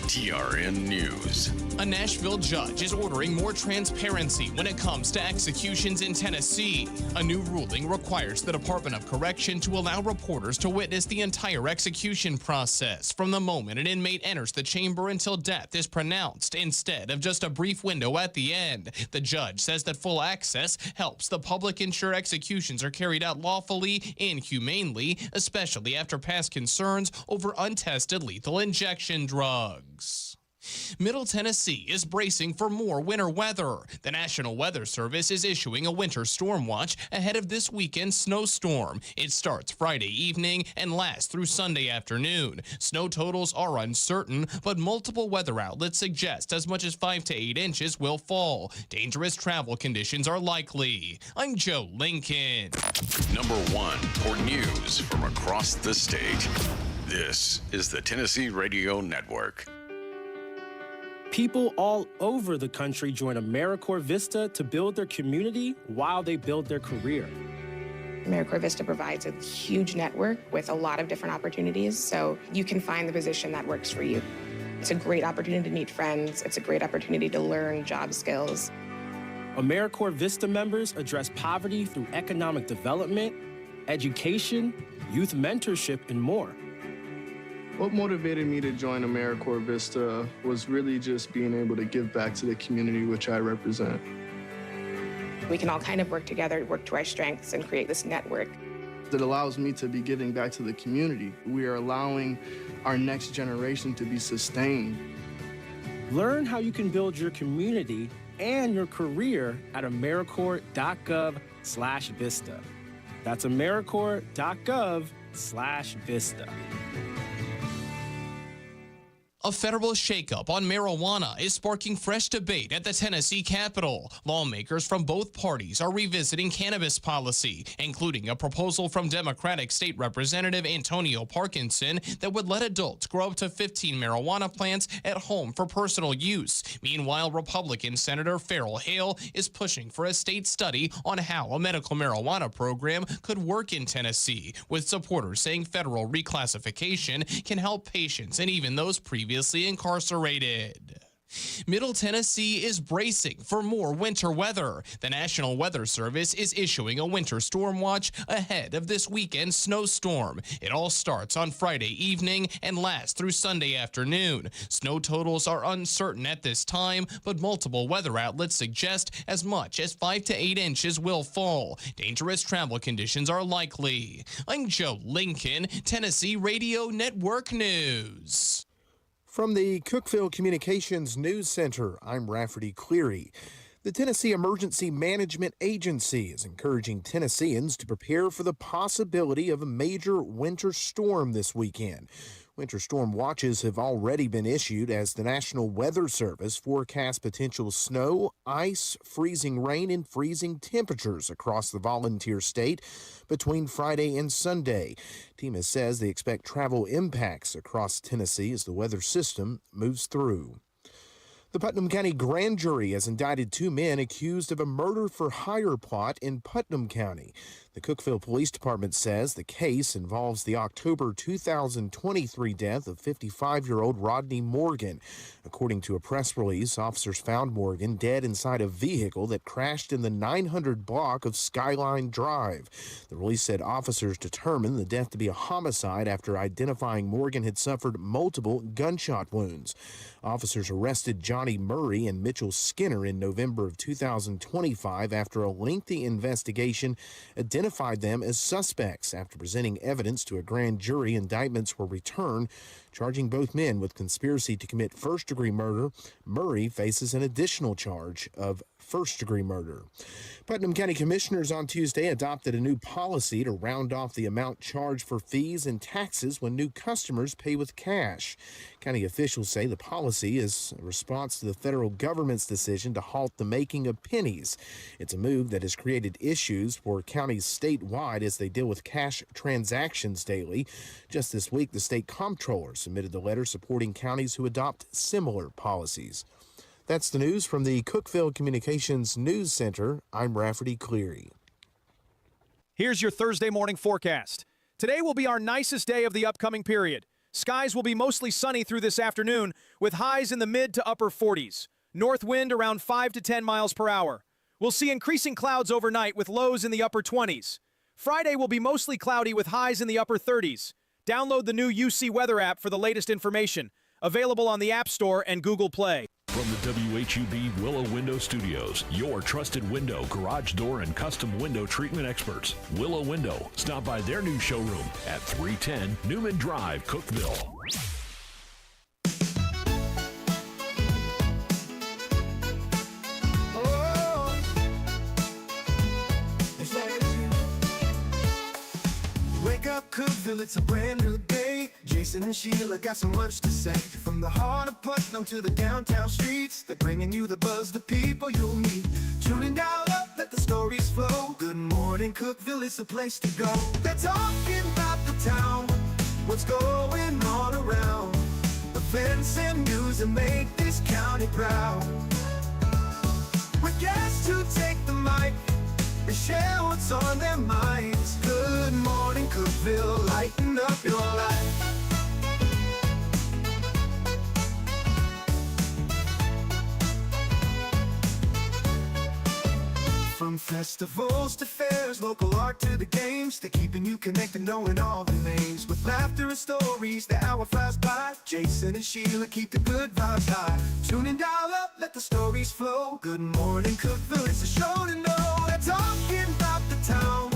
TRN News. A Nashville judge is ordering more transparency when it comes to executions in Tennessee. A new ruling requires the Department of Correction to allow reporters to witness the entire execution process from the moment an inmate enters the chamber until death is pronounced, instead of just a brief window at the end. The judge says that full access helps the public ensure executions are carried out lawfully and humanely, especially after past concerns over untested lethal injection drugs. Middle Tennessee is bracing for more winter weather. The National Weather Service is issuing a winter storm watch ahead of this weekend's snowstorm. It starts Friday evening and lasts through Sunday afternoon. Snow totals are uncertain, but multiple weather outlets suggest as much as 5 to 8 inches will fall. Dangerous travel conditions are likely. I'm Joe Lincoln. Number 1 for news from across the state. This is the Tennessee Radio Network. People all over the country join AmeriCorps Vista to build their community while they build their career. AmeriCorps Vista provides a huge network with a lot of different opportunities, so you can find the position that works for you. It's a great opportunity to meet friends. It's a great opportunity to learn job skills. AmeriCorps Vista members address poverty through economic development, education, youth mentorship, and more. What motivated me to join AmeriCorps Vista was really just being able to give back to the community which I represent. We can all kind of work together, work to our strengths, and create this network. It allows me to be giving back to the community. We are allowing our next generation to be sustained. Learn how you can build your community and your career at AmeriCorps.gov/Vista. That's AmeriCorps.gov/Vista. A federal shakeup on marijuana is sparking fresh debate at the Tennessee Capitol. Lawmakers from both parties are revisiting cannabis policy, including a proposal from Democratic State Representative Antonio Parkinson that would let adults grow up to 15 marijuana plants at home for personal use. Meanwhile, Republican Senator Farrell Hale is pushing for a state study on how a medical marijuana program could work in Tennessee, with supporters saying federal reclassification can help patients and even those previously incarcerated. Middle Tennessee is bracing for more winter weather. The National Weather Service is issuing a winter storm watch ahead of this weekend's snowstorm. It all starts on Friday evening and lasts through Sunday afternoon. Snow totals are uncertain at this time, but multiple weather outlets suggest as much as 5 to 8 inches will fall. Dangerous travel conditions are likely. I'm Joe Lincoln, Tennessee Radio Network News. From the Cookeville Communications News Center, I'm Rafferty Cleary. The Tennessee Emergency Management Agency is encouraging Tennesseans to prepare for the possibility of a major winter storm this weekend. Winter storm watches have already been issued as the National Weather Service forecasts potential snow, ice, freezing rain, and freezing temperatures across the volunteer state between Friday and Sunday. TEMA says they expect travel impacts across Tennessee as the weather system moves through. The Putnam County Grand Jury has indicted 2 men accused of a murder-for-hire plot in Putnam County. The Cookeville Police Department says the case involves the October 2023 death of 55-year-old Rodney Morgan. According to a press release, officers found Morgan dead inside a vehicle that crashed in the 900 block of Skyline Drive. The release said officers determined the death to be a homicide after identifying Morgan had suffered multiple gunshot wounds. Officers arrested Johnny Murray and Mitchell Skinner in November of 2025 after a lengthy investigation identified them as suspects. After presenting evidence to a grand jury, indictments were returned, charging both men with conspiracy to commit first-degree murder. Murray faces an additional charge of first-degree murder. Putnam County Commissioners on Tuesday adopted a new policy to round off the amount charged for fees and taxes when new customers pay with cash. County officials say the policy is a response to the federal government's decision to halt the making of pennies. It's a move that has created issues for counties statewide as they deal with cash transactions daily. Just this week, the state comptroller submitted the letter supporting counties who adopt similar policies. That's the news from the Cookeville Communications News Center. I'm Rafferty Cleary. Here's your Thursday morning forecast. Today will be our nicest day of the upcoming period. Skies will be mostly sunny through this afternoon with highs in the mid to upper 40s. North wind around 5 to 10 miles per hour. We'll see increasing clouds overnight with lows in the upper 20s. Friday will be mostly cloudy with highs in the upper 30s. Download the new UC Weather app for the latest information. Available on the App Store and Google Play. From the WHUB Willow Window Studios, your trusted window, garage door, and custom window treatment experts. Willow Window. Stop by their new showroom at 310 Newman Drive, Cookeville. Wake up, Cookeville, it's a brand new day. Jason and Sheila got so much to say. From the heart of Putnam to the downtown streets, they're bringing you the buzz, the people you'll meet. Tuning dial up, let the stories flow. Good morning, Cookeville, it's the place to go. They're talking about the town, what's going on around. Events and news that make this county proud. With guests who take the mic and share what's on their minds. Good morning, Cookeville, lighten up your life. From festivals to fairs, local art to the games, they're keeping you connected, knowing all the names. With laughter and stories, the hour flies by. Jason and Sheila keep the good vibes high. Tune and dial up, let the stories flow. Good morning, Cookeville, it's a show to know. They're talking about the town,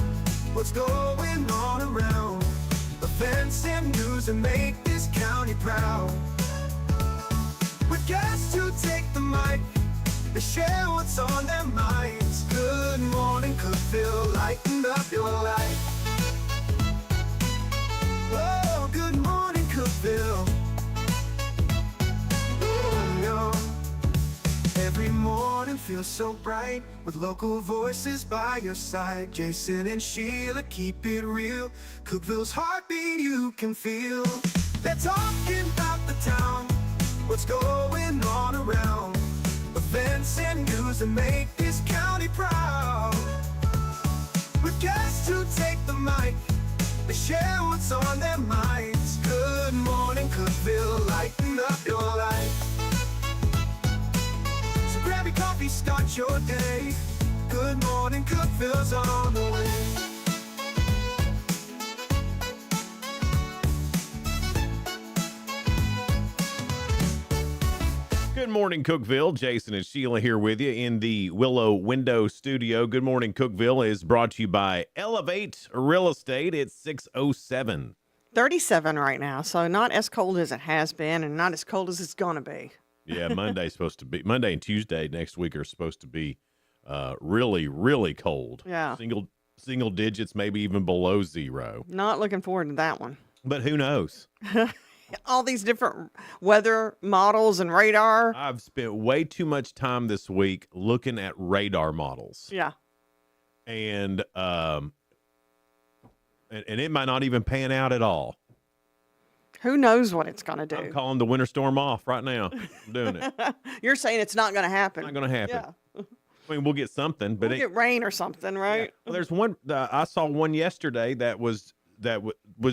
what's going on around. Events and news that make this county proud. With guests who take the mic, they share what's on their minds. Good morning, Cookeville, lighten up your life. Oh, good morning, Cookeville. Every morning feels so bright with local voices by your side. Jason and Sheila keep it real. Cookeville's heartbeat you can feel. They're talking about the town, what's going on around. Events and news that make this county proud. With guests who take the mic, they share what's on their minds. Good morning, Cookeville, lighten up your life. So grab your coffee, start your day. Good morning, Cookeville's on the way. Good morning, Cookeville. Jason and Sheila here with you in the Willow Window Studio. Good morning, Cookeville is brought to you by Elevate Real Estate. It's 6:07. 37 right now, so not as cold as it has been and not as cold as it's going to be. Yeah, Monday and Tuesday next week are supposed to be really, really cold. Yeah. Single digits, maybe even below zero. Not looking forward to that one. But who knows? All these different weather models and radar. I've spent way too much time this week looking at radar models. Yeah. And it might not even pan out at all. Who knows what it's going to do? I'm calling the winter storm off right now. I'm doing it. You're saying it's not going to happen. Not going to happen. Yeah. I mean, we'll get something, but we'll get rain or something, right? Yeah. Well, there's one. I saw one yesterday that was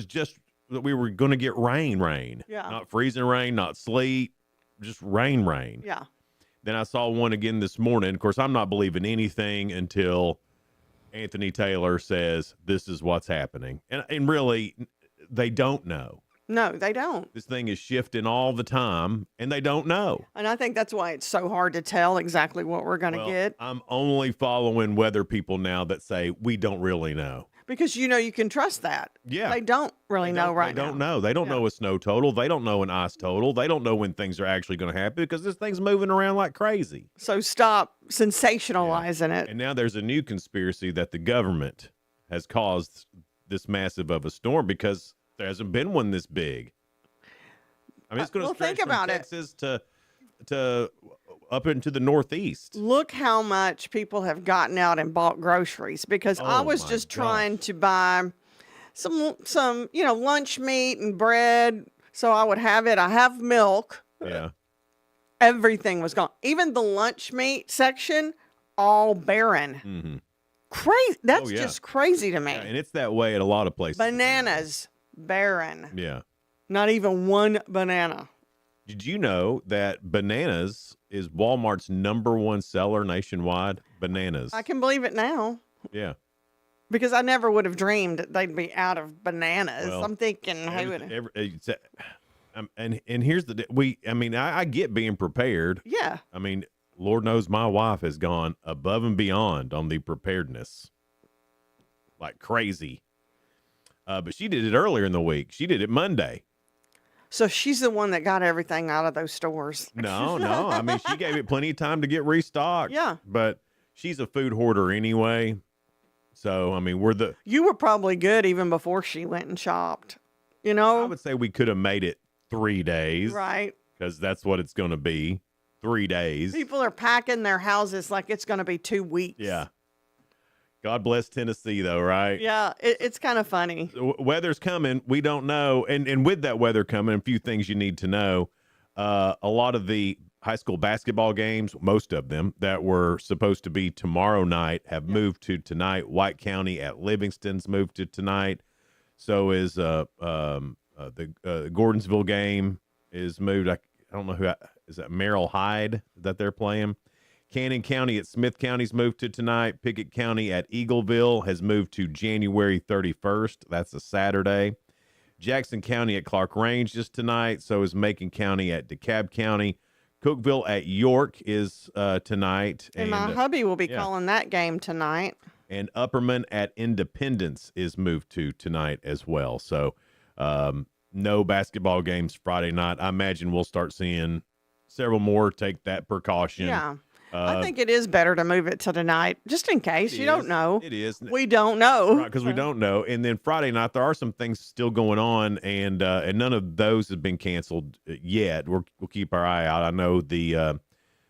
just that we were going to get rain. Yeah. Not freezing rain, not sleet, just rain. Yeah. Then I saw one again this morning. Of course, I'm not believing anything until Anthony Taylor says this is what's happening, and really, they don't know. No, they don't. This thing is shifting all the time, and they don't know. And I think that's why it's so hard to tell exactly what we're going to get. I'm only following weather people now that say we don't really know. Because, you can trust that. Yeah. They don't really know right now. They don't know. They don't know a snow total. They don't know an ice total. They don't know when things are actually going to happen because this thing's moving around like crazy. So stop sensationalizing it. And now there's a new conspiracy that the government has caused this massive of a storm because there hasn't been one this big. I mean, it's going to stretch from Texas to up into the Northeast. Look how much people have gotten out and bought groceries because I was just trying to buy some lunch meat and bread so I would have it. I have milk. Yeah. Everything was gone. Even the lunch meat section, all barren. Mm-hmm. Crazy. That's just crazy to me. Yeah, and it's that way at a lot of places. Bananas, barren. Yeah. Not even one banana. Did you know that bananas is Walmart's #1 seller nationwide? Bananas. I can believe it now. Yeah. Because I never would have dreamed they'd be out of bananas. Well, I'm thinking, and here's I get being prepared. Yeah. I mean, Lord knows my wife has gone above and beyond on the preparedness. Like crazy. But she did it earlier in the week. She did it Monday. So she's the one that got everything out of those stores. No. I mean, she gave it plenty of time to get restocked. Yeah. But she's a food hoarder anyway. So, I mean, You were probably good even before she went and shopped. You know? I would say we could have made it 3 days. Right. Because that's what it's going to be. 3 days. People are packing their houses like it's going to be 2 weeks. Yeah. God bless Tennessee, though, right? Yeah, it's kind of funny. Weather's coming. We don't know. And with that weather coming, a few things you need to know. A lot of the high school basketball games, most of them that were supposed to be tomorrow night have moved to tonight. White County at Livingston's moved to tonight. So is the Gordonsville game is moved. I don't know is that Merrill Hyde that they're playing. Cannon County at Smith County's moved to tonight. Pickett County at Eagleville has moved to January 31st. That's a Saturday. Jackson County at Clark Range is tonight. So is Macon County at DeKalb County. Cookeville at York is tonight. And my hubby will be calling that game tonight. And Upperman at Independence is moved to tonight as well. So no basketball games Friday night. I imagine we'll start seeing several more take that precaution. Yeah. I think it is better to move it to tonight, just in case. You don't know. It is. We don't know. Right, because we don't know. And then Friday night, there are some things still going on, and none of those have been canceled yet. We'll keep our eye out. I know the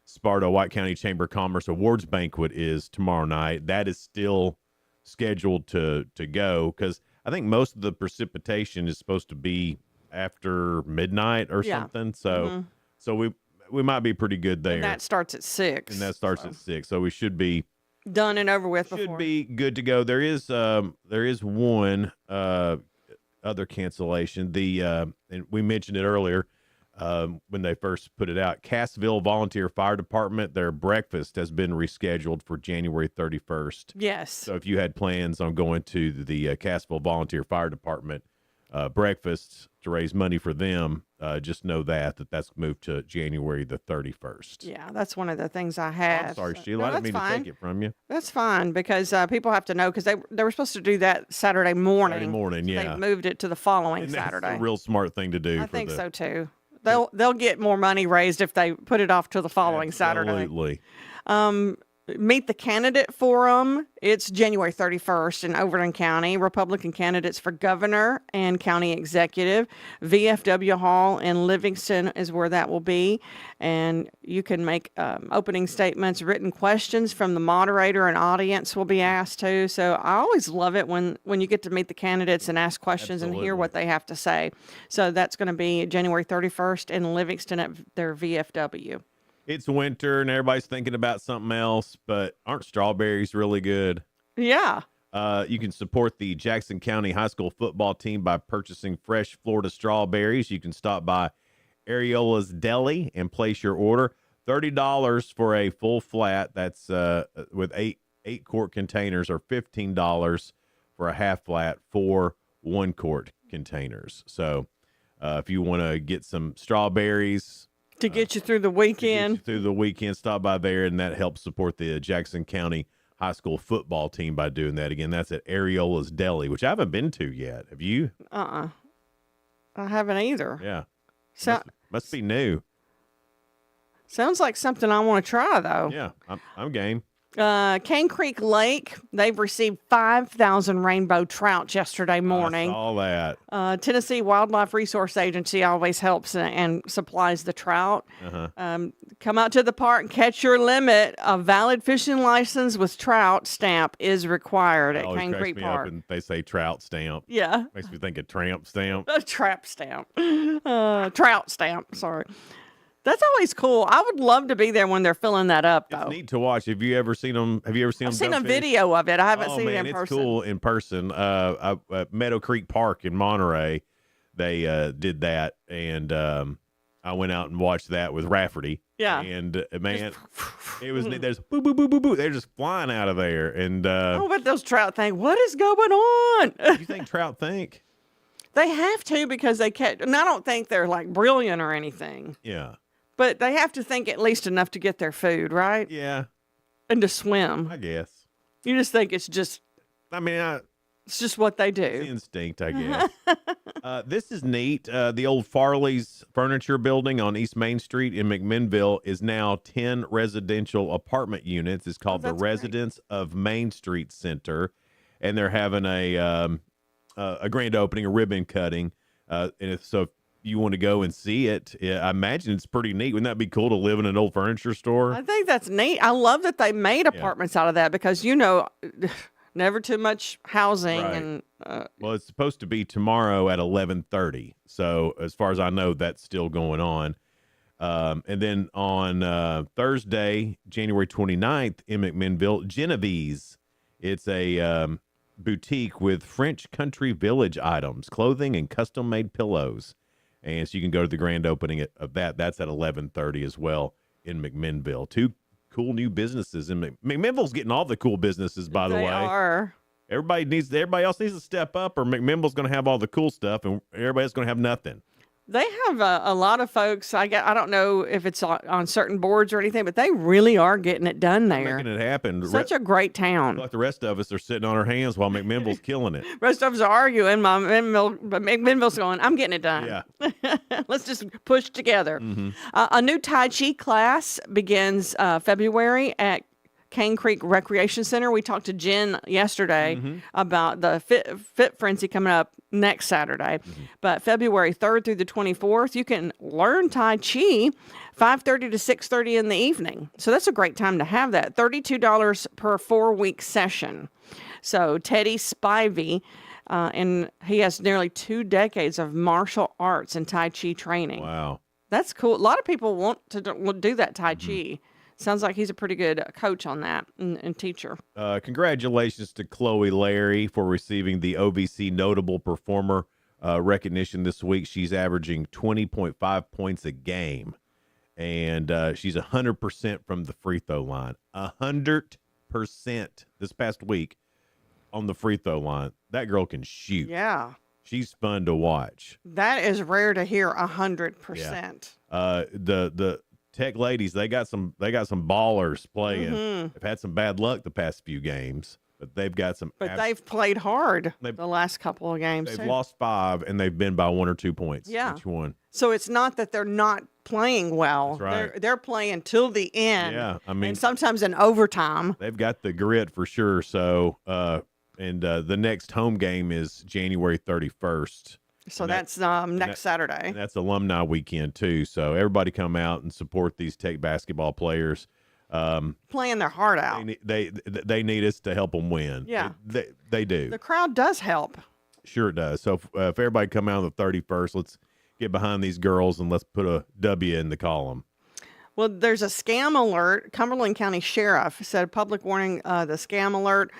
Sparta White County Chamber of Commerce Awards Banquet is tomorrow night. That is still scheduled to go because I think most of the precipitation is supposed to be after midnight or something. So, so we might be pretty good there. And that starts at 6. And that starts at 6. So we should be done and over with should before. Be good to go. There is one other cancellation. And we mentioned it earlier when they first put it out. Cassville Volunteer Fire Department, their breakfast has been rescheduled for January 31st. Yes. So if you had plans on going to the Cassville Volunteer Fire Department breakfast to raise money for them, just know that's moved to January the 31st. Yeah, that's one of the things I had. I'm sorry, Sheila. I didn't mean to take it from you. That's fine because people have to know because they were supposed to do that Saturday morning. Saturday morning, so yeah. They moved it to the following And Saturday. That's a real smart thing to do. I think so too. They'll get more money raised if they put it off to the following Saturday. Absolutely. Meet the Candidate Forum. It's January 31st in Overton County. Republican candidates for governor and county executive. VFW Hall in Livingston is where that will be. And you can make opening statements, written questions from the moderator, and audience will be asked too. So I always love it when you get to meet the candidates and ask questions and hear what they have to say. So that's going to be January 31st in Livingston at their VFW. It's winter and everybody's thinking about something else, but aren't strawberries really good? Yeah. You can support the Jackson County High School football team by purchasing fresh Florida strawberries. You can stop by Areola's Deli and place your order. $30 for a full flat. That's with eight quart containers, or $15 for a half flat for 1 quart containers. So if you want to get some strawberries to get you through the weekend. Stop by there, and that helps support the Jackson County High School football team by doing that. Again, that's at Areola's Deli, which I haven't been to yet. Have you? I haven't either. Yeah. So, must be new. Sounds like something I want to try, though. Yeah, I'm game. Cane Creek Lake, they've received 5,000 rainbow trout yesterday morning. I saw that. Tennessee Wildlife Resource Agency always helps and supplies the trout. Come out to the park and catch your limit. A valid fishing license with trout stamp is required at Cane Creek Park. Up and they say trout stamp. Yeah. Makes me think of tramp stamp. A trap stamp. Trout stamp, sorry. That's always cool. I would love to be there when they're filling that up, though. It's neat to watch. Have you ever seen them? I've seen a video of it. I haven't seen it in person. It's cool in person. At Meadow Creek Park in Monterey, they did that, and I went out and watched that with Rafferty. Yeah. And man, it was there's boo boo boo boo boo. They're just flying out of there, and but those trout think, what is going on? You think trout think? They have to because they catch. And I don't think they're like brilliant or anything. Yeah. But they have to think at least enough to get their food, right? Yeah. And to swim. I guess. You just think it's just. I mean, it's just what they do. It's instinct, I guess. This is neat. The old Farley's Furniture Building on East Main Street in McMinnville is now 10 residential apartment units. It's called the Residence of Main Street Center, and they're having a grand opening, a ribbon cutting. So if you want to go and see it, I imagine it's pretty neat. Wouldn't that be cool to live in an old furniture store? I think that's neat. I love that they made apartments out of that because, never too much housing. Right. And well, it's supposed to be tomorrow at 11:30. So as far as I know, that's still going on. And then on Thursday, January 29th in McMinnville, Genevieve's. It's a boutique with French country village items, clothing, and custom-made pillows. And so you can go to the grand opening of that. That's at 11:30 as well in McMinnville. Two cool new businesses. And McMinnville's getting all the cool businesses, by the way. They are. Everybody else needs to step up, or McMinnville's going to have all the cool stuff, and everybody else is going to have nothing. They have a lot of folks. I don't know if it's on certain boards or anything, but they really are getting it done there. Making it happen. Such a great town. Like the rest of us are sitting on our hands while McMinnville's killing it. Rest of us are arguing. But McMinnville's going, I'm getting it done. Yeah. Let's just push together. Mm-hmm. A new Tai Chi class begins February at Cane Creek Recreation Center. We talked to Jen yesterday about the Fit Frenzy coming up next Saturday. But February 3rd through the 24th, you can learn Tai Chi 5:30 to 6:30 in the evening. So that's a great time to have that. $32 per 4-week session. So Teddy Spivey, and he has nearly 2 decades of martial arts and Tai Chi training. Wow. That's cool. A lot of people want to do that Tai Chi. Sounds like he's a pretty good coach on that and teacher. Congratulations to Chloe Larry for receiving the OVC Notable Performer recognition this week. She's averaging 20.5 points a game, and she's 100% from the free throw line. 100% this past week on the free throw line. That girl can shoot. Yeah. She's fun to watch. That is rare to hear, 100%. Yeah. The Tech ladies, they got some ballers playing. They've had some bad luck the past few games, but they've got some. But they've played hard the last couple of games. They've lost 5, and they've been by 1 or 2 points. Yeah. Each one. So it's not that they're not playing well. That's right. They're playing till the end. Yeah, I mean, and sometimes in overtime. They've got the grit for sure. So, the next home game is January 31st. So that's next Saturday. And that's alumni weekend too. So everybody come out and support these Tech basketball players. Playing their heart out. They need us to help them win. Yeah. They do. The crowd does help. Sure it does. So if everybody come out on the 31st, let's get behind these girls and let's put a W in the column. Well, there's a scam alert. Cumberland County Sheriff said a public warning, the scam alert.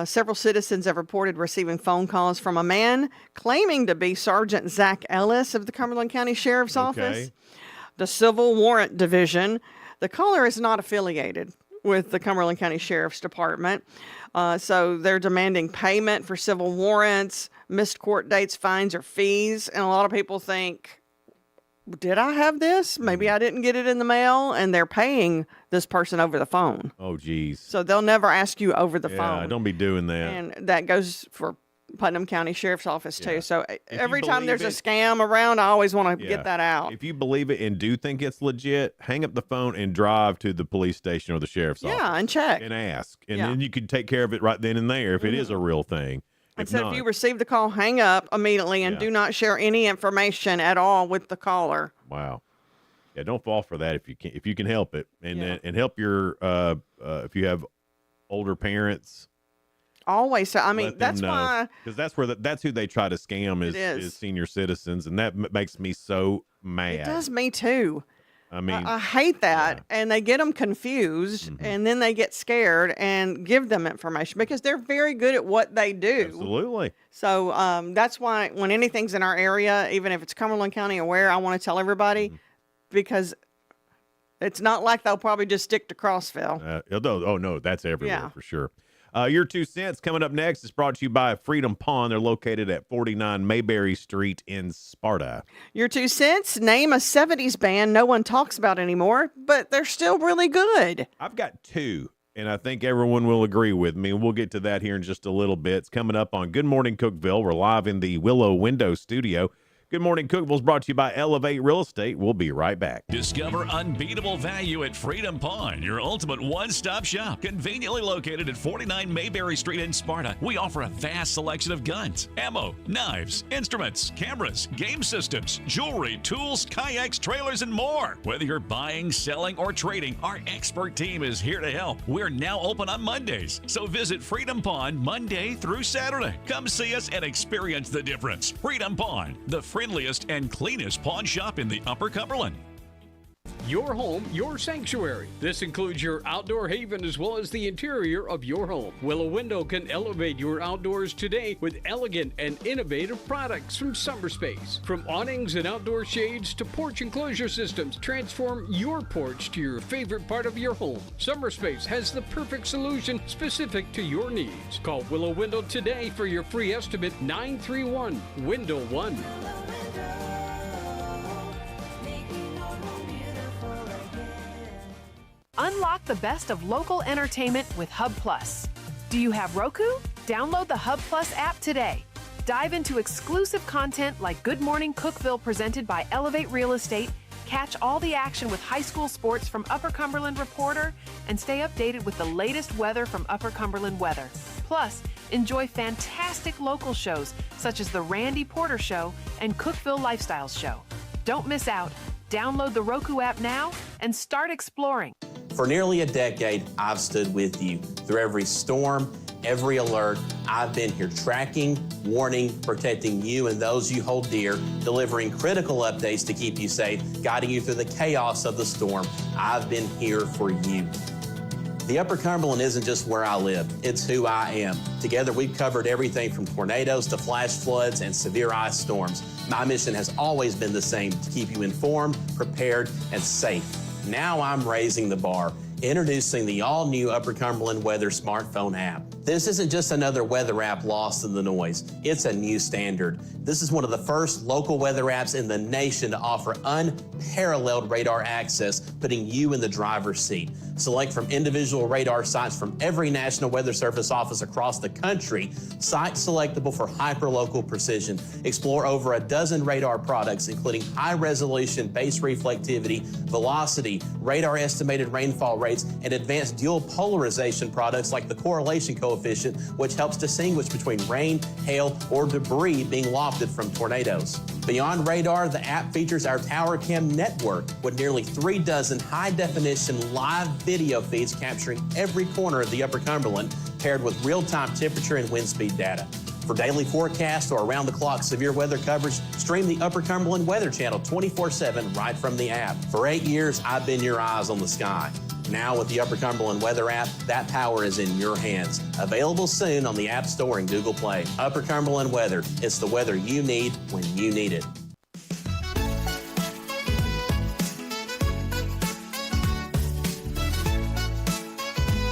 Several citizens have reported receiving phone calls from a man claiming to be Sergeant Zach Ellis of the Cumberland County Sheriff's Office, the Civil Warrant Division. The caller is not affiliated with the Cumberland County Sheriff's Department. So they're demanding payment for civil warrants, missed court dates, fines, or fees. And a lot of people think, did I have this? Maybe I didn't get it in the mail, and they're paying this person over the phone. Oh, geez. So they'll never ask you over the phone. Yeah, don't be doing that. And that goes for Putnam County Sheriff's Office, too. So every time there's a it, scam around, I always want to get that out. If you believe it and do think it's legit, hang up the phone and drive to the police station or the sheriff's office. Yeah, and check. And ask. And then you can take care of it right then and there if it is a real thing. And so if you receive the call, hang up immediately and do not share any information at all with the caller. Wow. Yeah, don't fall for that if you can help it. And help your if you have older parents. Always. So, I mean, that's why. Because that's who they try to scam is senior citizens, and that makes me so mad. It does me too. I mean, I hate that. Yeah. And they get them confused, and then they get scared and give them information because they're very good at what they do. Absolutely. So that's why when anything's in our area, even if it's Cumberland County or where, I want to tell everybody because it's not like they'll probably just stick to Crossville. Oh, no, that's everywhere for sure. Your 2 cents coming up next is brought to you by Freedom Pond. They're located at 49 Mayberry Street in Sparta. Your 2 cents, name a 70s band no one talks about anymore, but they're still really good. I've got 2, and I think everyone will agree with me. We'll get to that here in just a little bit. It's coming up on Good Morning Cookeville. We're live in the Willow Window Studio. Good Morning Cookeville is brought to you by Elevate Real Estate. We'll be right back. Discover unbeatable value at Freedom Pond, your ultimate one-stop shop. Conveniently located at 49 Mayberry Street in Sparta, we offer a vast selection of guns, ammo, knives, instruments, cameras, game systems, jewelry, tools, kayaks, trailers, and more. Whether you're buying, selling, or trading, our expert team is here to help. We're now open on Mondays, so visit Freedom Pond Monday through Saturday. Come see us and experience the difference. Freedom Pond, the friendliest and cleanest pawn shop in the Upper Cumberland. Your home, your sanctuary. This includes your outdoor haven as well as the interior of your home. Willow Window can elevate your outdoors today with elegant and innovative products from SummerSpace. From awnings and outdoor shades to porch enclosure systems, transform your porch to your favorite part of your home. SummerSpace has the perfect solution specific to your needs. Call Willow Window today for your free estimate 931-WINDOW-1. Unlock the best of local entertainment with Hub Plus. Do you have Roku? Download the Hub Plus app today. Dive into exclusive content like Good Morning Cookeville presented by Elevate Real Estate, catch all the action with high school sports from Upper Cumberland Reporter, and stay updated with the latest weather from Upper Cumberland Weather. Plus, enjoy fantastic local shows such as The Randy Porter Show and Cookeville Lifestyles Show. Don't miss out. Download the Roku app now and start exploring. For nearly a decade, I've stood with you. Through every storm, every alert, I've been here tracking, warning, protecting you and those you hold dear, delivering critical updates to keep you safe, guiding you through the chaos of the storm. I've been here for you. The Upper Cumberland isn't just where I live, it's who I am. Together, we've covered everything from tornadoes to flash floods and severe ice storms. My mission has always been the same, to keep you informed, prepared, and safe. Now I'm raising the bar, introducing the all-new Upper Cumberland Weather smartphone app. This isn't just another weather app lost in the noise. It's a new standard. This is one of the first local weather apps in the nation to offer unparalleled radar access, putting you in the driver's seat. Select from individual radar sites from every National Weather Service office across the country, sites selectable for hyperlocal precision. Explore over a dozen radar products, including high-resolution base reflectivity, velocity, radar estimated rainfall rates, and advanced dual polarization products like the correlation coefficient, which helps distinguish between rain, hail, or debris being lofted from tornadoes. Beyond radar, the app features our Tower Cam network with nearly 3 dozen high-definition live video feeds capturing every corner of the Upper Cumberland, paired with real-time temperature and wind speed data. For daily forecasts or around-the-clock severe weather coverage, stream the Upper Cumberland Weather Channel 24/7 right from the app. For 8 years, I've been your eyes on the sky. Now with the Upper Cumberland Weather app, that power is in your hands. Available soon on the App Store and Google Play. Upper Cumberland Weather. It's the weather you need when you need it.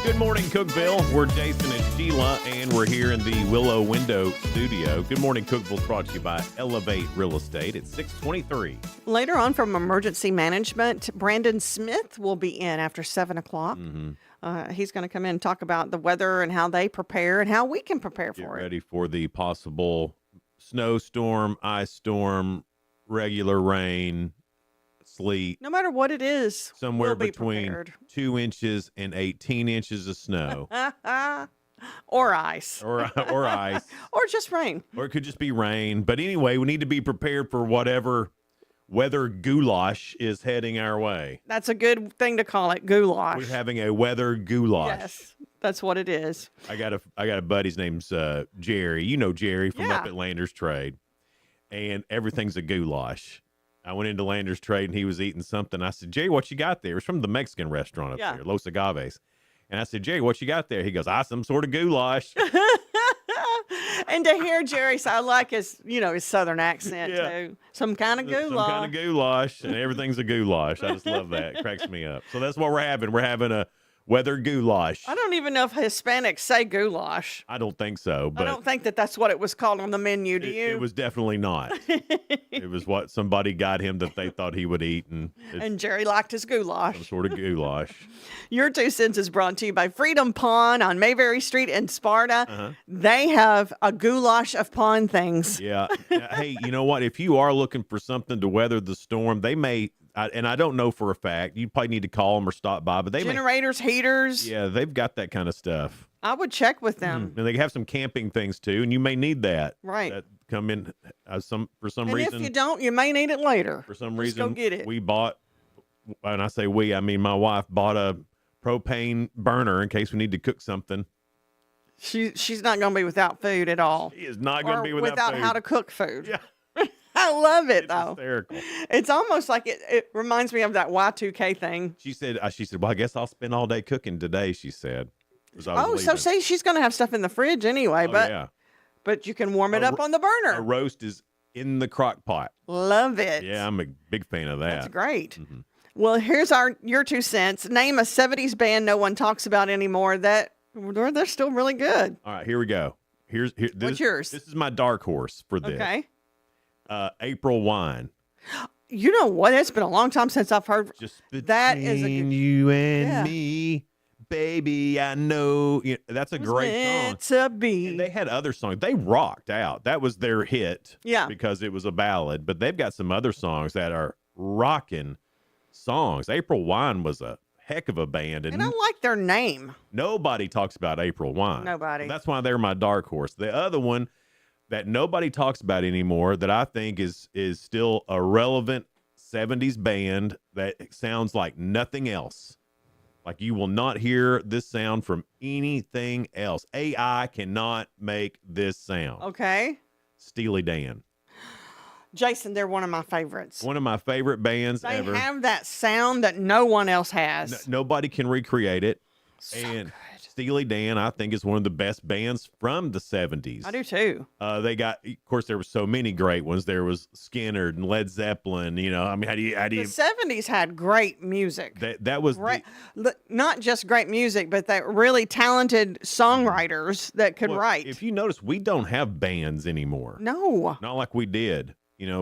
Good morning, Cookeville. We're Jason and Sheila, and we're here in the Willow Window Studio. Good morning, Cookeville is brought to you by Elevate Real Estate at 623. Later on from Emergency Management, Brandon Smith will be in after 7 o'clock. He's going to come in and talk about the weather and how they prepare and how we can prepare for it. Get ready for the possible snowstorm, ice storm, regular rain, sleet. No matter what it is, somewhere we'll be between prepared. 2 inches and 18 inches of snow. Or ice. Or ice. Or just rain. Or it could just be rain. But anyway, we need to be prepared for whatever weather goulash is heading our way. That's a good thing to call it, goulash. We're having a weather goulash. Yes, that's what it is. I got a buddy's name's Jerry. You know Jerry from up at Landers Trade. And everything's a goulash. I went into Landers Trade and he was eating something. I said, Jerry, what you got there? It was from the Mexican restaurant up there, Los Agaves. And I said, Jerry, what you got there? He goes, some sort of goulash. And to hear Jerry, so I like his, his southern accent too. Some kind of goulash. Some kind of goulash, and everything's a goulash. I just love that. It cracks me up. So that's what we're having. We're having a weather goulash. I don't even know if Hispanics say goulash. I don't think so. But I don't think that's what it was called on the menu. Do you? It was definitely not. It was what somebody got him that they thought he would eat. And Jerry liked his goulash. Some sort of goulash. Your 2 cents is brought to you by Freedom Pawn on Mayberry Street in Sparta. They have a goulash of pawn things. Yeah. Hey, you know what? If you are looking for something to weather the storm, they may, and I don't know for a fact, you probably need to call them or stop by, but they generators, heaters. Yeah, they've got that kind of stuff. I would check with them. And they have some camping things too, and you may need that. Right. That come in for some and reason. If you don't, you may need it later. For some reason, go get it. We bought, and I say we, I mean my wife bought a propane burner in case we need to cook something. She's not going to be without food at all. She is not going to be without food. How to cook food. Yeah. I love it, though. Hysterical. It's almost like it reminds me of that Y2K thing. She said, well, I guess I'll spend all day cooking today, she said. So say she's going to have stuff in the fridge anyway, but you can warm it up on the burner. A roast is in the crock pot. Love it. Yeah, I'm a big fan of that. That's great. Well, here's your 2 cents. Name a 70s band no one talks about anymore that they're still really good. All right, here we go. What's yours? This is my dark horse for this. Okay. April Wine. You know what? It's been a long time since I've heard. Just that is a good, you and me, baby. I know. That's a great song. To be. And they had other songs. They rocked out. That was their hit. Yeah. Because it was a ballad. But they've got some other songs that are rocking songs. April Wine was a heck of a band. And I like their name. Nobody talks about April Wine. Nobody. So that's why they're my dark horse. The other one that nobody talks about anymore that I think is still a relevant 70s band that sounds like nothing else. Like you will not hear this sound from anything else. AI cannot make this sound. Okay. Steely Dan. Jason, they're one of my favorites. One of my favorite bands they ever. They have that sound that no one else has. Nobody can recreate it. So and good. Steely Dan, I think, is one of the best bands from the 70s. I do too. They got, of course, there were so many great ones. There was Skinner and Led Zeppelin. I mean, how do you? The 70s had great music. That was great, not just great music, but that really talented songwriters that could write. If you notice, we don't have bands anymore. No, not like we did.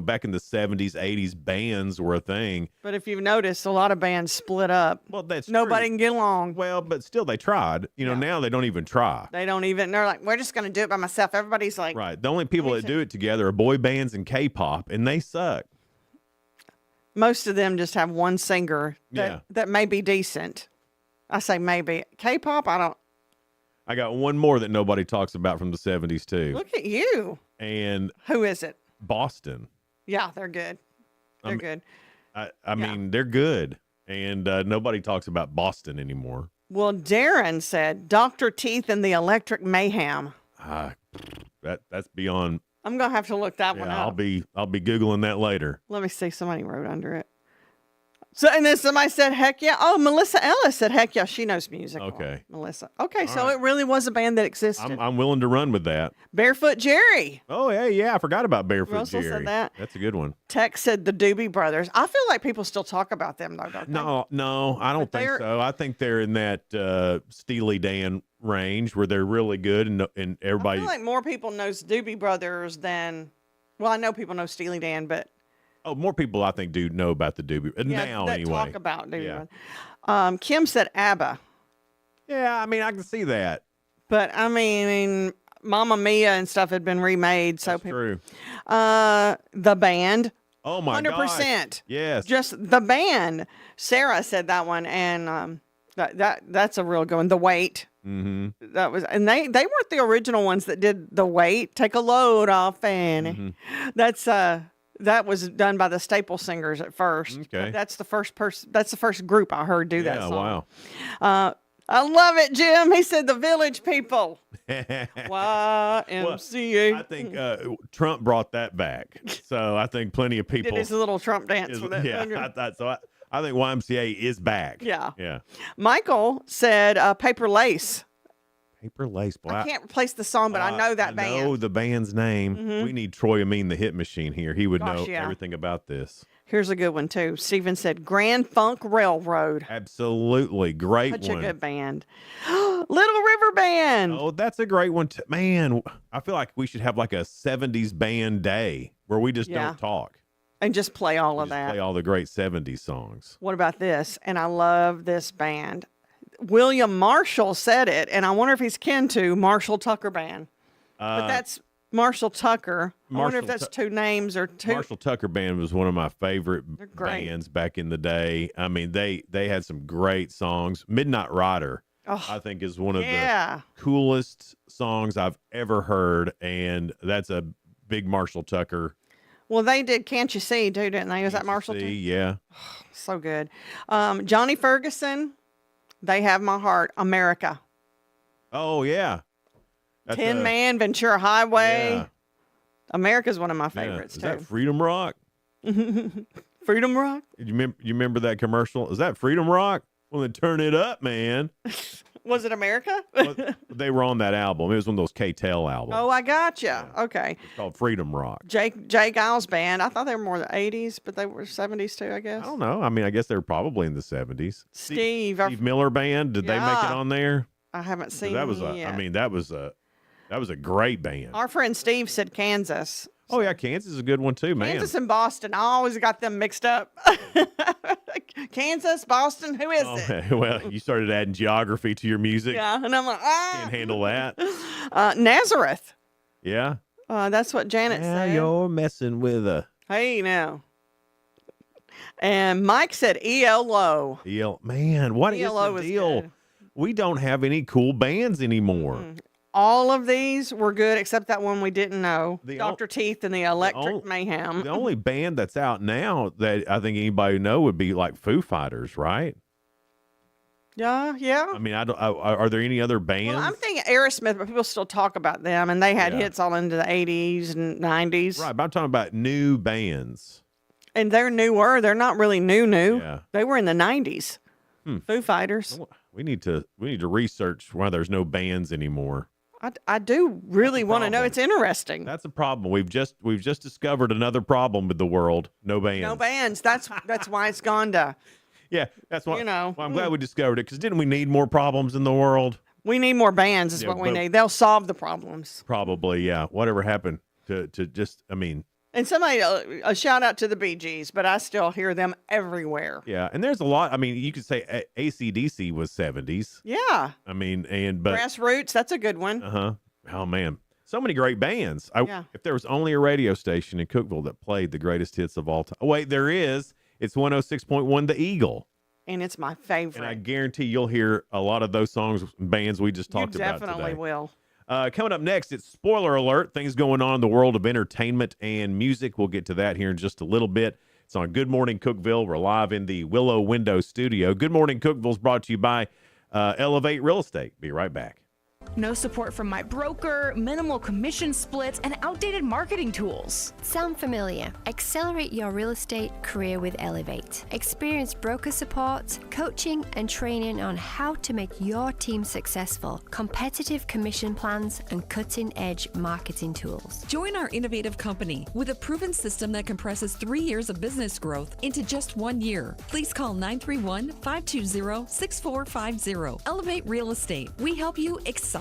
Back in the 70s, 80s, bands were a thing. But if you've noticed, a lot of bands split up. Well, that's nobody can get along. Well, but still, they tried. Now they don't even try. They don't even. They're like, we're just going to do it by myself. Everybody's like, right. The only people that do it together are boy bands and K-pop, and they suck. Most of them just have one singer that may be decent. I say maybe. K-pop, I don't. I got one more that nobody talks about from the 70s too. Look at you. And who is it? Boston. Yeah, they're good. They're good. I mean, they're good. And nobody talks about Boston anymore. Well, Darren said Dr. Teeth and the Electric Mayhem. That's beyond. I'm going to have to look that one up. I'll be Googling that later. Let me see. Somebody wrote under it. So, and then somebody said, heck yeah. Oh, Melissa Ellis said, heck yeah, she knows music. Okay. Melissa. Okay, so it really was a band that existed. I'm willing to run with that. Barefoot Jerry. Oh, yeah, I forgot about Barefoot Russell Jerry. Said that. That's a good one. Tex said the Doobie Brothers. I feel like people still talk about them, though, don't they? No, I don't think so. I think they're in that Steely Dan range where they're really good and everybody. I feel like more people knows Doobie Brothers than, well, I know people know Steely Dan, but. Oh, more people I think do know about the Doobie now that anyway. Talk about Doobie. Yeah. Kim said ABBA. Yeah, I mean I can see that. But I mean, Mamma Mia and stuff had been remade, so that's true. The band. Oh my 100%. God. Yes. Just the band. Sarah said that one, and that's a real good one. The Weight. Mm-hmm. That was, and they weren't the original ones that did The Weight. Take a load off, and that was done by the Staple Singers at first. Okay. That's the first person. That's the first group I heard do that song. Wow. I love it, Jim. He said the Village People. YMCA. I think Trump brought that back. So I think plenty of people Did his little Trump dance with it. Yeah, I think YMCA is back. Yeah. Yeah. Michael said Paper Lace. Paper Lace. Boy, I can't replace the song, but I know that band. I know the band's name. Mhm. We need Troy Amin, the hit machine here. He would know yeah. everything about this. Here's a good one, too. Steven said Grand Funk Railroad. Absolutely. Great Such one. a good band. Little River Band. Oh, that's a great one. Man, I feel like we should have like a 70s band day where we just don't talk. And just play all of Just that. play all the great 70s songs. What about this? And I love this band. William Marshall said it, and I wonder if he's kin to Marshall Tucker Band. But that's Marshall Tucker. I wonder if that's two names or two. Marshall Tucker Band was one of my favorite bands back in the day. I mean, they had some great songs. Midnight Rider, I think, is one of the coolest songs I've ever heard, and that's a big Marshall Tucker. Well, they did Can't You See, too, didn't they? Was that Marshall Tucker? Yeah. So good. Johnny Ferguson, They Have My Heart, America. Oh, yeah. Tin Man, Ventura Highway. Yeah. America's one of my favorites, Is too. that Freedom Rock? Freedom Rock? You remember that commercial? Is that Freedom Rock? Well, then turn it up, man. Was it America? Well, they were on that album. It was one of those K-Tel albums. Oh, I gotcha. Okay. It's called Freedom Rock. Jay Giles Band. I thought they were more the 80s, but they were 70s too, I guess. I don't know. I mean, I guess they were probably in the 70s. Steve Miller Band. Did they make it on there? I haven't seen that was yet. I mean, that was a great band. Our friend Steve said Kansas. Oh yeah, Kansas is a good one too, man. Kansas and Boston. I always got them mixed up. Kansas, Boston, who is it? Well, you started adding geography to your music. Yeah, and I'm like, Can't handle that. Nazareth. Yeah. That's what Janet said. You're messing with a. Hey, now. And Mike said ELO. Man, what is ELO the deal? Good. We don't have any cool bands anymore. All of these were good except that one we didn't know. Dr. Teeth and the Electric Mayhem. The only band that's out now that I think anybody know would be like Foo Fighters, right? Yeah. I mean, are there any other bands? Well, I'm thinking Aerosmith, but people still talk about them, and they had hits all into the 80s and 90s. Right, but I'm talking about new bands. And they're newer. They're not really new. Yeah. They were in the 90s. Foo Fighters. We need to research why there's no bands anymore. I do really want to know. It's interesting. That's a problem. We've just discovered another problem with the world. No bands. No bands. That's why it's gone to. Yeah, that's why. Well, I'm glad we discovered it because didn't we need more problems in the world? We need more bands. Is what we need. They'll solve the problems. Probably, yeah. Whatever happened to just? I mean. And somebody, a shout out to the Bee Gees, but I still hear them everywhere. Yeah, and there's a lot. I mean, you could say AC/DC was 70s. Yeah. I mean, but Grassroots, that's a good one. Oh man, so many great bands. If there was only a radio station in Cookeville that played the greatest hits of all time. Oh wait, there is. It's 106.1 The Eagle. And it's my favorite. And I guarantee you'll hear a lot of those songs and bands we just talked about today. You definitely will. Coming up next, it's spoiler alert. Things going on in the world of entertainment and music. We'll get to that here in just a little bit. It's on Good Morning Cookeville. We're live in the Willow Window studio. Good Morning Cookeville is brought to you by Elevate Real Estate. Be right back. No support from my broker, minimal commission splits, and outdated marketing tools. Sound familiar? Accelerate your real estate career with Elevate. Experience broker support, coaching, and training on how to make your team successful, competitive commission plans, and cutting-edge marketing tools. Join our innovative company with a proven system that compresses 3 years of business growth into just 1 year. Please call 931-520-6450. Elevate Real Estate. We help you accelerate.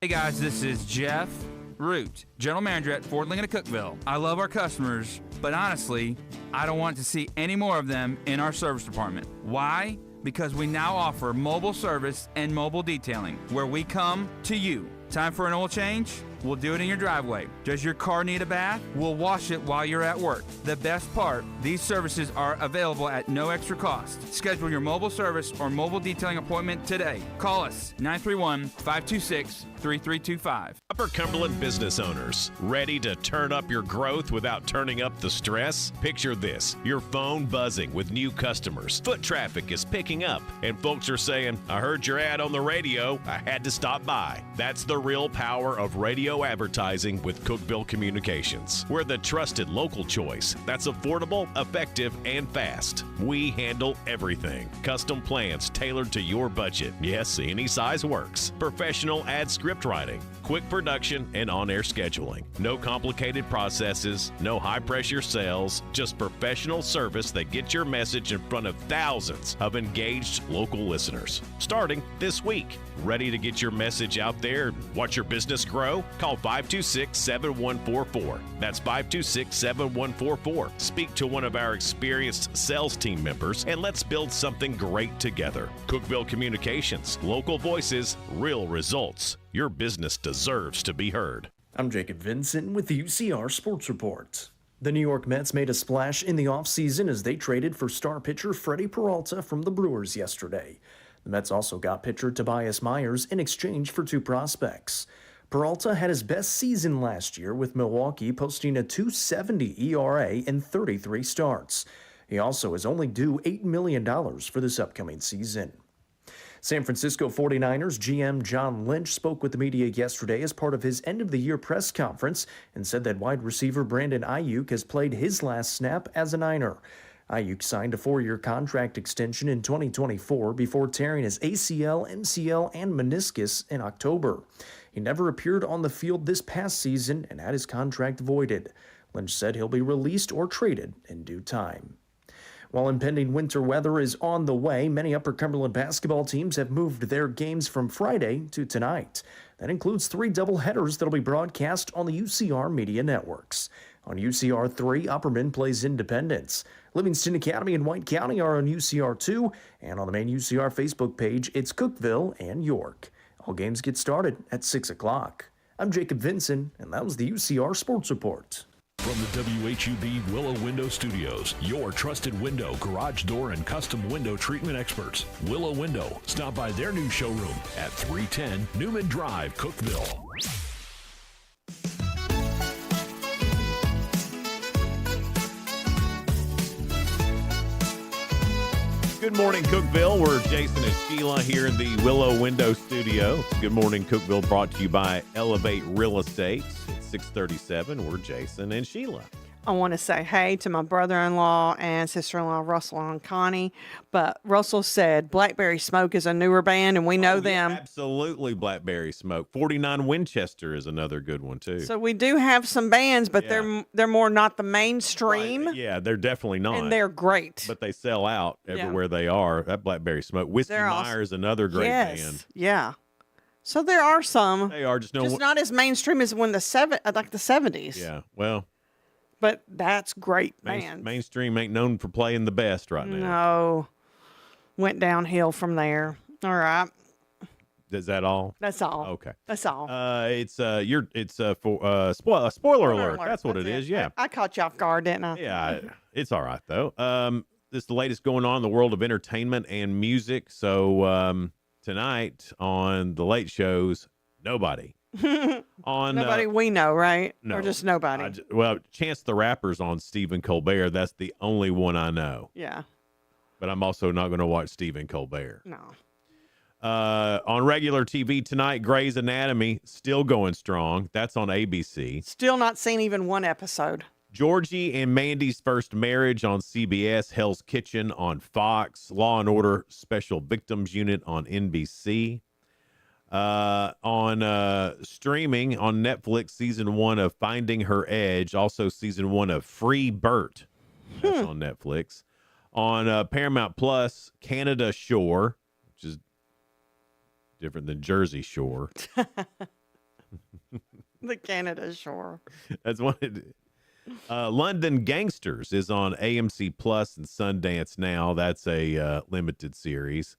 Hey guys, this is Jeff Root, General Manager at Ford Lincoln of Cookeville. I love our customers, but honestly, I don't want to see any more of them in our service department. Why? Because we now offer mobile service and mobile detailing, where we come to you. Time for an oil change? We'll do it in your driveway. Does your car need a bath? We'll wash it while you're at work. The best part, these services are available at no extra cost. Schedule your mobile service or mobile detailing appointment today. Call us 931-526-3325. Upper Cumberland business owners, ready to turn up your growth without turning up the stress? Picture this, your phone buzzing with new customers. Foot traffic is picking up, and folks are saying, I heard your ad on the radio, I had to stop by. That's the real power of radio advertising with Cookeville Communications. We're the trusted local choice that's affordable, effective, and fast. We handle everything. Custom plans tailored to your budget. Yes, any size works. Professional ad script writing, quick production, and on-air scheduling. No complicated processes, no high-pressure sales, just professional service that gets your message in front of thousands of engaged local listeners. Starting this week. Ready to get your message out there and watch your business grow? Call 526-7144. That's 526-7144. Speak to one of our experienced sales team members and let's build something great together. Cookeville Communications, local voices, real results. Your business deserves to be heard. I'm Jacob Vincent with the UCR Sports Report. The New York Mets made a splash in the offseason as they traded for star pitcher Freddie Peralta from the Brewers yesterday. The Mets also got pitcher Tobias Myers in exchange for 2 prospects. Peralta had his best season last year with Milwaukee, posting a .270 ERA in 33 starts. He also is only due $8 million for this upcoming season. San Francisco 49ers GM John Lynch spoke with the media yesterday as part of his end-of-the-year press conference and said that wide receiver Brandon Ayuk has played his last snap as a Niner. Ayuk signed a 4-year contract extension in 2024 before tearing his ACL, MCL, and meniscus in October. He never appeared on the field this past season and had his contract voided. Lynch said he'll be released or traded in due time. While impending winter weather is on the way, many Upper Cumberland basketball teams have moved their games from Friday to tonight. That includes 3 doubleheaders that'll be broadcast on the UCR media networks. On UCR 3, Upperman plays Independence. Livingston Academy and White County are on UCR 2, and on the main UCR Facebook page, it's Cookeville and York. All games get started at 6 o'clock. I'm Jacob Vinson, and that was the UCR Sports Report. From the WHUB Willow Window Studios, your trusted window, garage door, and custom window treatment experts. Willow Window. Stop by their new showroom at 310 Newman Drive, Cookeville. Good morning, Cookeville. We're Jason and Sheila here in the Willow Window Studio. Good morning, Cookeville, brought to you by Elevate Real Estate. It's 6:37. We're Jason and Sheila. I want to say hey to my brother-in-law and sister-in-law, Russell and Connie. But Russell said Blackberry Smoke is a newer band, and we know them. Yeah, absolutely, Blackberry Smoke. 49 Winchester is another good one, too. So we do have some bands, but they're more not the mainstream. Right. Yeah, they're definitely not. And they're great. But they sell out everywhere they are. That Blackberry Smoke. Whiskey Myers, another great band. Yeah. So there are some. They are just not as mainstream as when the 70s. Yeah, well. But that's great, man. Mainstream ain't known for playing the best right now. No. Went downhill from there. All right. Is that all? That's all. Okay. That's all. It's for spoiler alert. That's what it is. Yeah. I caught you off guard, didn't I? Yeah. It's all right though. This is the latest going on in the world of entertainment and music. So tonight on the late shows, nobody. Nobody we know, right? No, or just nobody? Chance the Rapper's on Stephen Colbert. That's the only one I know. Yeah. But I'm also not going to watch Stephen Colbert. No. On regular TV tonight, Grey's Anatomy still going strong. That's on ABC. Still not seen even one episode. Georgie and Mandy's First Marriage on CBS. Hell's Kitchen on Fox. Law and Order Special Victims Unit on NBC. On streaming on Netflix, season 1 of Finding Her Edge, also season 1 of Free Burt. That's on Netflix. On Paramount Plus, Canada Shore, which is different than Jersey Shore. The Canada Shore. That's what it is. London Gangsters is on AMC Plus and Sundance Now. That's a limited series.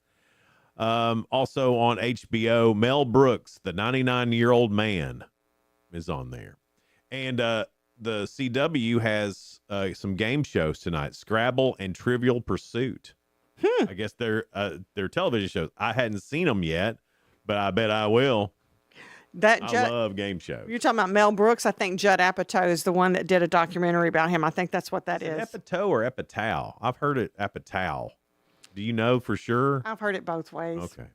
Also on HBO, Mel Brooks, the 99-year-old man. is on there. And the CW has some game shows tonight, Scrabble and Trivial Pursuit. I guess they're television shows. I hadn't seen them yet, but I bet I will. I love game shows. You're talking about Mel Brooks. I think Judd Apatow is the one that did a documentary about him. I think that's what that is. Apatow or Apatow? I've heard it Apatow. Do you know for sure? I've heard it both ways. Okay.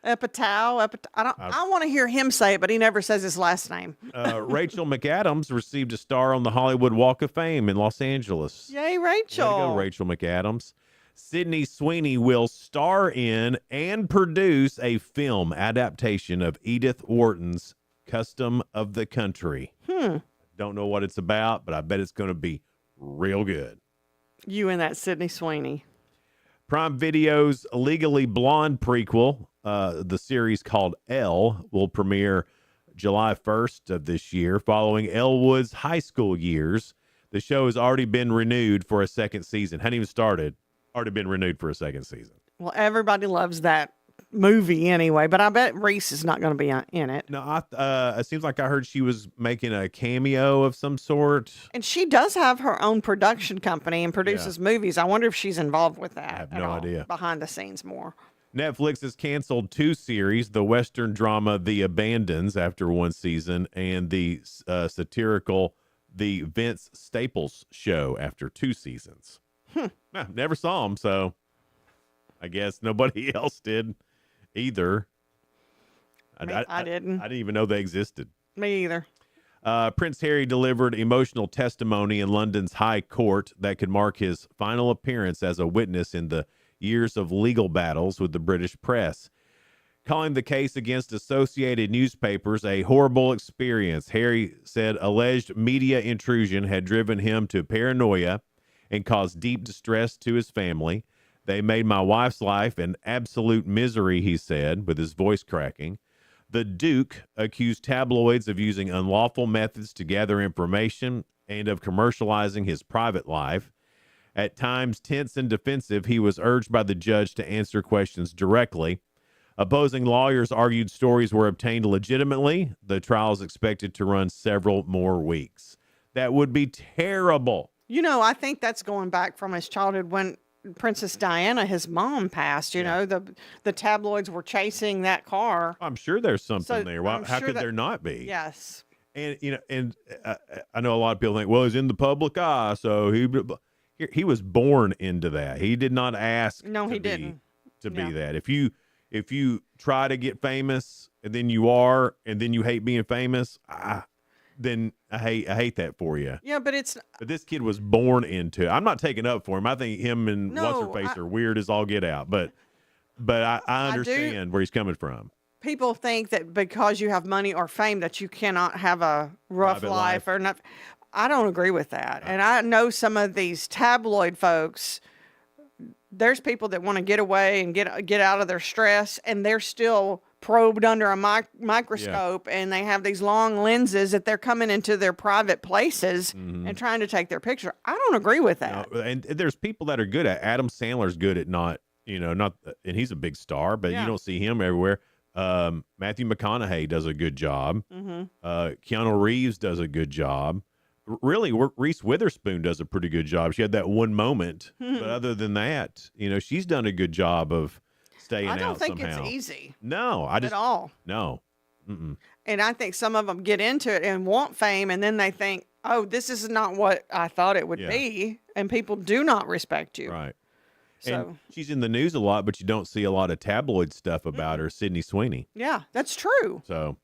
Apatow. I want to hear him say it, but he never says his last name. Rachel McAdams received a star on the Hollywood Walk of Fame in Los Angeles. Yay, Rachel. Way to go, Rachel McAdams. Sydney Sweeney will star in and produce a film adaptation of Edith Wharton's Custom of the Country. Don't know what it's about, but I bet it's going to be real good. You and that Sydney Sweeney. Prime Video's Legally Blonde prequel, the series called Elle, will premiere July 1st of this year, following Elwood's high school years. The show has already been renewed for a second season. Hadn't even started. Already been renewed for a second season. Well, everybody loves that movie anyway, but I bet Reese is not going to be in it. No, it seems like I heard she was making a cameo of some sort. And she does have her own production company and produces movies. I wonder if she's involved with that. I have no idea. Behind the scenes more. Netflix has canceled 2 series, the Western drama The Abandons after 1 season, and the satirical The Vince Staples Show after 2 seasons. Never saw them, so I guess nobody else did either. I didn't. I didn't even know they existed. Me either. Prince Harry delivered emotional testimony in London's High Court that could mark his final appearance as a witness in the years of legal battles with the British press. Calling the case against Associated Newspapers a horrible experience, Harry said alleged media intrusion had driven him to paranoia and caused deep distress to his family. They made my wife's life an absolute misery, he said, with his voice cracking. The Duke accused tabloids of using unlawful methods to gather information and of commercializing his private life. At times tense and defensive, he was urged by the judge to answer questions directly. Opposing lawyers argued stories were obtained legitimately. The trial is expected to run several more weeks. That would be terrible. You know, I think that's going back from his childhood when Princess Diana, his mom, passed. You know, the tabloids were chasing that car. I'm sure there's something there. How could there not be? Yes. And, you know, I know a lot of people think, well, he's in the public eye, so he was born into that. He did not ask be that. If you try to get famous and then you are, and then you hate being famous, then I hate that for you. Yeah, but this kid was born into it. I'm not taking up for him. I think him and what's-her-face are weird as all get out. But I understand where he's coming from. People think that because you have money or fame that you cannot have a rough life or not. I don't agree with that. And I know some of these tabloid folks, there's people that want to get away and get out of their stress, and they're still probed under a microscope, and they have these long lenses that they're coming into their private places and trying to take their picture. I don't agree with that. No, and there's people that are good at. Adam Sandler's good at not, and he's a big star, but you don't see him everywhere. Matthew McConaughey does a good job. Keanu Reeves does a good job. Really, Reese Witherspoon does a pretty good job. She had that one moment, but other than that, she's done a good job of staying out somehow. I don't think it's easy. No, at all. No. And I think some of them get into it and want fame, and then they think, oh, this is not what I thought it would be, and people do not respect you. Right. So and she's in the news a lot, but you don't see a lot of tabloid stuff about her, Sydney Sweeney. Yeah, that's true. So,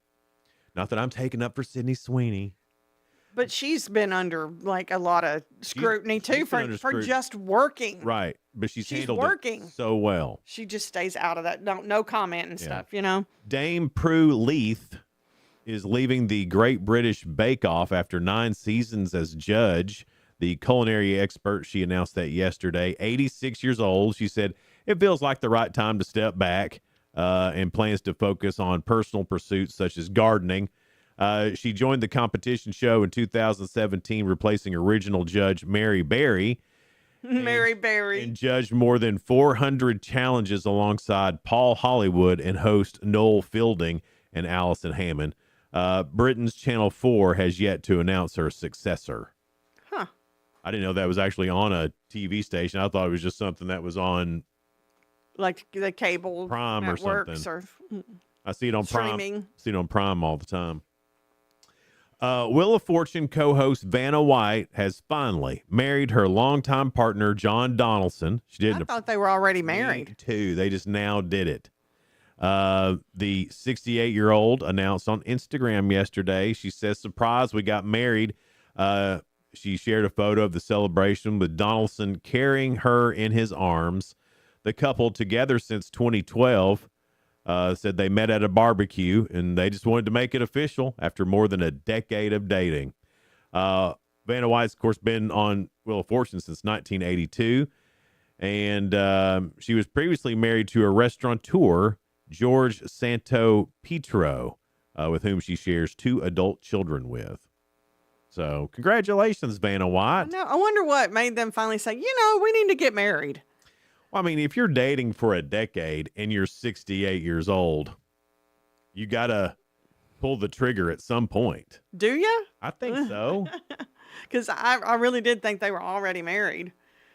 not that I'm taking up for Sydney Sweeney. But she's been under a lot of scrutiny too for just working. Right. But she's handled working it so well. She just stays out of that. No comment and stuff, Dame Prue Leith is leaving the Great British Bake Off after 9 seasons as judge. The culinary expert, she announced that yesterday. 86 years old. She said it feels like the right time to step back and plans to focus on personal pursuits such as gardening. She joined the competition show in 2017, replacing original judge Mary Berry. And judged more than 400 challenges alongside Paul Hollywood and host Noel Fielding and Allison Hammond. Britain's Channel 4 has yet to announce her successor. Huh. I didn't know that was actually on a TV station. I thought it was just something that was on like the cable Prime or networks something. I see it on streaming. Prime. See it on Prime all the time. Wheel of Fortune co-host Vanna White has finally married her longtime partner John Donaldson. She didn't. I thought they were already married. Me too. They just now did it. The 68-year-old announced on Instagram yesterday. She says, "Surprise, we got married." She shared a photo of the celebration with Donaldson carrying her in his arms. The couple, together since 2012, said they met at a barbecue and they just wanted to make it official after more than a decade of dating. Vanna White's, of course, been on Wheel of Fortune since 1982. And she was previously married to a restaurateur, George Santo Petro, with whom she shares 2 adult children with. So congratulations, Vanna White. No, I wonder what made them finally say, we need to get married. Well, I mean, if you're dating for a decade and you're 68 years old, you got to pull the trigger at some point. Do you? I think so. Because I really did think they were already married.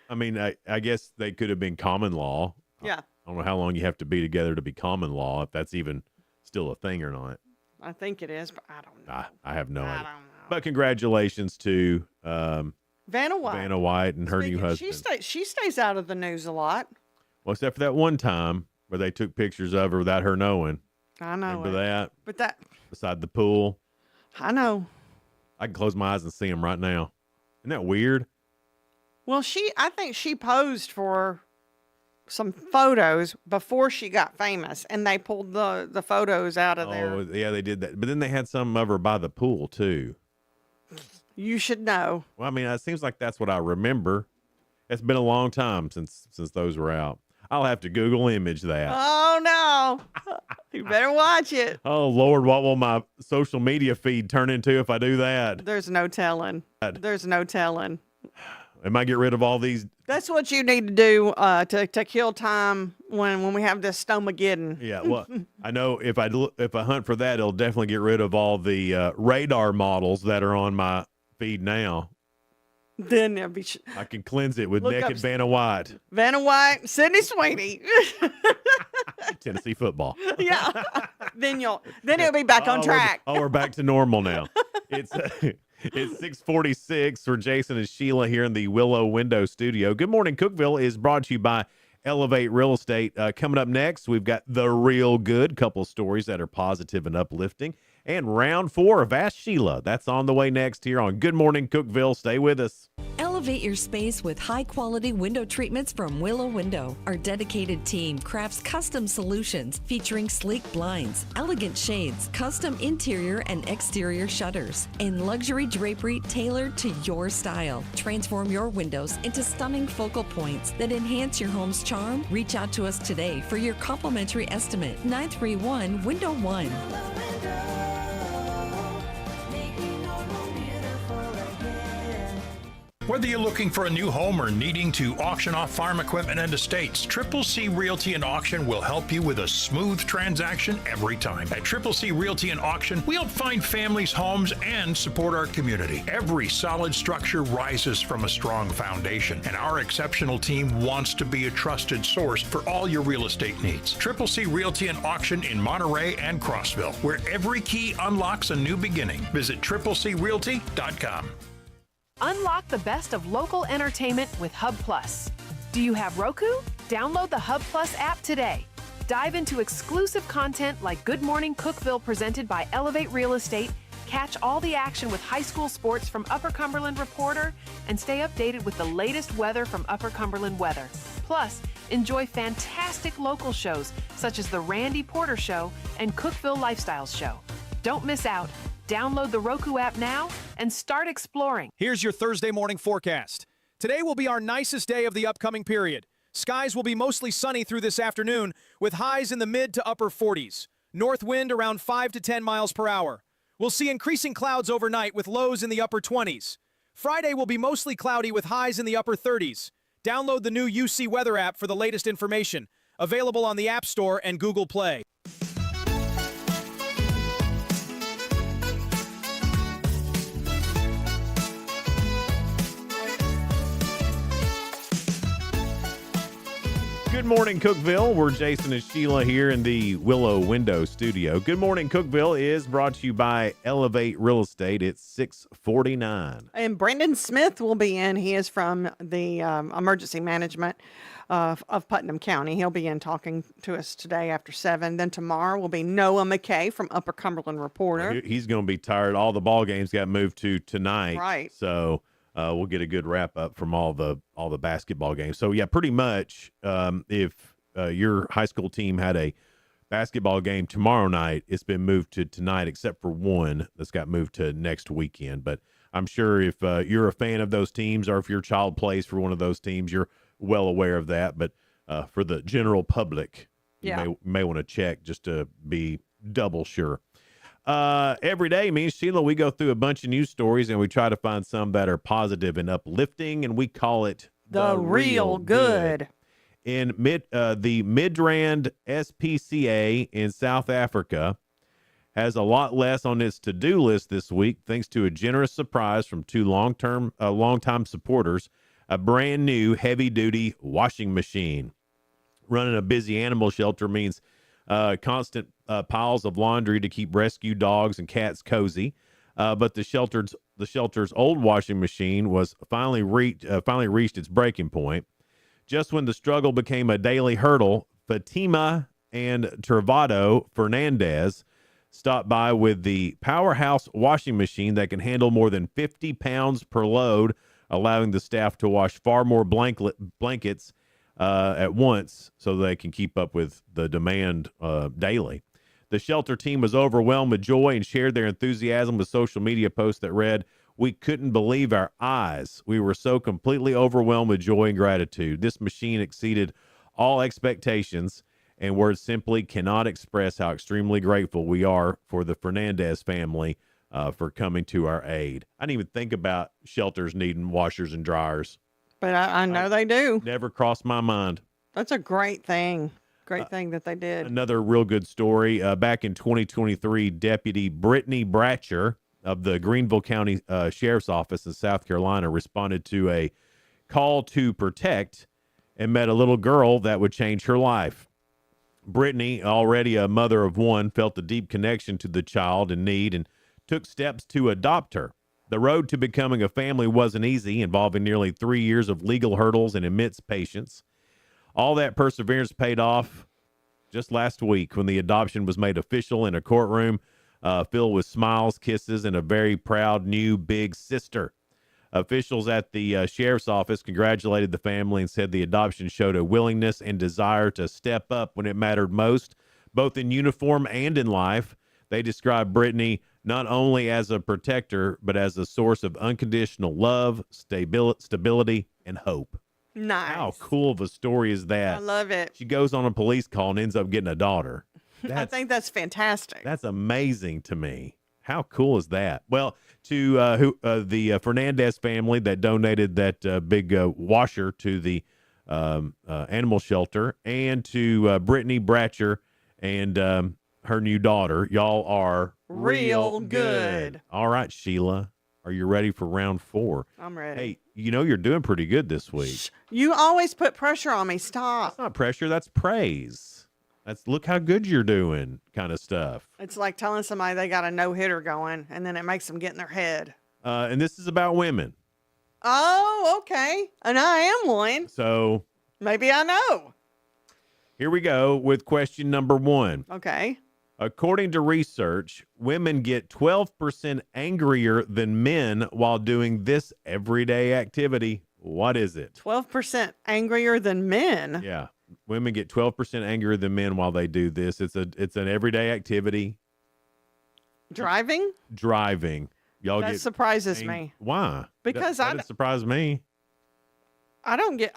I mean, I guess they could have been common law. Yeah. I don't know how long you have to be together to be common law, if that's even still a thing or not. I think it is, but I don't know. I have no idea. don't know. But congratulations to Vanna White. Vanna White and her new husband. She stays out of the news a lot. Well, except for that one time where they took pictures of her without her knowing. I know. Remember that? But beside the pool. I know. I can close my eyes and see them right now. Isn't that weird? Well, I think she posed for some photos before she got famous, and they pulled the photos out of there. Oh, yeah, they did that. But then they had some of her by the pool, too. You should know. Well, I mean, it seems like that's what I remember. It's been a long time since those were out. I'll have to Google image that. Oh, no. You better watch it. Oh, Lord, what will my social media feed turn into if I do that? There's no telling. There's no telling. It might get rid of all these. That's what you need to do to kill time when we have this Stomageddon. Yeah, well, I know if I hunt for that, it'll definitely get rid of all the radar models that are on my feed now. Then there'll be. I can cleanse it with naked Vanna White. Vanna White, Sydney Sweeney. Tennessee football. Yeah. Then it'll be back on track. We're back to normal now. It's 6:46 for Jason and Sheila here in the Willow Window Studio. Good Morning Cookeville is brought to you by Elevate Real Estate. Coming up next, we've got the real good couple stories that are positive and uplifting. And round 4 of Ask Sheila. That's on the way next here on Good Morning Cookeville. Stay with us. Elevate your space with high-quality window treatments from Willow Window. Our dedicated team crafts custom solutions featuring sleek blinds, elegant shades, custom interior and exterior shutters, and luxury drapery tailored to your style. Transform your windows into stunning focal points that enhance your home's charm. Reach out to us today for your complimentary estimate. 931-WINDOW-1. Whether you're looking for a new home or needing to auction off farm equipment and estates, Triple C Realty and Auction will help you with a smooth transaction every time. At Triple C Realty and Auction, we help find families, homes, and support our community. Every solid structure rises from a strong foundation, and our exceptional team wants to be a trusted source for all your real estate needs. Triple C Realty and Auction in Monterey and Crossville, where every key unlocks a new beginning. Visit triplecrealty.com. Unlock the best of local entertainment with Hub Plus. Do you have Roku? Download the Hub Plus app today. Dive into exclusive content like Good Morning Cookeville presented by Elevate Real Estate, catch all the action with high school sports from Upper Cumberland Reporter, and stay updated with the latest weather from Upper Cumberland Weather. Plus, enjoy fantastic local shows such as The Randy Porter Show and Cookeville Lifestyles Show. Don't miss out. Download the Roku app now and start exploring. Here's your Thursday morning forecast. Today will be our nicest day of the upcoming period. Skies will be mostly sunny through this afternoon with highs in the mid to upper 40s. North wind around 5 to 10 miles per hour. We'll see increasing clouds overnight with lows in the upper 20s. Friday will be mostly cloudy with highs in the upper 30s. Download the new UC Weather app for the latest information. Available on the App Store and Google Play. Good morning, Cookeville. We're Jason and Sheila here in the Willow Window Studio. Good morning, Cookeville is brought to you by Elevate Real Estate. It's 6:49. And Brandon Smith will be in. He is from the emergency management of Putnam County. He'll be in talking to us today after 7. Then tomorrow will be Noah McKay from Upper Cumberland Reporter. He's going to be tired. All the ball games got moved to tonight. Right. So we'll get a good wrap up from all the basketball games. So yeah, pretty much if your high school team had a basketball game tomorrow night, it's been moved to tonight, except for one that's got moved to next weekend. But I'm sure if you're a fan of those teams, or if your child plays for one of those teams, you're well aware of that. But for the general public, you may want to check just to be double sure. Every day, me and Sheila, we go through a bunch of news stories and we try to find some that are positive and uplifting, and we call it The Real Good. In the Midrand SPCA in South Africa has a lot less on its to-do list this week, thanks to a generous surprise from two longtime supporters, a brand new heavy-duty washing machine. Running a busy animal shelter means constant piles of laundry to keep rescue dogs and cats cozy. But the shelter's old washing machine was finally reached its breaking point. Just when the struggle became a daily hurdle, Fatima and Tervado Fernandez stopped by with the powerhouse washing machine that can handle more than 50 pounds per load, allowing the staff to wash far more blankets at once so they can keep up with the demand daily. The shelter team was overwhelmed with joy and shared their enthusiasm with social media posts that read, "We couldn't believe our eyes. We were so completely overwhelmed with joy and gratitude. This machine exceeded all expectations, and words simply cannot express how extremely grateful we are for the Fernandez family for coming to our aid." I didn't even think about shelters needing washers and dryers. But I know they do. Never crossed my mind. That's a great thing. Great thing that they did. Another real good story. Back in 2023, Deputy Brittany Bratcher of the Greenville County Sheriff's Office in South Carolina responded to a call to protect and met a little girl that would change her life. Brittany, already a mother of one, felt a deep connection to the child in need and took steps to adopt her. The road to becoming a family wasn't easy, involving nearly 3 years of legal hurdles and immense patience. All that perseverance paid off just last week when the adoption was made official in a courtroom filled with smiles, kisses, and a very proud new big sister. Officials at the sheriff's office congratulated the family and said the adoption showed a willingness and desire to step up when it mattered most, both in uniform and in life. They described Brittany not only as a protector, but as a source of unconditional love, stability, and hope. Nice. How cool of a story is that? I love it. She goes on a police call and ends up getting a daughter. I think that's fantastic. That's amazing to me. How cool is that? Well, to the Fernandez family that donated that big washer to the animal shelter, and to Brittany Bratcher and her new daughter, y'all are real good. All right, Sheila, are you ready for round 4? I'm ready. Hey, you know you're doing pretty good this week. You always put pressure on me. Stop. That's not pressure. That's praise. That's look how good you're doing kind of stuff. It's like telling somebody they got a no-hitter going, and then it makes them get in their head. And this is about women. Oh, okay. And I am one. So maybe I know. Here we go with question number 1. Okay. According to research, women get 12% angrier than men while doing this everyday activity. What is it? 12% angrier than men? Yeah. Women get 12% angrier than men while they do this. It's an everyday activity. Driving? Driving. Y'all that get surprises me. Why? Because that surprised me. I don't get.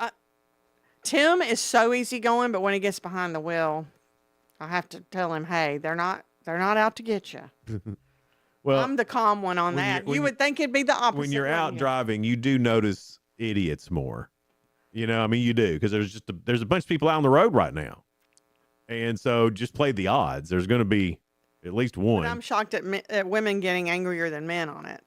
Tim is so easygoing, but when he gets behind the wheel, I have to tell him, "Hey, they're not out to get you." Well, I'm the calm one on that. You would think it'd be the opposite. When you're out driving, you do notice idiots more. You know, I mean, you do, because there's a bunch of people out on the road right now, and so just play the odds. There's going to be at least one. But I'm shocked at women getting angrier than men on it.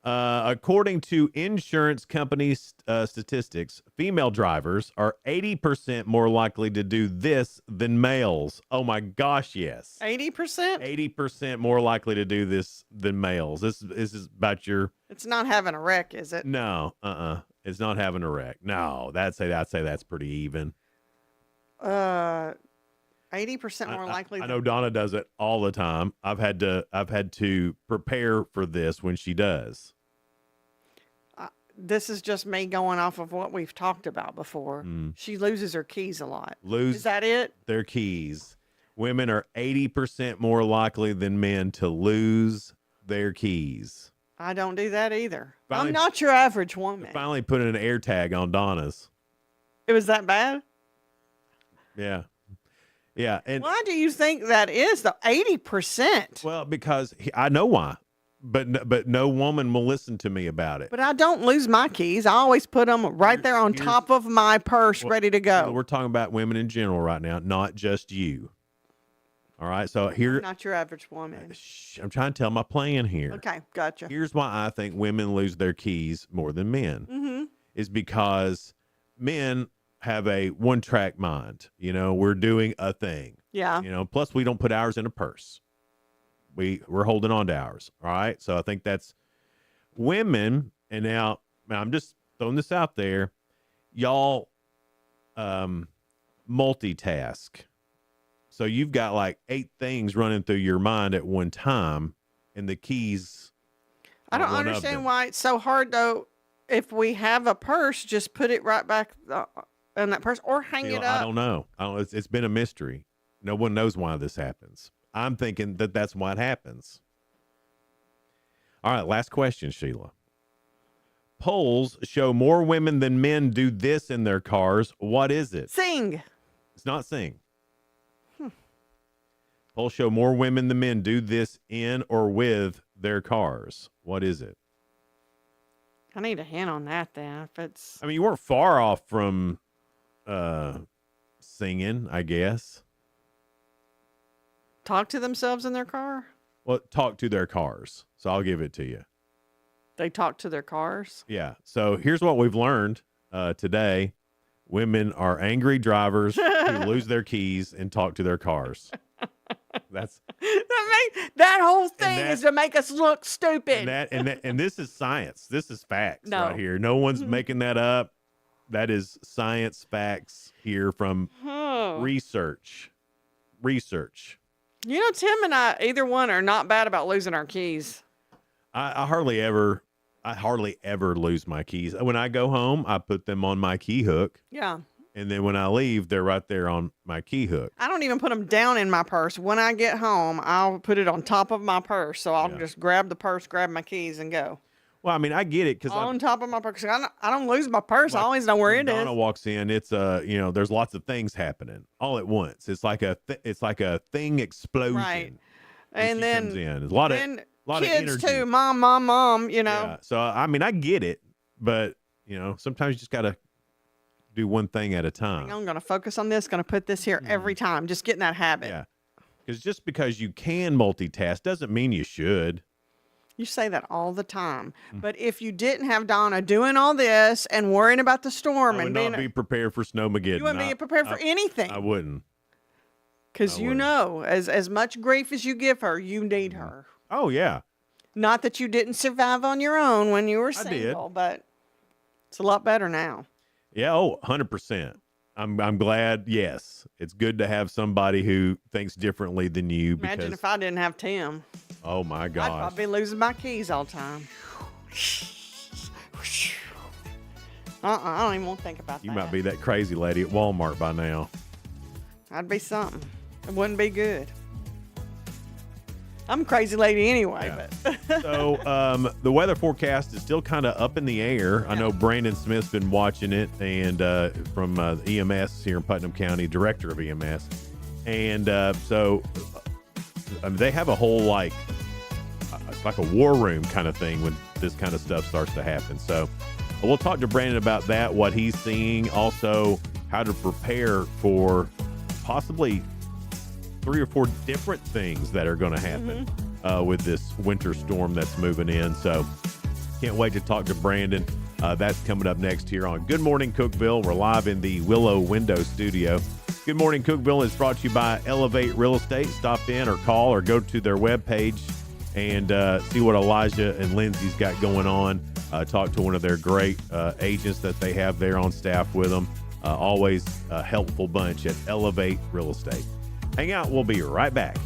According to insurance company statistics, female drivers are 80% more likely to do this than males. Oh my gosh, yes. 80%? 80% more likely to do this than males. This is about your... It's not having a wreck, is it? No, it's not having a wreck. No, I'd say that's pretty even. 80% more likely. I know Donna does it all the time. I've had to prepare for this when she does. This is just me going off of what we've talked about before. She loses her keys a lot. Is that it? Their keys. Women are 80% more likely than men to lose their keys. I don't do that either. Finally, I'm not your average woman. Finally put an air tag on Donna's. It was that bad? Yeah. Yeah. And why do you think that is, though? 80%. Well, because I know why, but no woman will listen to me about it. But I don't lose my keys. I always put them right there on top of my purse, ready to go. We're talking about women in general right now, not just you. All right. So here, I'm not your average woman. I'm trying to tell my plan here. Okay, gotcha. Here's why I think women lose their keys more than men. Mm-hmm. Is because men have a one-track mind. You know, we're doing a thing. Yeah. You know, plus we don't put ours in a purse. We're holding on to ours. All right. So I think that's women. And now I'm just throwing this out there. Y'all multitask. So you've got like 8 things running through your mind at one time, and the keys. I don't understand why it's so hard, though. If we have a purse, just put it right back in that purse or hang it up. I don't know. It's been a mystery. No one knows why this happens. I'm thinking that that's why it happens. All right, last question, Sheila. Polls show more women than men do this in their cars. What is it? Sing. It's not sing. Polls show more women than men do this in or with their cars. What is it? I need a hint on that then. If it's... I mean, you weren't far off from singing, I guess. Talk to themselves in their car? Well, talk to their cars. So I'll give it to you. They talk to their cars? Yeah. So here's what we've learned today. Women are angry drivers who lose their keys and talk to their cars. That whole thing is to make us look stupid. And this is science. This is facts No. right here. No one's making that up. That is science facts here from research. You know, Tim and I, either one, are not bad about losing our keys. I hardly ever lose my keys. When I go home, I put them on my key hook. Yeah. And then when I leave, they're right there on my key hook. I don't even put them down in my purse. When I get home, I'll put it on top of my purse. So I'll just grab the purse, grab my keys, and go. Well, I mean, I get it because on top of my purse. I don't lose my purse. I always know where it is. Donna walks in. It's there's lots of things happening all at once. It's like a thing explosion. Right. And then comes in. There's a lot of kids energy too. Mom. You know. Yeah. So I mean, I get it, but sometimes you just gotta do one thing at a time. I'm gonna focus on this. Gonna put this here every time. Just get in that habit. Yeah. Because just because you can multitask doesn't mean you should. You say that all the time. But if you didn't have Donna doing all this and worrying about the storm I would not be prepared for Snowmageddon. You wouldn't be prepared for anything. I wouldn't. Because as much grief as you give her, you need her. Oh, yeah. Not that you didn't survive on your own when you were single, but it's a lot better now. Yeah, 100%. I'm glad, yes. It's good to have somebody who thinks differently than you. Imagine if I didn't have Tim. Oh, my gosh. I'd probably be losing my keys all the time. I don't even want to think about that. You might be that crazy lady at Walmart by now. I'd be something. It wouldn't be good. I'm a crazy lady anyway. Yeah. But So the weather forecast is still kind of up in the air. I know Brandon Smith's been watching it, and from EMS here in Putnam County, director of EMS. And so they have a whole it's like a war room kind of thing when this kind of stuff starts to happen. So we'll talk to Brandon about that, what he's seeing, also how to prepare for possibly 3 or 4 different things that are going to happen with this winter storm that's moving in. So Can't wait to talk to Brandon. That's coming up next here on Good Morning Cookeville. We're live in the Willow Window Studio. Good Morning Cookeville is brought to you by Elevate Real Estate. Stop in or call or go to their webpage and see what Elijah and Lindsay's got going on. Talk to one of their great agents that they have there on staff with them. Always a helpful bunch at Elevate Real Estate. Hang out. We'll be right back.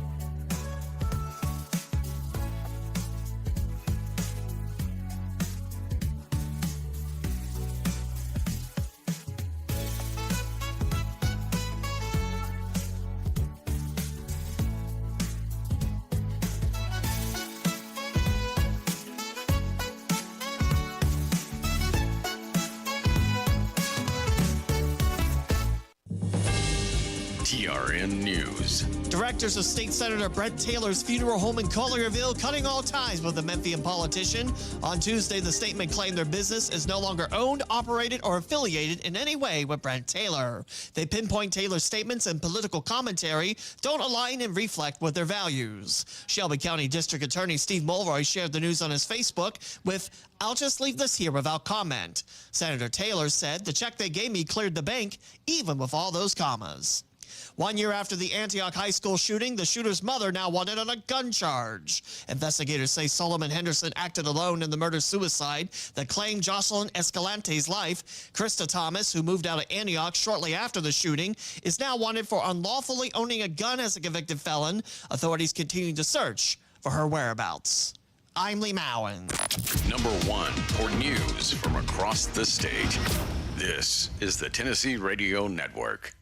TRN News. Directors of State Senator Brett Taylor's funeral home in Collierville cutting all ties with the Memphian politician. On Tuesday, the statement claimed their business is no longer owned, operated, or affiliated in any way with Brett Taylor. They pinpoint Taylor's statements and political commentary don't align and reflect with their values. Shelby County District Attorney Steve Mulroy shared the news on his Facebook with, "I'll just leave this here without comment." Senator Taylor said, "The check they gave me cleared the bank, even with all those commas." 1 year after the Antioch High School shooting, the shooter's mother now wanted on a gun charge. Investigators say Solomon Henderson acted alone in the murder-suicide that claimed Jocelyn Escalante's life. Krista Thomas, who moved out of Antioch shortly after the shooting, is now wanted for unlawfully owning a gun as a convicted felon. Authorities continue to search for her whereabouts. I'm Lee Mowen. Number 1 for news from across the state. This is the Tennessee Radio Network.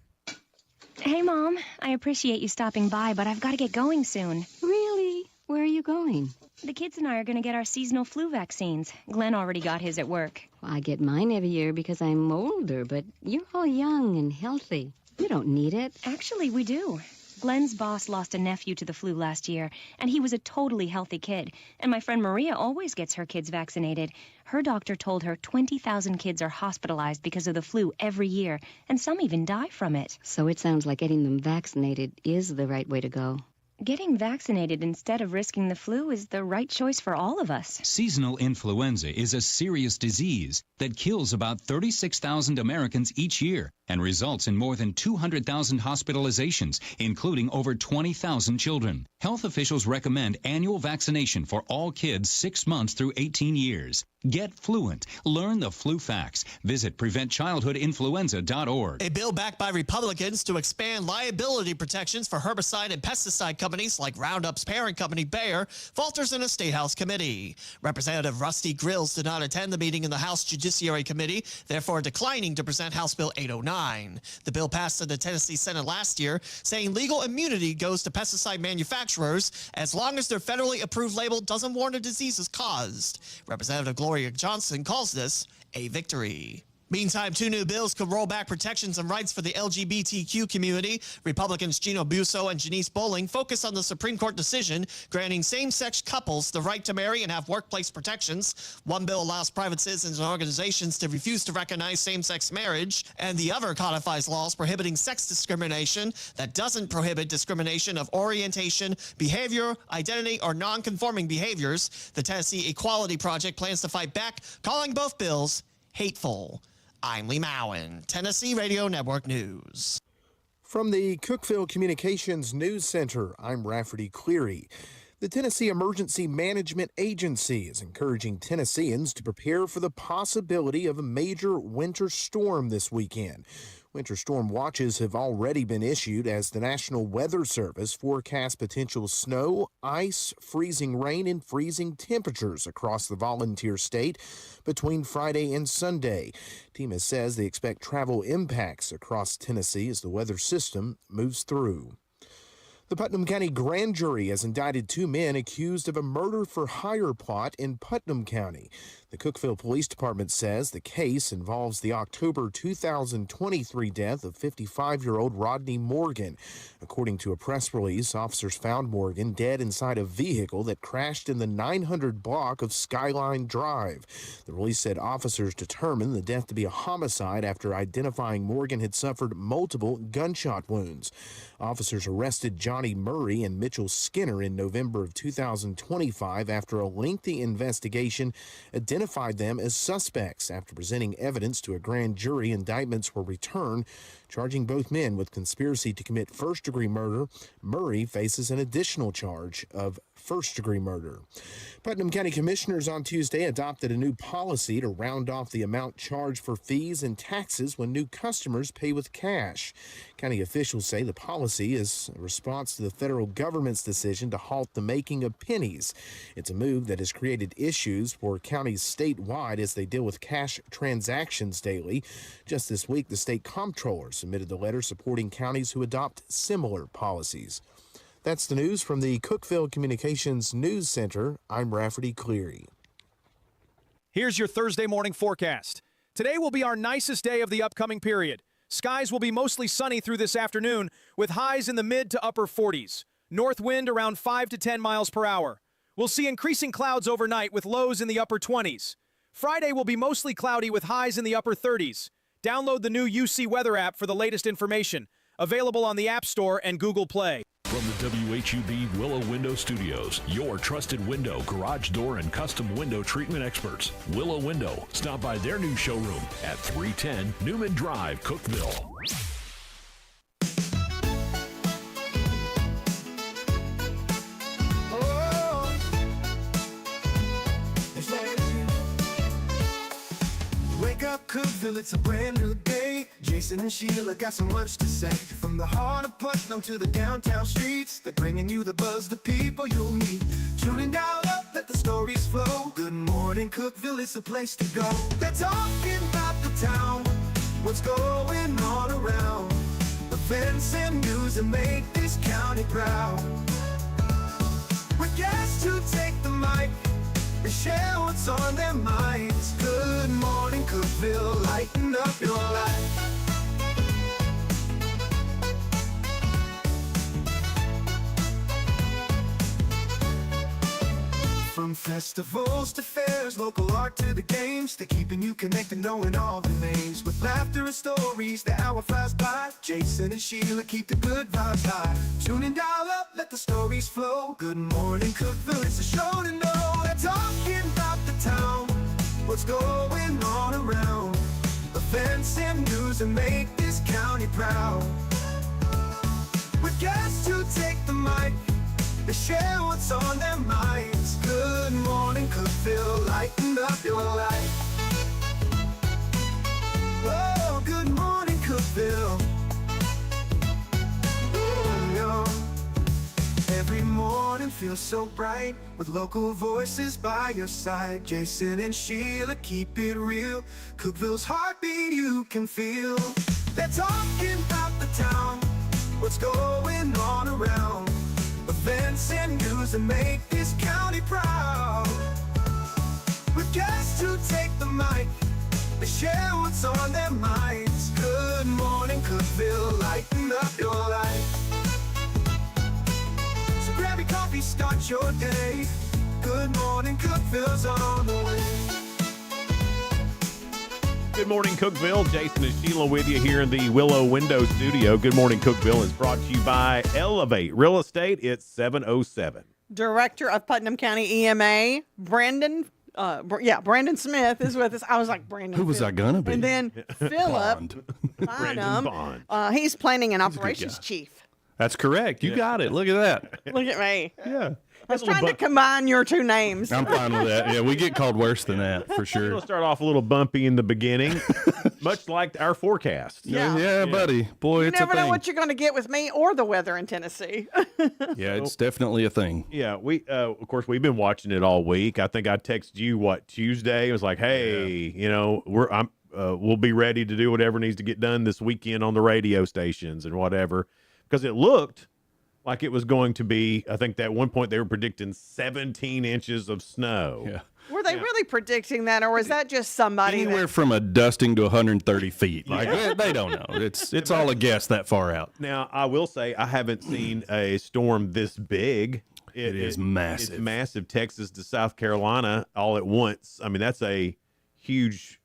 Hey, Mom. I appreciate you stopping by, but I've got to get going soon. Really? Where are you going? The kids and I are going to get our seasonal flu vaccines. Glenn already got his at work. Well, I get mine every year because I'm older, but you're all young and healthy. You don't need it. Actually, we do. Glenn's boss lost a nephew to the flu last year, and he was a totally healthy kid. And my friend Maria always gets her kids vaccinated. Her doctor told her 20,000 kids are hospitalized because of the flu every year, and some even die from it. So it sounds like getting them vaccinated is the right way to go. Getting vaccinated instead of risking the flu is the right choice for all of us. Seasonal influenza is a serious disease that kills about 36,000 Americans each year and results in more than 200,000 hospitalizations, including over 20,000 children. Health officials recommend annual vaccination for all kids 6 months through 18 years. Get fluent. Learn the flu facts. Visit PreventChildhoodInfluenza.org. A bill backed by Republicans to expand liability protections for herbicide and pesticide companies like Roundup's parent company, Bayer, falters in a State House committee. Representative Rusty Grills did not attend the meeting in the House Judiciary Committee, therefore declining to present House Bill 809. The bill passed in the Tennessee Senate last year, saying legal immunity goes to pesticide manufacturers as long as their federally approved label doesn't warn of diseases caused. Representative Gloria Johnson calls this a victory. Meantime, 2 new bills could roll back protections and rights for the LGBTQ community. Republicans Gino Busso and Janice Bowling focus on the Supreme Court decision granting same-sex couples the right to marry and have workplace protections. One bill allows private citizens and organizations to refuse to recognize same-sex marriage, and the other codifies laws prohibiting sex discrimination that doesn't prohibit discrimination of orientation, behavior, identity, or non-conforming behaviors. The Tennessee Equality Project plans to fight back, calling both bills hateful. I'm Lee Mowen, Tennessee Radio Network News. From the Cookeville Communications News Center, I'm Rafferty Cleary. The Tennessee Emergency Management Agency is encouraging Tennesseans to prepare for the possibility of a major winter storm this weekend. Winter storm watches have already been issued as the National Weather Service forecasts potential snow, ice, freezing rain, and freezing temperatures across the volunteer state between Friday and Sunday. TEMA says they expect travel impacts across Tennessee as the weather system moves through. The Putnam County Grand Jury has indicted 2 men accused of a murder-for-hire plot in Putnam County. The Cookeville Police Department says the case involves the October 2023 death of 55-year-old Rodney Morgan. According to a press release, officers found Morgan dead inside a vehicle that crashed in the 900 block of Skyline Drive. The release said officers determined the death to be a homicide after identifying Morgan had suffered multiple gunshot wounds. Officers arrested Johnny Murray and Mitchell Skinner in November of 2025 after a lengthy investigation identified identified them as suspects after presenting evidence to a grand jury. Indictments were returned, charging both men with conspiracy to commit first-degree murder. Murray faces an additional charge of first-degree murder. Putnam County Commissioners on Tuesday adopted a new policy to round off the amount charged for fees and taxes when new customers pay with cash. County officials say the policy is a response to the federal government's decision to halt the making of pennies. It's a move that has created issues for counties statewide as they deal with cash transactions daily. Just this week, the state comptroller submitted the letter supporting counties who adopt similar policies. That's the news from the Cookeville Communications News Center. I'm Rafferty Cleary. Here's your Thursday morning forecast. Today will be our nicest day of the upcoming period. Skies will be mostly sunny through this afternoon with highs in the mid to upper 40s. North wind around 5 to 10 miles per hour. We'll see increasing clouds overnight with lows in the upper 20s. Friday will be mostly cloudy with highs in the upper 30s. Download the new UC Weather app for the latest information. Available on the App Store and Google Play. From the WHUB Willow Window Studios, your trusted window, garage door, and custom window treatment experts. Willow Window. Stop by their new showroom at 310 Newman Drive, Cookeville. Wake up, Cookeville, it's a brand new day. Jason and Sheila got so much to say. From the heart of Putnam to the downtown streets, they're bringing you the buzz, the people you'll meet. Tuning dial up, let the stories flow. Good morning, Cookeville, it's a place to go. They're talking about the town, what's going on around. Events and news that make this county proud. With guests who take the mic, they share what's on their minds. Good morning, Cookeville, lighten up your life. From festivals to fairs, local art to the games, they're keeping you connected, knowing all the names. With laughter and stories, the hour flies by. Jason and Sheila keep the good vibes high. Tune in, dial up, let the stories flow. Good morning, Cookeville, it's a show to know. They're talking about the town, what's going on around. Events and news that make this county proud. With guests who take the mic, they share what's on their minds. Good morning, Cookeville, lighten up your life. Oh, good morning, Cookeville. Every morning feels so bright with local voices by your side. Jason and Sheila keep it real. Cookeville's heartbeat you can feel. They're talking about the town, what's going on around. Events and news that make this county proud. With guests who take the mic, they share what's on their minds. Good morning, Cookeville, lighten up your life. So grab your coffee, start your day. Good morning, Cookeville's on the way. Good morning, Cookeville. Jason and Sheila with you here in the Willow Window Studio. Good morning, Cookeville is brought to you by Elevate Real Estate. It's 707. Director of Putnam County EMA, Brandon Smith is with us. I was like, Brandon. Who was I gonna be? And then Philip Bond. He's planning and operations chief. That's correct. You got it. Look at that. Look at me. Yeah. I was trying to combine your two names. I'm fine with that. Yeah, we get called worse than that for sure. We'll start off a little bumpy in the beginning, much like our forecast. Yeah. Buddy. Boy, You it's a never know thing. what you're going to get with me or the weather in Tennessee. Yeah, it's definitely a thing. Yeah, we of course we've been watching it all week. I think I texted you Tuesday. It was like, hey, we'll be ready to do whatever needs to get done this weekend on the radio stations and whatever, because it looked like it was going to be. I think that at one point they were predicting 17 inches of snow. Yeah. Were they really predicting that, or was that just somebody? Anywhere from a dusting to 130 feet. Like they don't know. It's all a guess that far out. Now, I will say I haven't seen a storm this big. It is massive. It's massive. Texas to South Carolina all at once. I mean, it's a huge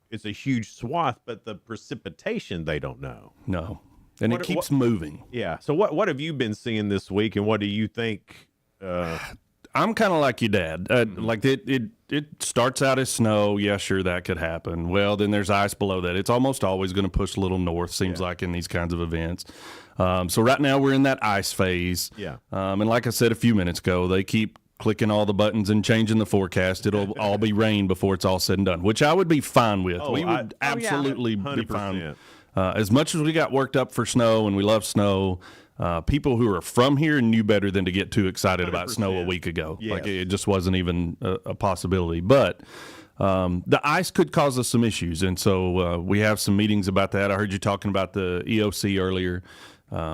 swath, but the precipitation they don't know. No. And it keeps moving. Yeah. So what have you been seeing this week, and what do you think? I'm kind of like your dad. Like it it starts out as snow. Yeah, sure, that could happen. Well, then there's ice below that. It's almost always going to push a little north, seems like, in these kinds of events. So right now we're in that ice phase. Yeah. And like I said a few minutes ago, they keep clicking all the buttons and changing the forecast. It'll all be rain before it's all said and done, which I would be fine with. We would absolutely be fine. As much as we got worked up for snow and we love snow, people who are from here knew better than to get too excited about snow a week ago. Yes. Like it just wasn't even a possibility. But the ice could cause us some issues, and so we have some meetings about that. I heard you talking about the EOC earlier.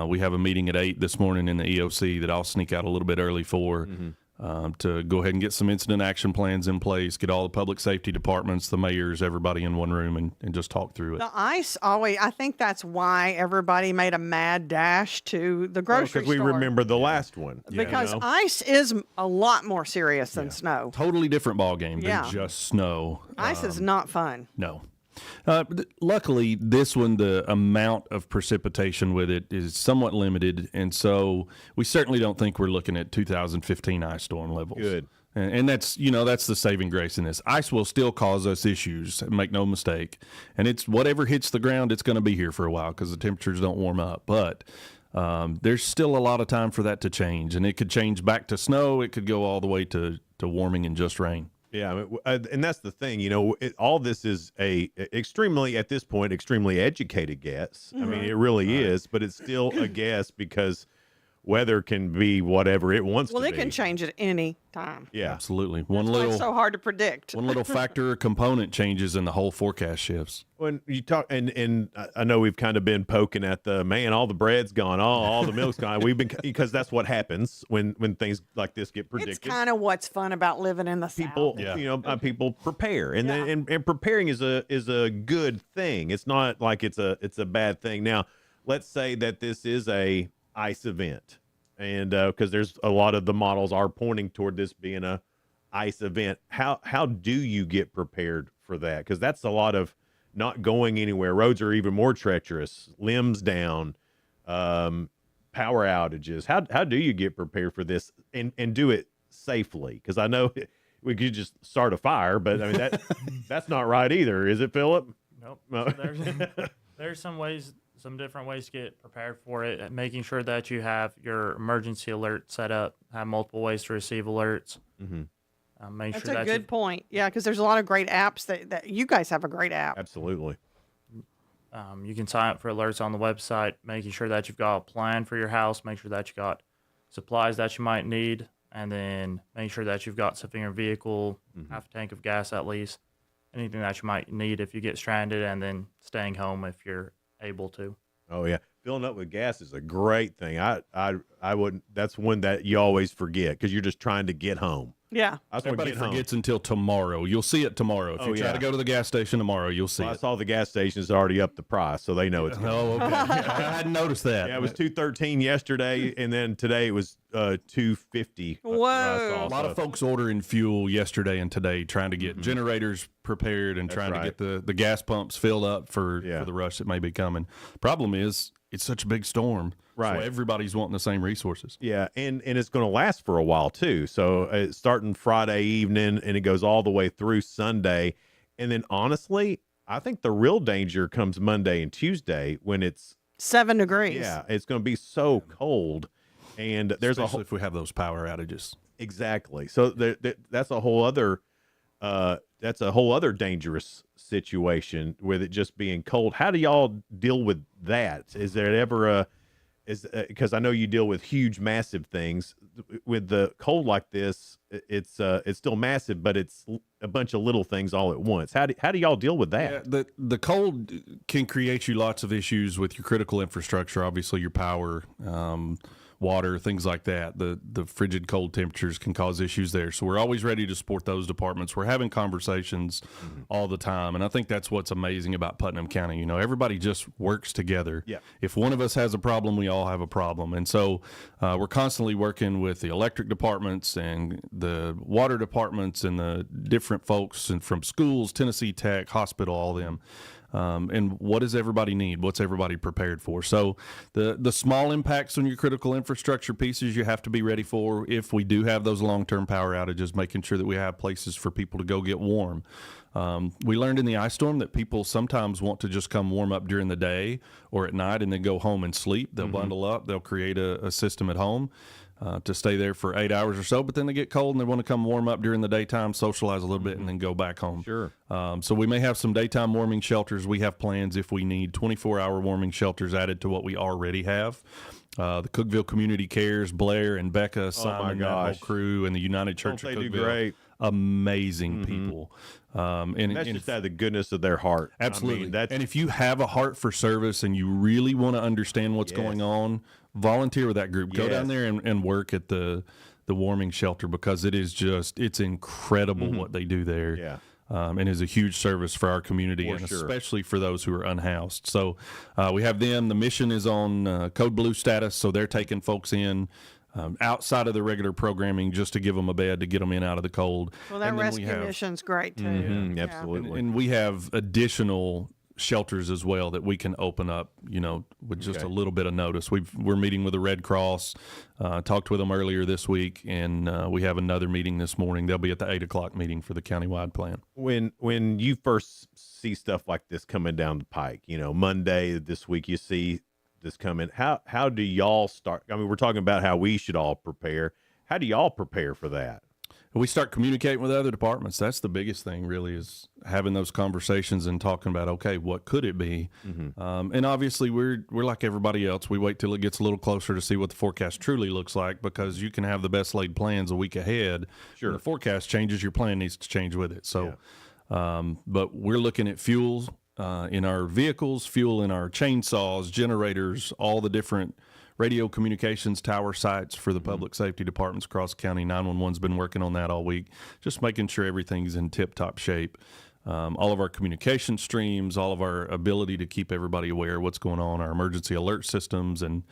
We have a meeting at 8 this morning in the EOC that I'll sneak out a little bit early for. To go ahead and get some incident action plans in place, get all the public safety departments, the mayors, everybody in one room and just talk through it. The ice always, I think that's why everybody made a mad dash to the grocery store. Because we remember the last one. Because ice is a lot more serious than snow. Totally different ball game than just snow. Ice is not fun. No. Luckily, this one, the amount of precipitation with it is somewhat limited, and so we certainly don't think we're looking at 2015 ice storm levels. Good. And that's, that's the saving grace in this. Ice will still cause us issues, make no mistake. And it's whatever hits the ground, it's going to be here for a while because the temperatures don't warm up. But there's still a lot of time for that to change, and it could change back to snow. It could go all the way to warming and just rain. Yeah, and that's the thing, all this is at this point, extremely educated guess. I mean, it really is, but it's still a guess because weather can be whatever it wants to be. Well, it can change at any time. Yeah, absolutely. It's so hard to predict. One little factor or component changes and the whole forecast shifts. When you talk, and I know we've kind of been poking at all the bread's gone, all the milk's gone. We've been, because that's what happens when things like this get predicted. It's kind of what's fun about living in the South. People prepare, and preparing is a good thing. It's not like it's a bad thing. Now, let's say that this is a ice event, and because there's a lot of the models are pointing toward this being a ice event. How do you get prepared for that? Because that's a lot of not going anywhere. Roads are even more treacherous, limbs down, power outages. How do you get prepared for this and do it safely? Because I know we could just start a fire, but I mean that's not right either, is it, Philip? Nope. No. So there's some different ways to get prepared for it. Making sure that you have your emergency alert set up, have multiple ways to receive alerts. Mm-hmm. That's a good point. Yeah, because there's a lot of great apps that you guys have a great app. Absolutely. You can sign up for alerts on the website, making sure that you've got a plan for your house, make sure that you got supplies that you might need, and then make sure that you've got stuff in your vehicle, half a tank of gas at least, anything that you might need if you get stranded, and then staying home if you're able to. Oh yeah, filling up with gas is a great thing. I wouldn't. That's one that you always forget because you're just trying to get home. Yeah. Everybody forgets until tomorrow. You'll see it tomorrow. If you try to go to the gas station tomorrow, you'll see it. I saw the gas station's already up the price, so they know it's going. Oh, okay. I hadn't noticed that. Yeah, it was $213 yesterday, and then today it was $250. Whoa. A lot of folks ordering fuel yesterday and today, trying to get generators prepared and trying to get the gas pumps filled up for the rush that may be coming. Problem is, it's such a big storm. Right. So everybody's wanting the same resources. Yeah, and it's going to last for a while, too. So it's starting Friday evening, and it goes all the way through Sunday. And then, honestly, I think the real danger comes Monday and Tuesday when it's 7 degrees. Yeah, it's going to be so cold. And there's especially if we have those power outages. Exactly. So that's a whole other dangerous situation with it just being cold. How do y'all deal with that? Is there ever because I know you deal with huge, massive things. With the cold like this, it's still massive, but it's a bunch of little things all at once. How do y'all deal with that? Yeah, the cold can create you lots of issues with your critical infrastructure. Obviously, your power, water, things like that. The frigid cold temperatures can cause issues there. So we're always ready to support those departments. We're having conversations all the time. And I think that's what's amazing about Putnam County. Everybody just works together. Yeah. If one of us has a problem, we all have a problem. And so we're constantly working with the electric departments and the water departments and the different folks and from schools, Tennessee Tech, hospital, all them. And what does everybody need? What's everybody prepared for? So the small impacts on your critical infrastructure pieces you have to be ready for if we do have those long-term power outages, making sure that we have places for people to go get warm. We learned in the ice storm that people sometimes want to just come warm up during the day or at night and then go home and sleep. They'll bundle up. They'll create a system at home to stay there for 8 hours or so, but then they get cold and they want to come warm up during the daytime, socialize a little bit, and then go back home. Sure. So we may have some daytime warming shelters. We have plans if we need 24-hour warming shelters added to what we already have. The Cookeville Community Cares, Blair and Becca, Simon, that whole crew, and the United Church of Cookeville. They do great. Amazing people. And that's just out of the goodness of their heart. Absolutely. I mean, and if you have a heart for service and you really want to understand what's going on, volunteer with that group. Go down there and work at the warming shelter, because it's incredible what they do there. Yeah. And is a huge service for our community, especially for those who are unhoused. So we have them. The mission is on Code Blue status, so they're taking folks in outside of the regular programming just to give them a bed to get them in out of the cold. Well, that rescue mission's great too. Absolutely. And we have additional shelters as well that we can open up, with just a little bit of notice. We're meeting with the Red Cross, talked with them earlier this week, and we have another meeting this morning. They'll be at the 8 o'clock meeting for the countywide plan. When you first see stuff like this coming down the pike, Monday this week, you see this coming, how do y'all start? I mean, we're talking about how we should all prepare. How do y'all prepare for that? We start communicating with other departments. That's the biggest thing, really, is having those conversations and talking about, okay, what could it be? And obviously, we're like everybody else. We wait till it gets a little closer to see what the forecast truly looks like, because you can have the best laid plans a week ahead. Sure. When the forecast changes, your plan needs to change with it. So, but we're looking at fuels in our vehicles, fuel in our chainsaws, generators, all the different radio communications tower sites for the public safety departments across the county. 911's been working on that all week, just making sure everything's in tip-top shape. All of our communication streams, all of our ability to keep everybody aware of what's going on, our emergency alert systems and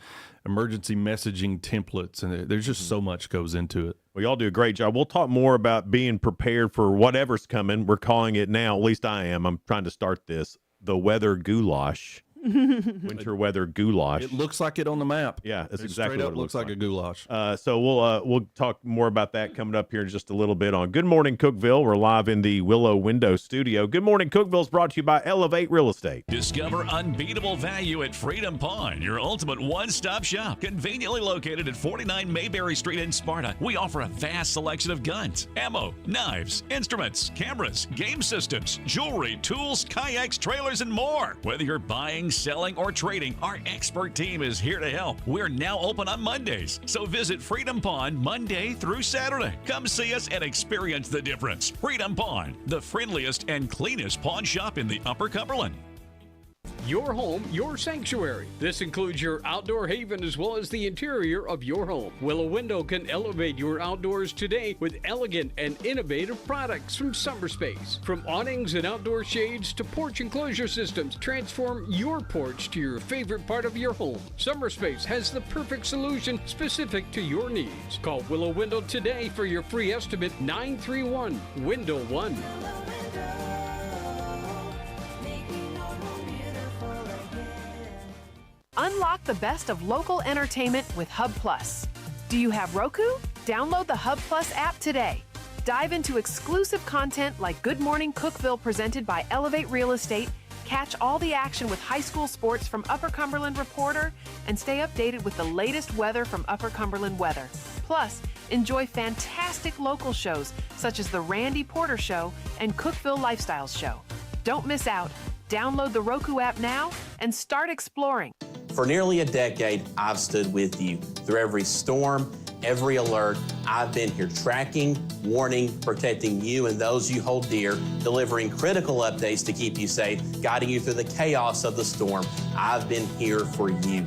emergency messaging templates, and there's just so much goes into it. Well, y'all do a great job. We'll talk more about being prepared for whatever's coming. We're calling it now, at least I am. I'm trying to start this, the weather goulash. Winter weather goulash. It looks like it on the map. Yeah, that's exactly straight what up it looks like a goulash. So we'll talk more about that coming up here in just a little bit on Good Morning Cookeville. We're live in the Willow Window Studio. Good Morning Cookeville is brought to you by Elevate Real Estate. Discover unbeatable value at Freedom Pond, your ultimate one-stop shop. Conveniently located at 49 Mayberry Street in Sparta, we offer a vast selection of guns, ammo, knives, instruments, cameras, game systems, jewelry, tools, kayaks, trailers, and more. Whether you're buying, selling, or trading, our expert team is here to help. We're now open on Mondays, so visit Freedom Pond Monday through Saturday. Come see us and experience the difference. Freedom Pond, the friendliest and cleanest pawn shop in the Upper Cumberland. Your home, your sanctuary. This includes your outdoor haven as well as the interior of your home. Willow Window can elevate your outdoors today with elegant and innovative products from SummerSpace. From awnings and outdoor shades to porch enclosure systems, transform your porch to your favorite part of your home. SummerSpace has the perfect solution specific to your needs. Call Willow Window today for your free estimate, 931-WINDOW-1. Unlock the best of local entertainment with Hub Plus. Do you have Roku? Download the Hub Plus app today. Dive into exclusive content like Good Morning Cookeville presented by Elevate Real Estate, catch all the action with high school sports from Upper Cumberland Reporter, and stay updated with the latest weather from Upper Cumberland Weather. Plus, enjoy fantastic local shows such as The Randy Porter Show and Cookeville Lifestyles Show. Don't miss out. Download the Roku app now and start exploring. For nearly a decade, I've stood with you. Through every storm, every alert, I've been here tracking, warning, protecting you and those you hold dear, delivering critical updates to keep you safe, guiding you through the chaos of the storm. I've been here for you.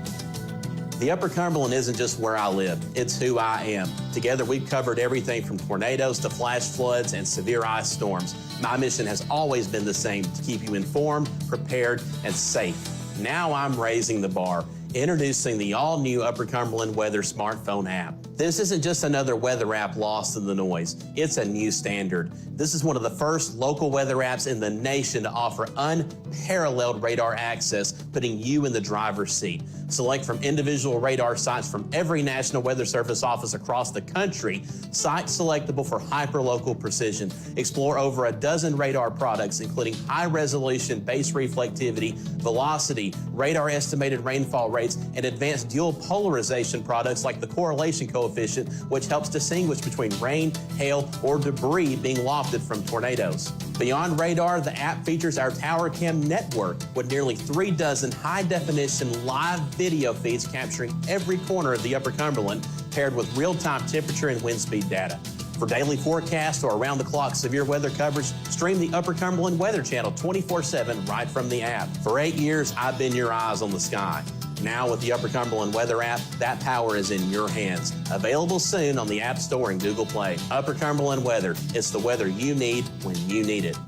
The Upper Cumberland isn't just where I live, it's who I am. Together, we've covered everything from tornadoes to flash floods and severe ice storms. My mission has always been the same, to keep you informed, prepared, and safe. Now I'm raising the bar, introducing the all-new Upper Cumberland Weather smartphone app. This isn't just another weather app lost in the noise. It's a new standard. This is one of the first local weather apps in the nation to offer unparalleled radar access, putting you in the driver's seat. Select from individual radar sites from every National Weather Service office across the country, sites selectable for hyperlocal precision. Explore over a dozen radar products, including high-resolution base reflectivity, velocity, radar estimated rainfall rates, and advanced dual polarization products like the correlation coefficient, which helps distinguish between rain, hail, or debris being lofted from tornadoes. Beyond radar, the app features our Tower Cam network with nearly 3 dozen high-definition live video feeds capturing every corner of the Upper Cumberland, paired with real-time temperature and wind speed data. For daily forecasts or around-the-clock severe weather coverage, stream the Upper Cumberland Weather Channel 24/7 right from the app. For 8 years, I've been your eyes on the sky. Now with the Upper Cumberland Weather app, that power is in your hands. Available soon on the App Store and Google Play. Upper Cumberland Weather. It's the weather you need when you need it.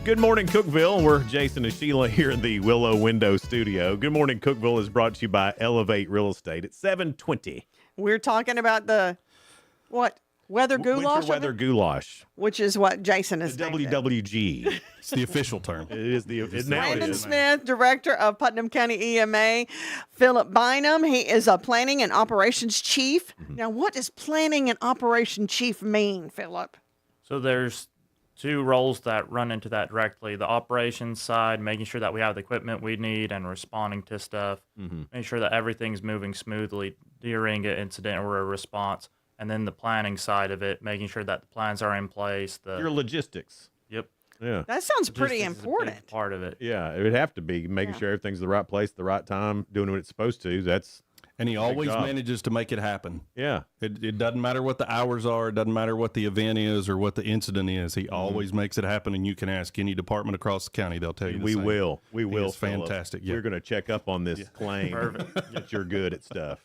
Good morning, Cookeville. We're Jason and Sheila here in the Willow Window Studio. Good morning, Cookeville is brought to you by Elevate Real Estate at 720. We're talking about the, what, weather goulash? Winter weather goulash. Which is what Jason is The WWG. It's the official term. It is the now it Brandon is. Smith, Director of Putnam County EMA. Philip Bynum, he is a Planning and Operations Chief. Now, what does Planning and Operation Chief mean, Philip? So there's 2 roles that run into that directly. The operations side, making sure that we have the equipment we need and responding to stuff. Making sure that everything's moving smoothly during an incident or a response. And then the planning side of it, making sure that the plans are in place. Your logistics. Yep. Yeah. That sounds pretty Logistics is a big important. part of it. Yeah, it would have to be making sure everything's the right place, the right time, doing what it's supposed to. And he always job. manages to make it happen. Yeah. It doesn't matter what the hours are. It doesn't matter what the event is or what the incident is. He always makes it happen, and you can ask any department across the county. They'll tell you the We same. will. We will. It's fantastic. We're going to check up on this claim that you're good at stuff.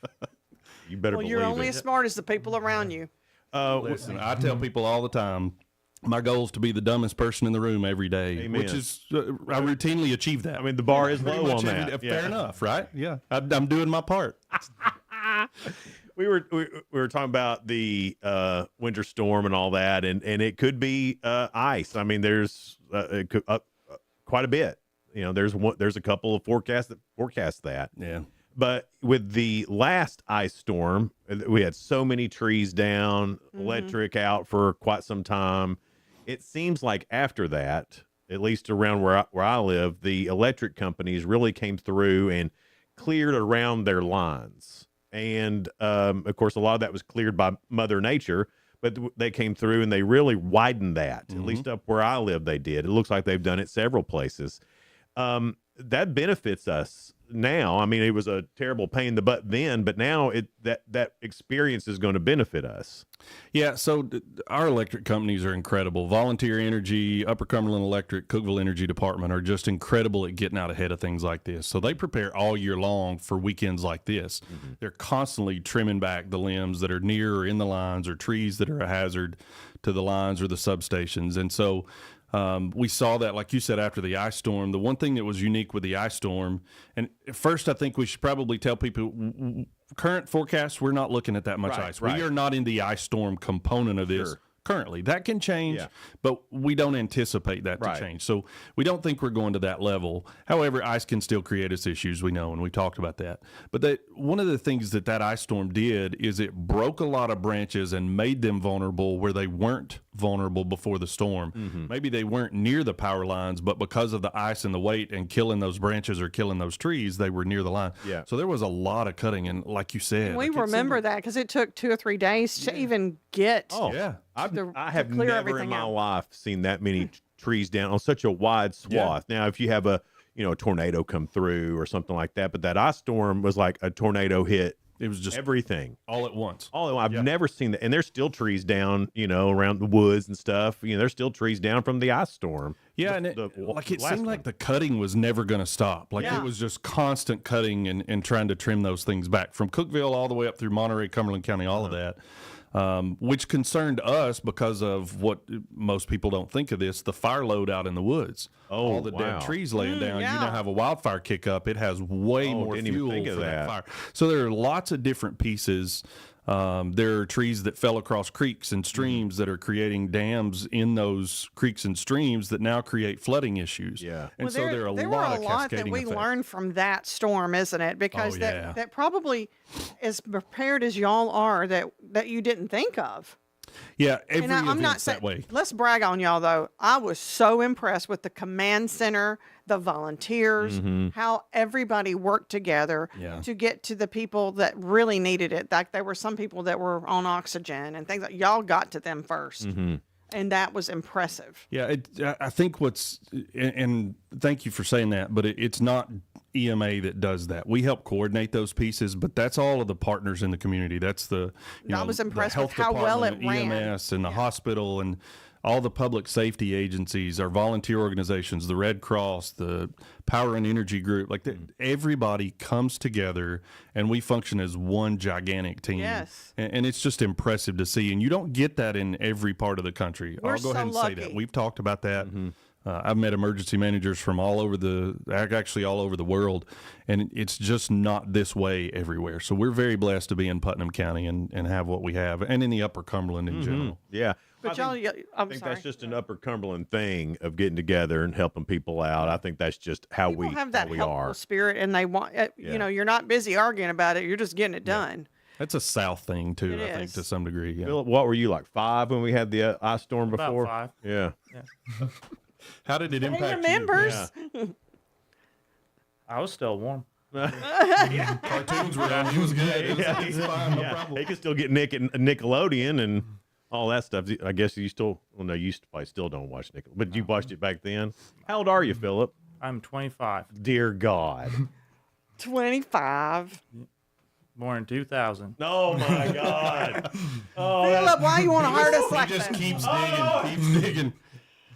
You better Well, believe you're only it. as smart as the people around you. Listen, I tell people all the time, my goal is to be the dumbest person in the room every day, Amen. which is, I routinely achieve that. I mean, the bar is Pretty low much on every that. day. Fair enough, right? Yeah. I'm doing my part. We were talking about the winter storm and all that, and it could be ice. I mean, there's quite a bit. You know, there's a couple of forecasts that forecast that. Yeah. But with the last ice storm, we had so many trees down, electric out for quite some time. It seems like after that, at least around where I live, the electric companies really came through and cleared around their lines. And, of course, a lot of that was cleared by Mother Nature, but they came through and they really widened that. At least up where I live, they did. It looks like they've done it several places. That benefits us now. I mean, it was a terrible pain in the butt then, but now that experience is going to benefit us. Yeah, so our electric companies are incredible. Volunteer Energy, Upper Cumberland Electric, Cookeville Energy Department are just incredible at getting out ahead of things like this. So they prepare all year long for weekends like this. They're constantly trimming back the limbs that are near or in the lines or trees that are a hazard to the lines or the substations. And so we saw that, like you said, after the ice storm. The one thing that was unique with the ice storm, and first I think we should probably tell people, current forecasts, we're not looking at that much ice. We are not in the ice storm component of this. Currently, that can change, but we don't anticipate that to change. So we don't think we're going to that level. However, ice can still create us issues, we know, and we talked about that. But one of the things that ice storm did is it broke a lot of branches and made them vulnerable where they weren't vulnerable before the storm. Maybe they weren't near the power lines, but because of the ice and the weight and killing those branches or killing those trees, they were near the line. Yeah. So there was a lot of cutting, and like you said, We remember that because it took 2 or 3 days to even get. I have never in my life seen that many trees down on such a wide swath. Now, if you have a tornado come through or something like that, but that ice storm was like a tornado hit. It was just everything all at once. I've never seen that, and there's still trees down, around the woods and stuff. There's still trees down from the ice storm. Yeah, and it seemed like the cutting was never going to stop. Like it was just constant cutting and trying to trim those things back from Cookeville all the way up through Monterey, Cumberland County, all of that. which concerned us because of what most people don't think of this, the fire load out in the woods. All the dead trees laying down. yeah. You now have a wildfire kick up. It has way more didn't even fuel think of for that that. fire. So there are lots of different pieces. There are trees that fell across creeks and streams that are creating dams in those creeks and streams that now create flooding issues. Yeah. And so there are a were lot a of lot that cascading we effects. learned from that storm, isn't it? Because Oh, yeah. that probably, as prepared as y'all are, that you didn't think of. Yeah, every And I'm not event's that saying, way. let's brag on y'all though. I was so impressed with the command center, the volunteers, how everybody worked together Yeah. to get to the people that really needed it. Like there were some people that were on oxygen and things like y'all got to them first. And that was impressive. Yeah, I think and thank you for saying that, but it's not EMA that does that. We help coordinate those pieces, but that's all of the partners in the community. That's the I was the impressed health with how well it department, ran. EMS and the hospital and all the public safety agencies, our volunteer organizations, the Red Cross, the Power and Energy Group, everybody comes together and we function as one gigantic team. Yes. And it's just impressive to see. And you don't get that in every part of the country. We're I'll go ahead and so say that. lucky. We've talked about that. I've met emergency managers from all over the world, and it's just not this way everywhere. So we're very blessed to be in Putnam County and have what we have, and in the Upper Cumberland in general. Yeah. But I think that's just an Upper Cumberland thing of getting together and helping people out. I think that's just how People we have that how we helpful are. spirit, and they want you're not busy arguing about it. You're just getting it done. That's a South thing too, It I think, is. to some degree. Yeah. Philip, what were you like 5 when we had the ice storm About before? 5. Yeah. How did it He impact remembers. I was still warm. Cartoons were on. He was good. It's fine, no problem. He could still get Nickelodeon and all that stuff. I guess you still, you probably still don't watch Nickelodeon, but you watched it back then. How old are you, Philip? I'm 25. Dear God. 25. Born in 2000. Oh my God. Philip, why you want to hurt us like Just that? keeps digging, keeps digging.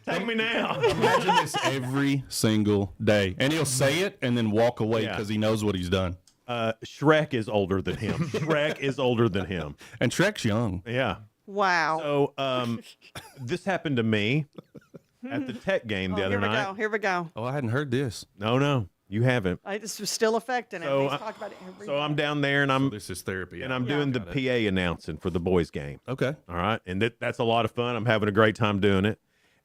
Take me now. Imagine this every single day. And he'll say it and then walk away because he knows what he's done. Shrek is older than him. Shrek is older than him. And Shrek's young. Yeah. Wow. So this happened to me at the tech game the other night. Here we go. Oh, I hadn't heard this. No, you haven't. This was still affecting him. So, He's talked about it every So day. I'm down there and I'm this is therapy. and I'm doing the PA announcing for the boys game. Okay. All right. And that's a lot of fun. I'm having a great time doing it.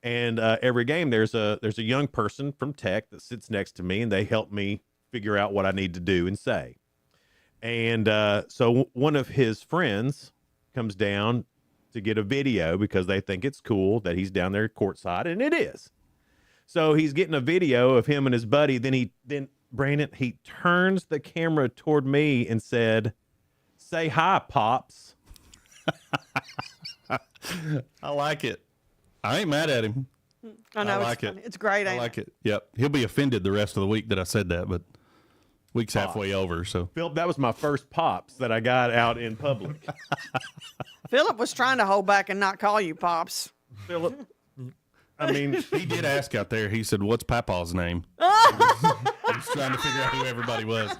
And every game there's a young person from tech that sits next to me and they help me figure out what I need to do and say. And so one of his friends comes down to get a video because they think it's cool that he's down there courtside, and it is. So he's getting a video of him and his buddy. Then Brandon, he turns the camera toward me and said, "Say hi, Pops." I like it. I ain't mad at him. I know, I like it's, it. it's great. I Ain't like it. Yep. He'll be offended the rest of the week that I said that, but week's halfway over. So Philip, that was my first Pops that I got out in public. Philip was trying to hold back and not call you Pops. Philip, I mean, he did ask out there. He said, "What's Papa's name?" He was trying to figure out who everybody was.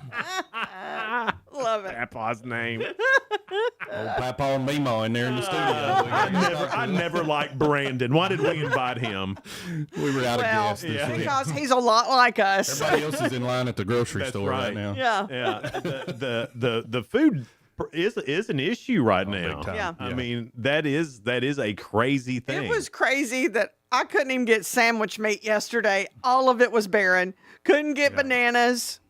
Love it. Papa's name. Old Papa and Mima in there in the studio. I never liked Brandon. Why did we invite him? We were out of gas this week. Because he's a lot like us. Everybody else is in line at the grocery That's store right now. Yeah. Yeah. The food is an issue right now. big time. Yeah. I mean, that is a crazy thing. It was crazy that I couldn't even get sandwich meat yesterday. All of it was barren. Couldn't get bananas.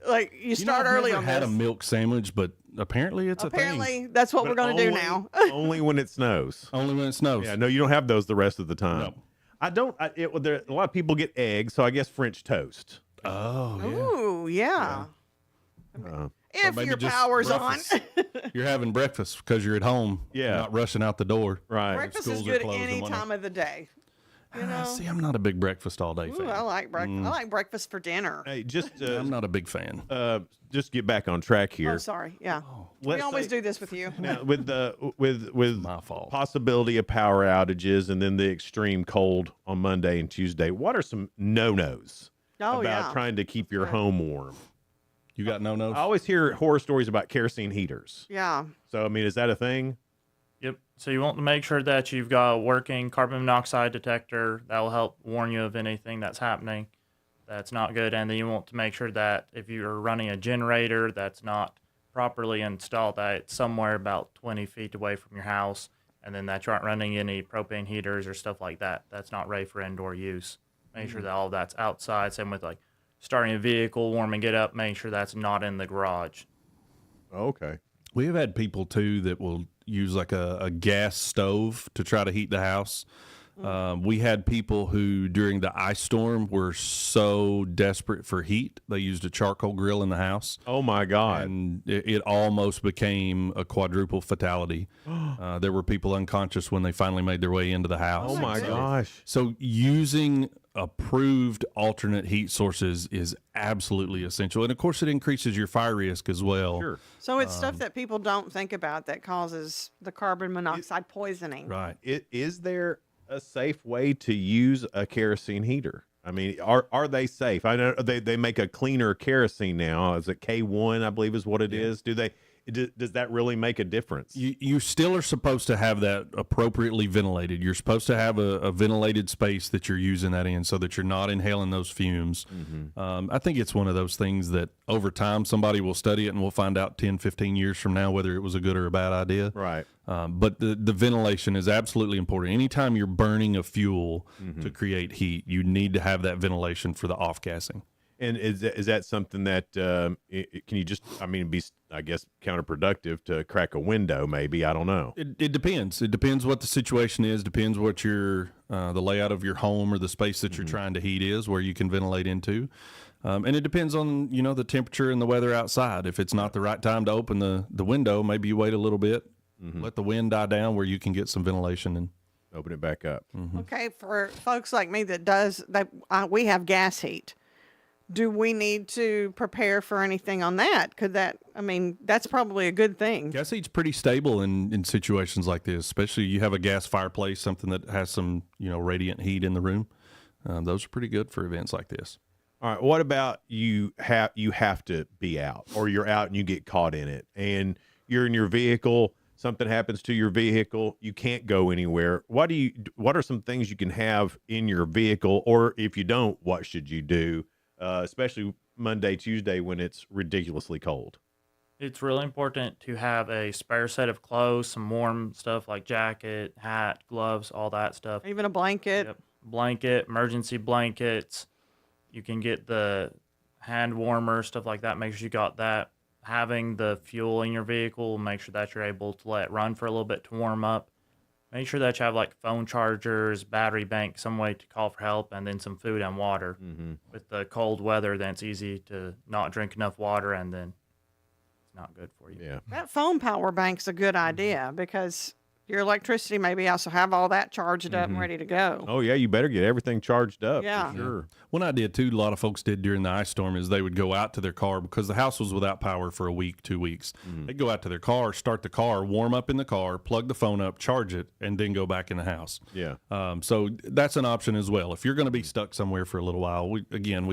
Like you start I've early never on had this. a milk sandwich, but apparently it's a thing. Apparently, that's what But we're going to do only- now. Only when it snows. Only when it snows. Yeah, no, you don't have those the rest of the time. No. I don't. A lot of people get eggs, so I guess French toast. Oh, yeah. Ooh, yeah. If maybe your just power's breakfast. on. You're having breakfast because you're at home. Yeah. Not rushing out the door. Right. Breakfast is schools are good closed any and whatnot. time of the day. You know? See, I'm not a big breakfast all day Ooh, fan. I like breakfast. I like breakfast for dinner. Hey, just I'm not a big fan. just get back on track here. Oh, sorry. Yeah. We Let's always say- do this with you. Now, with My fault. possibility of power outages and then the extreme cold on Monday and Tuesday, what are some no-nos Oh, about yeah. trying to keep your home warm? You got no-nos? I always hear horror stories about kerosene heaters. Yeah. So, I mean, is that a thing? Yep. So you want to make sure that you've got a working carbon monoxide detector that will help warn you of anything that's happening that's not good. And then you want to make sure that if you're running a generator that's not properly installed, that it's somewhere about 20 feet away from your house, and then that you aren't running any propane heaters or stuff like that. That's not ready for indoor use. Make sure that all of that's outside. Same with like starting a vehicle, warming it up, making sure that's not in the garage. Okay. We have had people too that will use like a gas stove to try to heat the house. We had people who during the ice storm were so desperate for heat, they used a charcoal grill in the house. Oh my God. And it almost became a quadruple fatality. There were people unconscious when they finally made their way into the house. Oh my gosh. So using approved alternate heat sources is absolutely essential. And of course it increases your fire risk as well. Sure. So it's stuff that people don't think about that causes the carbon monoxide poisoning. Right. Is there a safe way to use a kerosene heater? I mean, are they safe? I know they make a cleaner kerosene now. Is it K1, I believe is what it is. Does that really make a difference? You still are supposed to have that appropriately ventilated. You're supposed to have a ventilated space that you're using that in so that you're not inhaling those fumes. I think it's one of those things that over time somebody will study it and we'll find out 10, 15 years from now whether it was a good or a bad idea. Right. But the ventilation is absolutely important. Anytime you're burning a fuel to create heat, you need to have that ventilation for the off-gassing. And is that something that can you just, I mean, be, I guess, counterproductive to crack a window maybe? I don't know. It depends. It depends what the situation is, depends what your the layout of your home or the space that you're trying to heat is, where you can ventilate into. And it depends on, the temperature and the weather outside. If it's not the right time to open the window, maybe you wait a little bit, let the wind die down where you can get some ventilation and open it back up. Okay, for folks like me we have gas heat. Do we need to prepare for anything on that? That's probably a good thing. Gas heat's pretty stable in situations like this, especially you have a gas fireplace, something that has some, radiant heat in the room. Those are pretty good for events like this. All right. What about you have to be out, or you're out and you get caught in it and you're in your vehicle, something happens to your vehicle, you can't go anywhere. What are some things you can have in your vehicle, or if you don't, what should you do? Especially Monday, Tuesday, when it's ridiculously cold. It's really important to have a spare set of clothes, some warm stuff like jacket, hat, gloves, all that stuff. Even a blanket. Yep. Blanket, emergency blankets. You can get the hand warmer, stuff like that. Make sure you got that. Having the fuel in your vehicle, make sure that you're able to let it run for a little bit to warm up. Make sure that you have like phone chargers, battery bank, some way to call for help, and then some food and water. With the cold weather, then it's easy to not drink enough water, and then it's not good for you. Yeah. That phone power bank's a good idea because your electricity maybe also have all that charged up and ready to go. Oh yeah, you better get everything charged up. Yeah. For sure. One idea too, a lot of folks did during the ice storm is they would go out to their car because the house was without power for a week, 2 weeks. They'd go out to their car, start the car, warm up in the car, plug the phone up, charge it, and then go back in the house. Yeah. So that's an option as well. If you're going to be stuck somewhere for a little while, we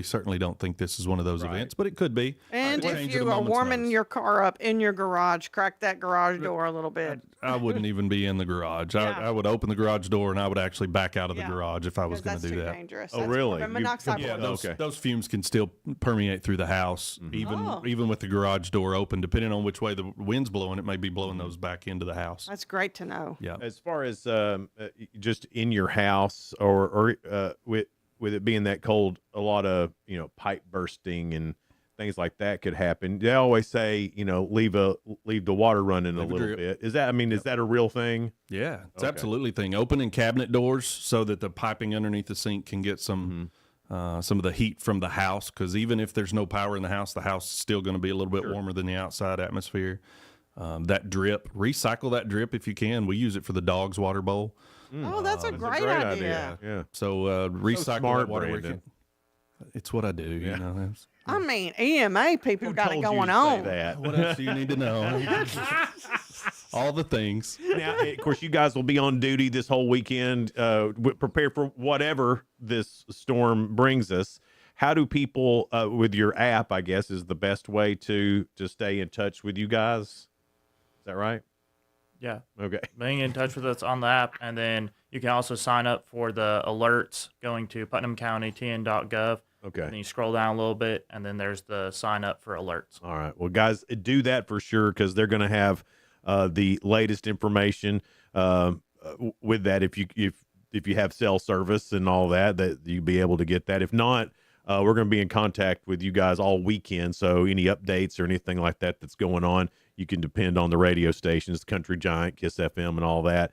certainly don't think this is one of those events, but it could be. And if you are warming your car up in your garage, crack that garage door a little bit. I wouldn't even be in the garage. I would open the garage door and I would actually back out of the garage if I was going to do that. Dangerous. Oh, That's really? carbon monoxide poisoning. Those fumes can still permeate through the house, even with the garage door open. Depending on which way the wind's blowing, it may be blowing those back into the house. That's great to know. Yeah. As far as just in your house or with it being that cold, a lot of pipe bursting and things like that could happen. They always say, leave the water running a little bit. Is that a real thing? Yeah, it's absolutely a thing. Opening cabinet doors so that the piping underneath the sink can get some of the heat from the house. Because even if there's no power in the house is still going to be a little bit warmer than the outside atmosphere. That drip, recycle that drip if you can. We use it for the dog's water bowl. Oh, that's a great idea. Yeah. So recycle smart, that water. Brandon. It's what I do. You know. EMA people got it going on. What else do you need to know? All the things. Now, of course, you guys will be on duty this whole weekend. Prepare for whatever this storm brings us. How do people, with your app, I guess, is the best way to stay in touch with you guys? Is that right? Yeah. Okay. Being in touch with us on the app, and then you can also sign up for the alerts going to putnamcountytn.gov. Okay. And then you scroll down a little bit, and then there's the sign up for alerts. All right. Well, guys, do that for sure because they're going to have the latest information with that. If you have cell service and all that you'll be able to get that. If not, we're going to be in contact with you guys all weekend. So any updates or anything like that that's going on, you can depend on the radio stations, Country Giant, Kiss FM, and all that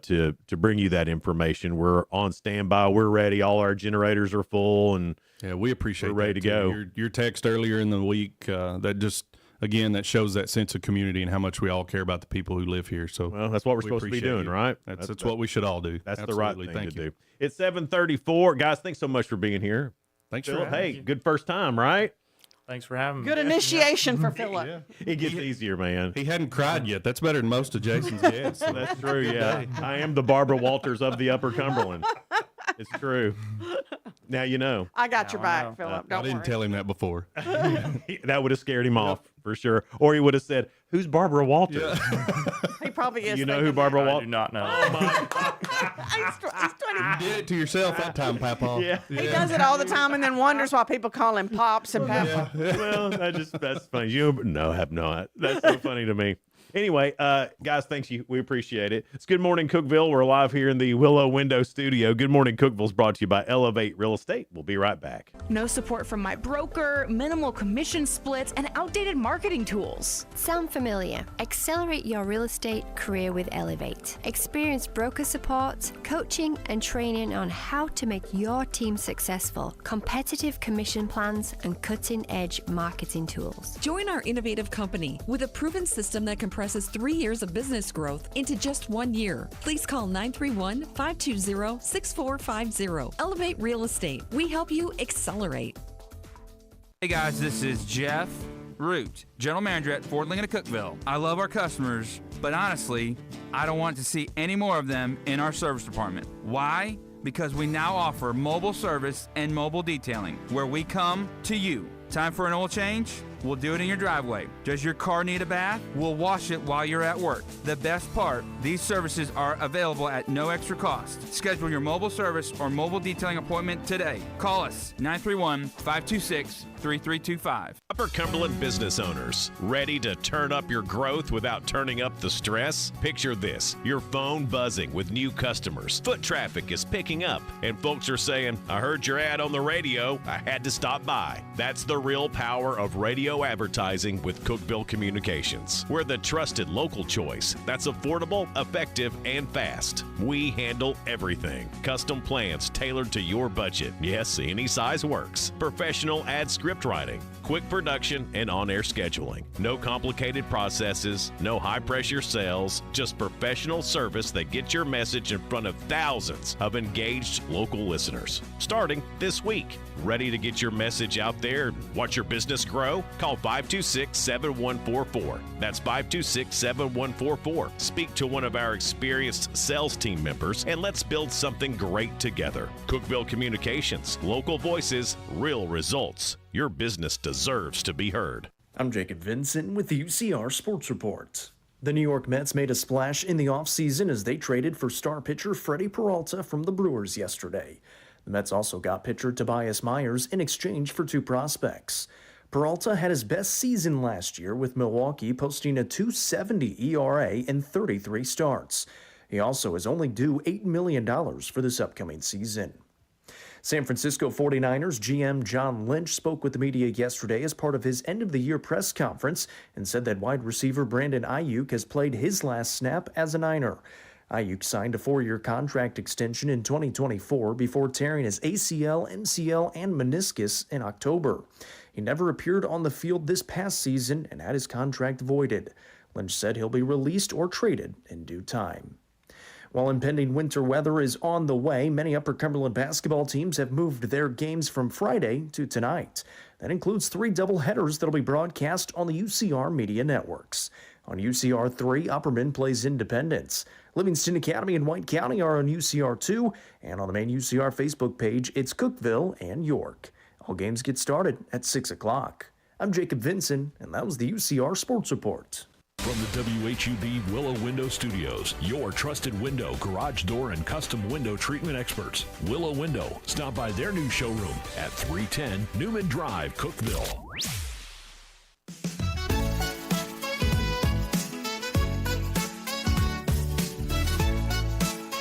to bring you that information. We're on standby. We're ready. All our generators are full, and yeah, we appreciate. We're ready to go. Your text earlier in the week that just again that shows that sense of community and how much we all care about the people who live here. So well, that's what we're supposed to be doing, right? That's what we should all do. That's Absolutely. the right thing Thank to you. do. It's 7:34, guys. Thanks so much for being here. Thanks Phil, for having hey, good first time, right? Thanks for having me. Good initiation for Philip. It gets easier, man. He hadn't cried yet. That's better than most of Jason's guests. So. That's true, yeah. I am the Barbara Walters of the Upper Cumberland. It's true. Now you know. I got your back, Philip. Don't I didn't worry. tell him that before. That would have scared him off for sure. Or he would have said, "Who's Barbara Walters?" He probably is. You know who Barbara I Walters? do not know. He's 20. You did it to yourself that time, Papa. Yeah. He does it all the time and then wonders why people call him Pops and Papa. Well, that's funny. No, have not. That's so funny to me. Anyway, guys, thanks you. We appreciate it. It's Good Morning Cookeville. We're live here in the Willow Window Studio. Good Morning Cookeville is brought to you by Elevate Real Estate. We'll be right back. No support from my broker, minimal commission splits, and outdated marketing tools. Sound familiar? Accelerate your real estate career with Elevate. Experience broker support, coaching, and training on how to make your team successful, competitive commission plans, and cutting-edge marketing tools. Join our innovative company with a proven system that compresses 3 years of business growth into just 1 year. Please call 931-520-6450. Elevate Real Estate. We help you accelerate. Hey guys, this is Jeff Root, General Manager at Ford Lincoln of Cookeville. I love our customers, but honestly, I don't want to see any more of them in our service department. Why? Because we now offer mobile service and mobile detailing, where we come to you. Time for an oil change? We'll do it in your driveway. Does your car need a bath? We'll wash it while you're at work. The best part, these services are available at no extra cost. Schedule your mobile service or mobile detailing appointment today. Call us 931-526-3325. Upper Cumberland business owners, ready to turn up your growth without turning up the stress? Picture this, your phone buzzing with new customers. Foot traffic is picking up, and folks are saying, I heard your ad on the radio, I had to stop by. That's the real power of radio advertising with Cookeville Communications. We're the trusted local choice that's affordable, effective, and fast. We handle everything. Custom plans tailored to your budget. Yes, any size works. Professional ad script writing, quick production, and on-air scheduling. No complicated processes, no high-pressure sales, just professional service that gets your message in front of thousands of engaged local listeners. Starting this week. Ready to get your message out there and watch your business grow? Call 526-7144. That's 526-7144. Speak to one of our experienced sales team members and let's build something great together. Cookeville Communications, local voices, real results. Your business deserves to be heard. I'm Jacob Vincent with the UCR Sports Report. The New York Mets made a splash in the offseason as they traded for star pitcher Freddie Peralta from the Brewers yesterday. The Mets also got pitcher Tobias Myers in exchange for 2 prospects. Peralta had his best season last year with Milwaukee posting a .270 ERA in 33 starts. He also is only due $8 million for this upcoming season. San Francisco 49ers GM John Lynch spoke with the media yesterday as part of his end-of-the-year press conference and said that wide receiver Brandon Ayuk has played his last snap as a Niner. Ayuk signed a 4-year contract extension in 2024 before tearing his ACL, MCL, and meniscus in October. He never appeared on the field this past season and had his contract voided. Lynch said he'll be released or traded in due time. While impending winter weather is on the way, many Upper Cumberland basketball teams have moved their games from Friday to tonight. That includes 3 doubleheaders that'll be broadcast on the UCR media networks. On UCR 3, Upperman plays Independence. Livingston Academy and White County are on UCR 2, and on the main UCR Facebook page, it's Cookeville and York. All games get started at 6 o'clock. I'm Jacob Vinson, and that was the UCR Sports Report. From the WHUB Willow Window Studios, your trusted window, garage door, and custom window treatment experts. Willow Window. Stop by their new showroom at 310 Newman Drive, Cookeville.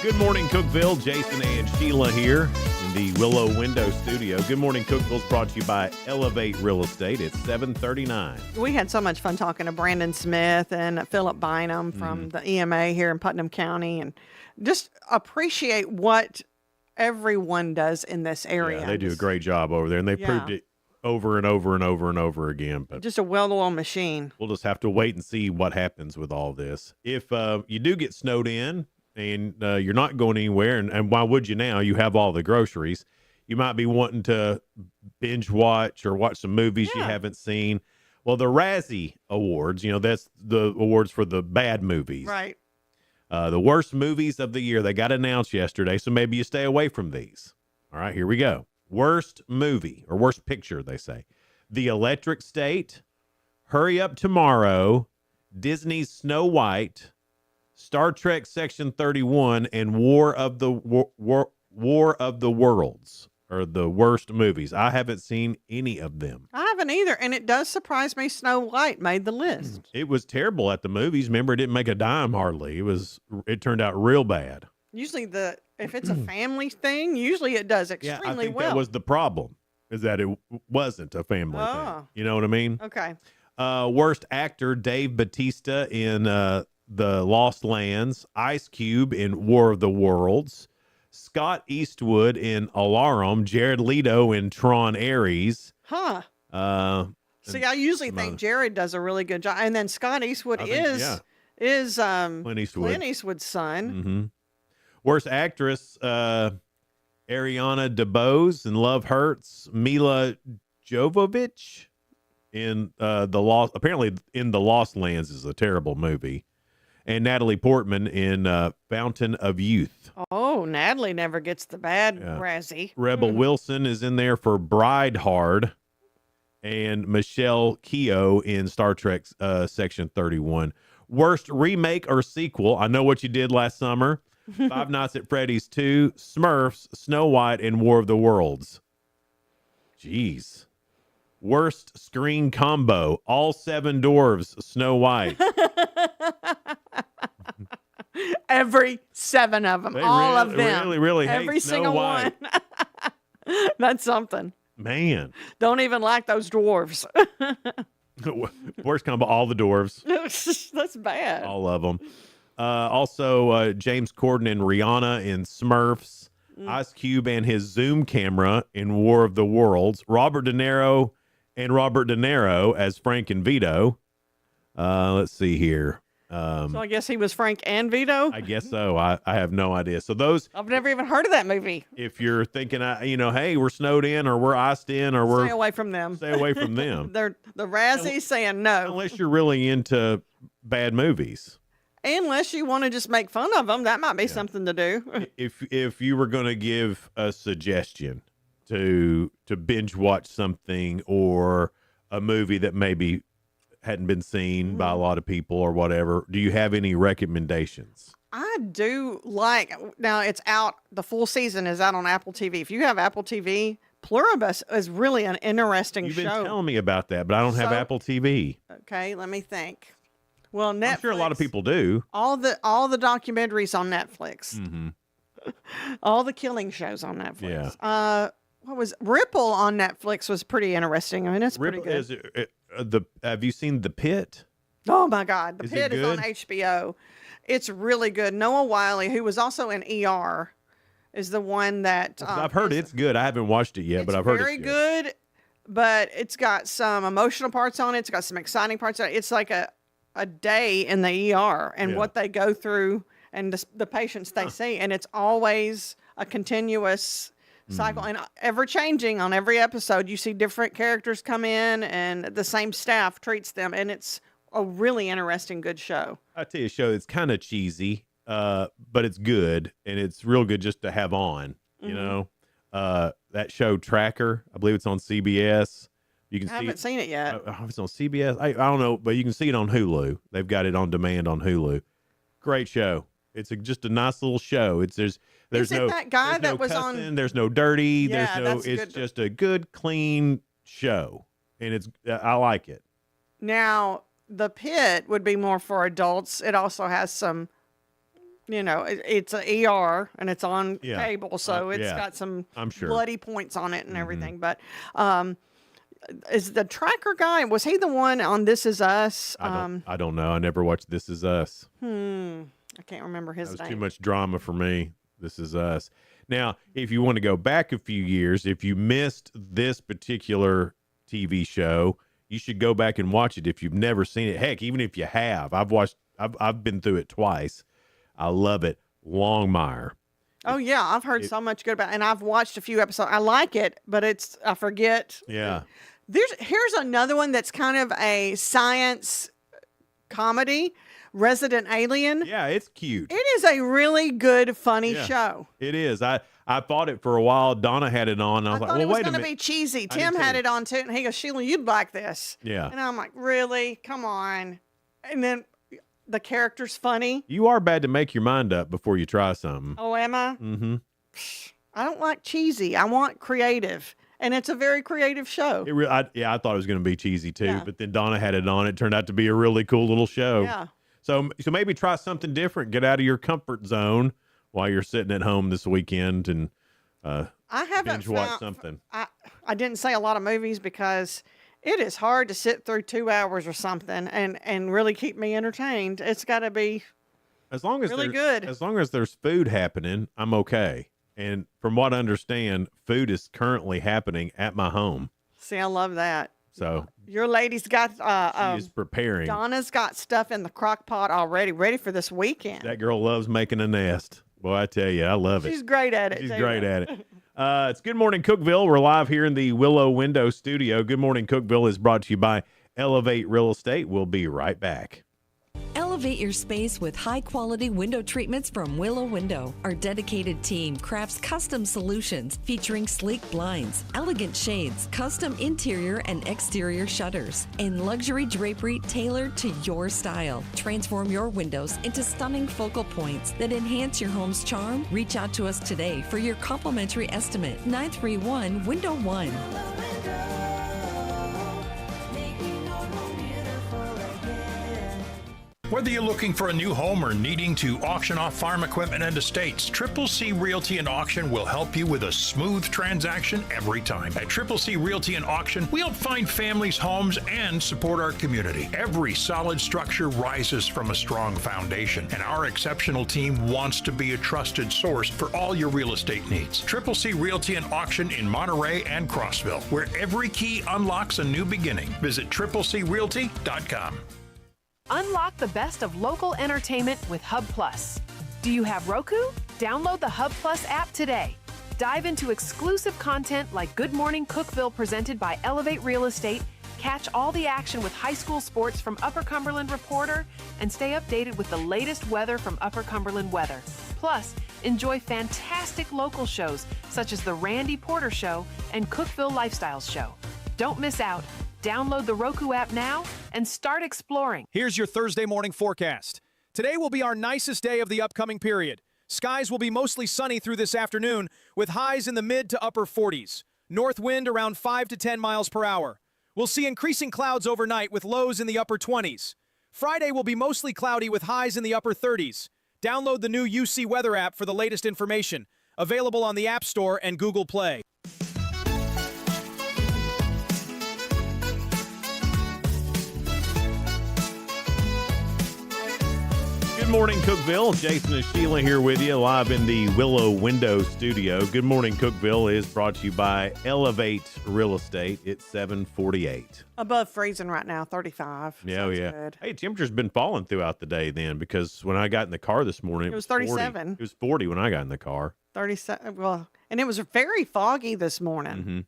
Good morning, Cookeville. Jason and Sheila here in the Willow Window Studio. Good morning, Cookeville is brought to you by Elevate Real Estate. It's 7:39. We had so much fun talking to Brandon Smith and Philip Bynum from the EMA here in Putnam County, and just appreciate what everyone does in this area. Yeah, they do a great job over there, and they proved it over and over and over and over again. But just a well-oiled machine. We'll just have to wait and see what happens with all this. If you do get snowed in, and you're not going anywhere, and why would you now? You have all the groceries. You might be wanting to binge watch or watch some movies you haven't seen. Well, the Razzie Awards, that's the awards for the bad movies. Right. The worst movies of the year, they got announced yesterday, so maybe you stay away from these. All right, here we go. Worst movie, or worst picture, they say. The Electric State, Hurry Up Tomorrow, Disney's Snow White, Star Trek Section 31, and War of the Worlds are the worst movies. I haven't seen any of them. I haven't either, and it does surprise me Snow White made the list. It was terrible at the movies. Remember, it didn't make a dime hardly. It turned out real bad. Usually if it's a family thing, usually it does extremely I think well. that was the problem, is that it wasn't a family thing. You know what I mean? Okay. Worst actor, Dave Bautista in The Lost Lands, Ice Cube in War of the Worlds, Scott Eastwood in Alarum, Jared Leto in Tron Ares. Huh. See, I usually think Jared does a really good job, and then Scott Eastwood is Clint Eastwood's son. Mm-hmm. Worst actress, Ariana DeBose in Love Hurts, Mila Jovovich in apparently in The Lost Lands is a terrible movie, and Natalie Portman in Fountain of Youth. Oh, Natalie never gets the bad Razzie. Rebel Wilson is in there for Bride Hard, and Michelle Keough in Star Trek Section 31. Worst remake or sequel, I Know What You Did Last Summer, Five Nights at Freddy's 2, Smurfs, Snow White, and War of the Worlds. Jeez. Worst screen combo, All Seven Dwarves, Snow White. Every 7 of them, all of them. Really every hate Snow single White. one. That's something. Man. Don't even like those dwarves. Worst combo, all the dwarves. That's bad. All of them. Also, James Corden and Rihanna in Smurfs. Ice Cube and his Zoom camera in War of the Worlds. Robert De Niro as Frank and Vito. Let's see here. So I guess he was Frank and Vito? I guess so. I have no idea. So those... I've never even heard of that movie. If you're thinking, hey, we're snowed in or we're iced in or we're... Stay away from them. Stay away from them. They're the Razzies saying no. Unless you're really into bad movies. Unless you want to just make fun of them, that might be something to do. If you were going to give a suggestion to binge watch something or a movie that maybe hadn't been seen by a lot of people or whatever, do you have any recommendations? I do like, now it's out, the full season is out on Apple TV. If you have Apple TV, Pluribus is really an interesting You've show. been telling me about that, but I don't have Apple TV. Okay, let me think. Well, Netflix. I'm sure a lot of people do. All the documentaries on Netflix. Mm-hmm. All the killing shows on Netflix. Yeah. What was Ripple on Netflix was pretty interesting. I mean, it's pretty good. Have you seen The Pit? Oh my God, The Is Pit it is on good? HBO. It's really good. Noah Wiley, who was also in ER, is the one that I've heard it's good. I haven't watched it yet, but I've heard very it's good. good. But it's got some emotional parts on it. It's got some exciting parts on it. It's like a day in the ER and what they go through and the patients they see, and it's always a continuous cycle and ever changing. On every episode you see different characters come in and the same staff treats them, and it's a really interesting, good show. I tell you, a show that's kind of cheesy, but it's good, and it's real good just to have on. You know, that show Tracker, I believe it's on CBS. You can I haven't seen it yet. It's on CBS. I don't know, but you can see it on Hulu. They've got it on demand on Hulu. Great show. It's just a nice little show. There's Is it no that guy there's that no was cussing, on? there's no dirty. Yeah, There's no. It's just a good, clean show, and I like it. Now, The Pit would be more for adults. It also has some, it's an ER and it's on cable, so it's got some I'm sure. bloody points on it and everything. But is the tracker guy, was he the one on This Is Us? I don't know. I never watched This Is Us. I can't remember his That was name. too much drama for me. This Is Us. Now, if you want to go back a few years, if you missed this particular TV show, you should go back and watch it if you've never seen it. Heck, even if you have, I've been through it twice. I love it. Longmire. Oh yeah, I've heard so much good about it, and I've watched a few episodes. I like it, but I forget. Yeah. Here's another one that's kind of a science comedy, Resident Alien. Yeah, it's cute. It is a really good, funny show. It is. I thought it for a while. Donna had it on. And I was like, well, it was wait a going to minute. be cheesy. I Tim did had too. it on too, and he goes, Sheila, you'd like this. Yeah. And I'm like, really? Come on. And then the character's funny. You are bad to make your mind up before you try something. Oh, am I? Mm-hmm. I don't like cheesy. I want creative. And it's a very creative show. I thought it was going to be cheesy too, Yeah. but then Donna had it on. It turned out to be a really cool little show. Yeah. So maybe try something different. Get out of your comfort zone while you're sitting at home this weekend and I haven't binge watch found- something. I didn't say a lot of movies because it is hard to sit through 2 hours or something and really keep me entertained. It's got to be As long as really there's- good. As long as there's food happening, I'm okay. And from what I understand, food is currently happening at my home. See, I love that. So Your lady's got she is preparing. Donna's got stuff in the crock pot already, ready for this weekend. That girl loves making a nest. Boy, I tell you, I love it. She's great at it. She's too. great at it. It's Good Morning Cookeville. We're live here in the Willow Window Studio. Good Morning Cookeville is brought to you by Elevate Real Estate. We'll be right back. Elevate your space with high-quality window treatments from Willow Window. Our dedicated team crafts custom solutions featuring sleek blinds, elegant shades, custom interior and exterior shutters, and luxury drapery tailored to your style. Transform your windows into stunning focal points that enhance your home's charm. Reach out to us today for your complimentary estimate. 931 Window 1. Whether you're looking for a new home or needing to auction off farm equipment and estates, Triple C Realty and Auction will help you with a smooth transaction every time. At Triple C Realty and Auction, we help find families, homes, and support our community. Every solid structure rises from a strong foundation, and our exceptional team wants to be a trusted source for all your real estate needs. Triple C Realty and Auction in Monterey and Crossville, where every key unlocks a new beginning. Visit triplecrealty.com. Unlock the best of local entertainment with Hub Plus. Do you have Roku? Download the Hub Plus app today. Dive into exclusive content like Good Morning Cookeville presented by Elevate Real Estate, catch all the action with high school sports from Upper Cumberland Reporter, and stay updated with the latest weather from Upper Cumberland Weather. Plus, enjoy fantastic local shows such as The Randy Porter Show and Cookeville Lifestyles Show. Don't miss out. Download the Roku app now and start exploring. Here's your Thursday morning forecast. Today will be our nicest day of the upcoming period. Skies will be mostly sunny through this afternoon with highs in the mid to upper 40s. North wind around 5 to 10 miles per hour. We'll see increasing clouds overnight with lows in the upper 20s. Friday will be mostly cloudy with highs in the upper 30s. Download the new UC Weather app for the latest information. Available on the App Store and Google Play. Good morning, Cookeville. Jason and Sheila here with you live in the Willow Window Studio. Good Morning Cookeville is brought to you by Elevate Real Estate. It's 7:48. Above freezing right now, 35. Yeah, Sounds yeah. good. Hey, temperature's been falling throughout the day then, because when I got in the car this morning, It was 40. 37. It was 40 when I got in the car. 37. Well, and it was very foggy this morning. Mm-hmm.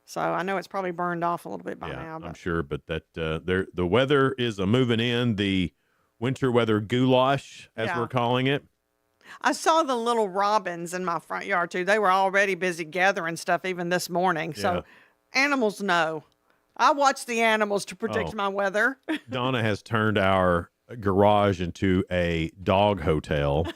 So I know it's probably burned off a little bit by Yeah, now. But I'm sure, but that the weather is moving in. The winter weather goulash, as Yeah. we're calling it. I saw the little robins in my front yard too. They were already busy gathering stuff even this morning. So Yeah. animals know. I watch the animals to predict my weather. Donna has turned our garage into a dog hotel.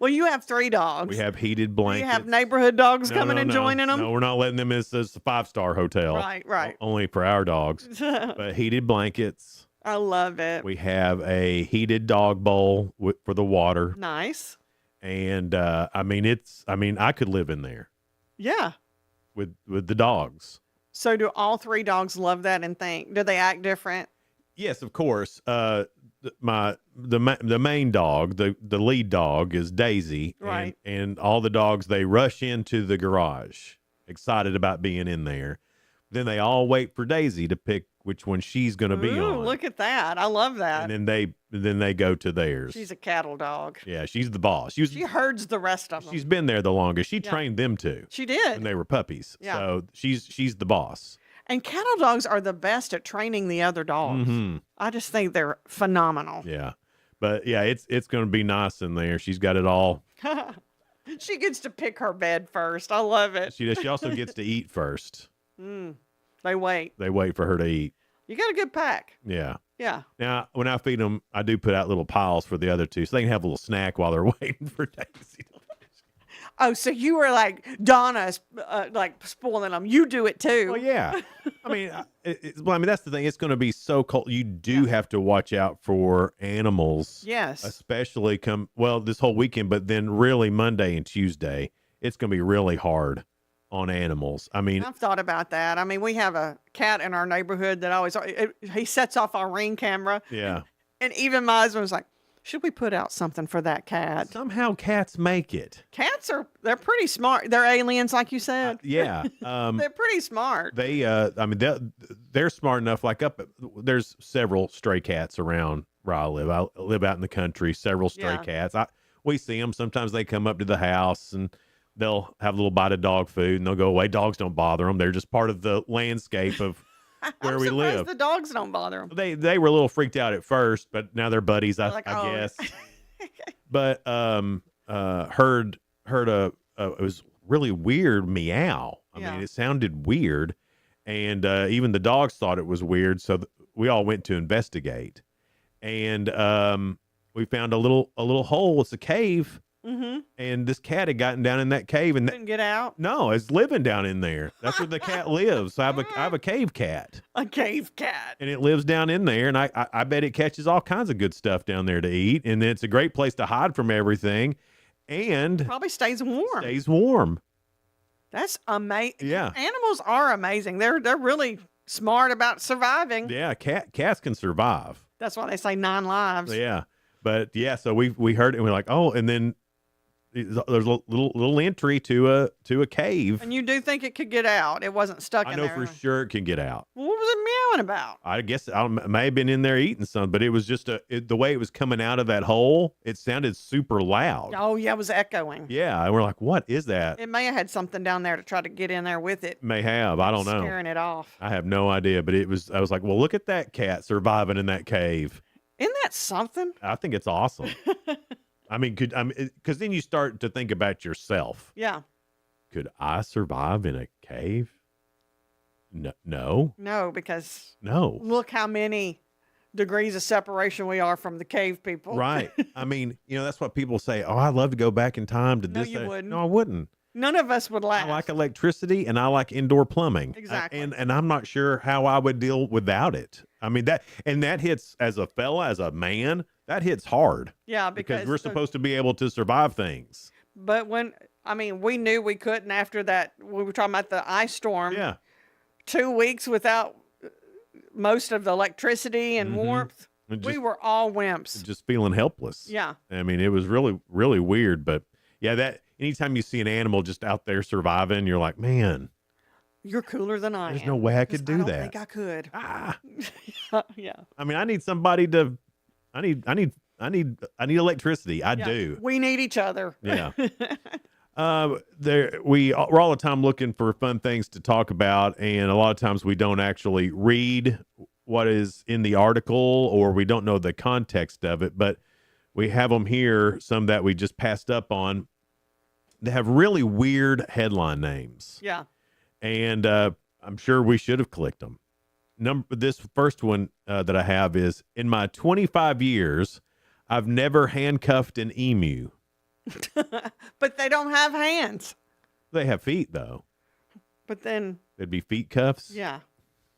Well, you have 3 dogs. We have heated blankets. You have neighborhood dogs coming and joining them? No, we're not letting them in. It's a 5-star hotel. Right. Only for our dogs. But heated blankets. I love it. We have a heated dog bowl for the water. Nice. And I could live in there. Yeah. With the dogs. So do all 3 dogs love that and think? Do they act different? Yes, of course. The main dog, the lead dog is Daisy. Right. And all the dogs, they rush into the garage, excited about being in there. Then they all wait for Daisy to pick which one she's going to be on. Look at that. I love that. And then they go to theirs. She's a cattle dog. Yeah, she's the boss. She herds the rest of them. She's been there the longest. She trained them too. She did. When they were puppies. Yeah. So she's the boss. And cattle dogs are the best at training the other dogs. Mm-hmm. I just think they're phenomenal. Yeah. But yeah, it's going to be nice in there. She's got it all. She gets to pick her bed first. I love it. She also gets to eat first. They wait. They wait for her to eat. You got a good pack. Yeah. Yeah. Now, when I feed them, I do put out little piles for the other 2 so they can have a little snack while they're waiting for Daisy. Oh, so you were like Donna's, like spoiling them. You do it too. Well, yeah. I mean, that's the thing. It's going to be so cold. You do have to watch out for animals. Yes. Especially this whole weekend, but then really Monday and Tuesday, it's going to be really hard on animals. I mean, I've thought about that. I mean, we have a cat in our neighborhood that he sets off our Ring camera. Yeah. And even my husband was like, should we put out something for that cat? Somehow cats make it. Cats they're pretty smart. They're aliens, like you said. Yeah. They're pretty smart. They're smart enough. There's several stray cats around where I live. I live out in the country, several stray cats. We see them. Sometimes they come up to the house and they'll have a little bite of dog food and they'll go away. Dogs don't bother them. They're just part of the landscape of where we live. The dogs don't bother them. They were a little freaked out at first, but now they're buddies, I guess. But heard it was really weird meow. I mean, it sounded weird, and even the dogs thought it was weird. So we all went to investigate, and we found a little hole. It's a cave. Mm-hmm. And this cat had gotten down in that cave and couldn't get out. No, it's living down in there. That's where the cat lives. So I have a cave cat. A cave cat. And it lives down in there, and I bet it catches all kinds of good stuff down there to eat. And it's a great place to hide from everything, and probably stays warm. Stays warm. That's amazing. Yeah, animals are amazing. They're really smart about surviving. Yeah, cats can survive. That's why they say 9 lives. Yeah, but yeah, so we heard it and we're like, oh, and then there's a little entry to a cave. And you do think it could get out? It wasn't stuck in there. I know for sure it can get out. Well, what was it meowing about? I guess I may have been in there eating some, but it was just the way it was coming out of that hole. It sounded super loud. Oh yeah, it was echoing. Yeah, and we're like, what is that? It may have had something down there to try to get in there with it. May have. I don't know. Scaring it off. I have no idea, but I was like, well, look at that cat surviving in that cave. Isn't that something? I think it's awesome. I mean, because then you start to think about yourself. Yeah. Could I survive in a cave? No. No, because no. Look how many degrees of separation we are from the cave people. Right. I mean, that's what people say. Oh, I'd love to go back in time to this. No, you wouldn't. No, I wouldn't. None of us would last. I like electricity and I like indoor plumbing. Exactly. And I'm not sure how I would deal without it. I mean, that hits as a fella, as a man, that hits hard. Yeah, because we're supposed to be able to survive things. But we knew we couldn't after that. We were talking about the ice storm. Yeah. 2 weeks without most of the electricity and warmth. We were all wimps. Just feeling helpless. Yeah. I mean, it was really, really weird. But yeah, that anytime you see an animal just out there surviving, you're like, man, you're cooler than I am. There's no way I could do that. I don't think I could. Yeah. I mean, I need somebody to. I need electricity. I do. We need each other. Yeah. We're all the time looking for fun things to talk about, and a lot of times we don't actually read what is in the article, or we don't know the context of it. But we have them here. Some that we just passed up on. They have really weird headline names. Yeah. And I'm sure we should have clicked them. This first one that I have is, in my 25 years, I've never handcuffed an emu. But they don't have hands. They have feet, though. But then, They'd be feet cuffs. yeah,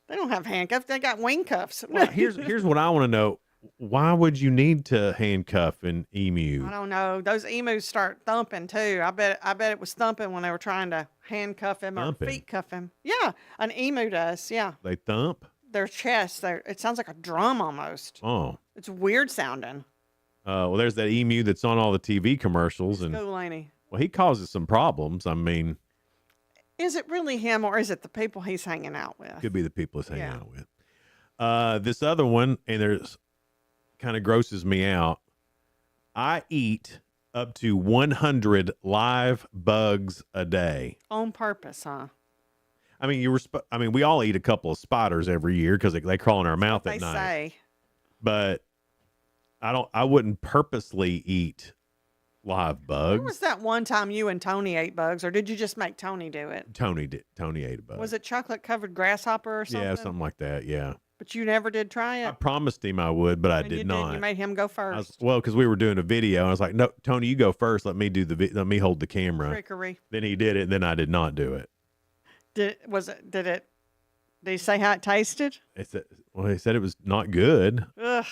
they don't have handcuffs. They got wing cuffs. Well, here's what I want to know. Why would you need to handcuff an emu? I don't know. Those emus start thumping too. I bet it was thumping when they were trying to handcuff him Thumping? or feet cuff him. Yeah, an emu does. Yeah, They thump? their chest. It sounds like a drum almost. Oh. It's weird sounding. Well, there's that emu that's on all the TV commercials. And, Go, Laney. well, he causes some problems. I mean, Is it really him or is it the people he's hanging out with? could be the people he's hanging Yeah. out with. This other one, and there's kind of grosses me out. I eat up to 100 live bugs a day. On purpose, huh? I mean, we all eat a couple of spiders every year because they crawl in our mouth They at night. say. But I wouldn't purposely eat live bugs. Where was that one time you and Tony ate bugs, or did you just make Tony do it? Tony ate a bug. Was it chocolate covered grasshopper or something? Yeah, something like that. Yeah. But you never did try I it. promised him I would, but I And you did didn't. not. You made him go first. Because we were doing a video, and I was like, "No, Tony, you go first. Let me let me hold the camera." Trickery. Then he did it, and then I did not do it. Did he say how it tasted? He said it was not good. Ugh.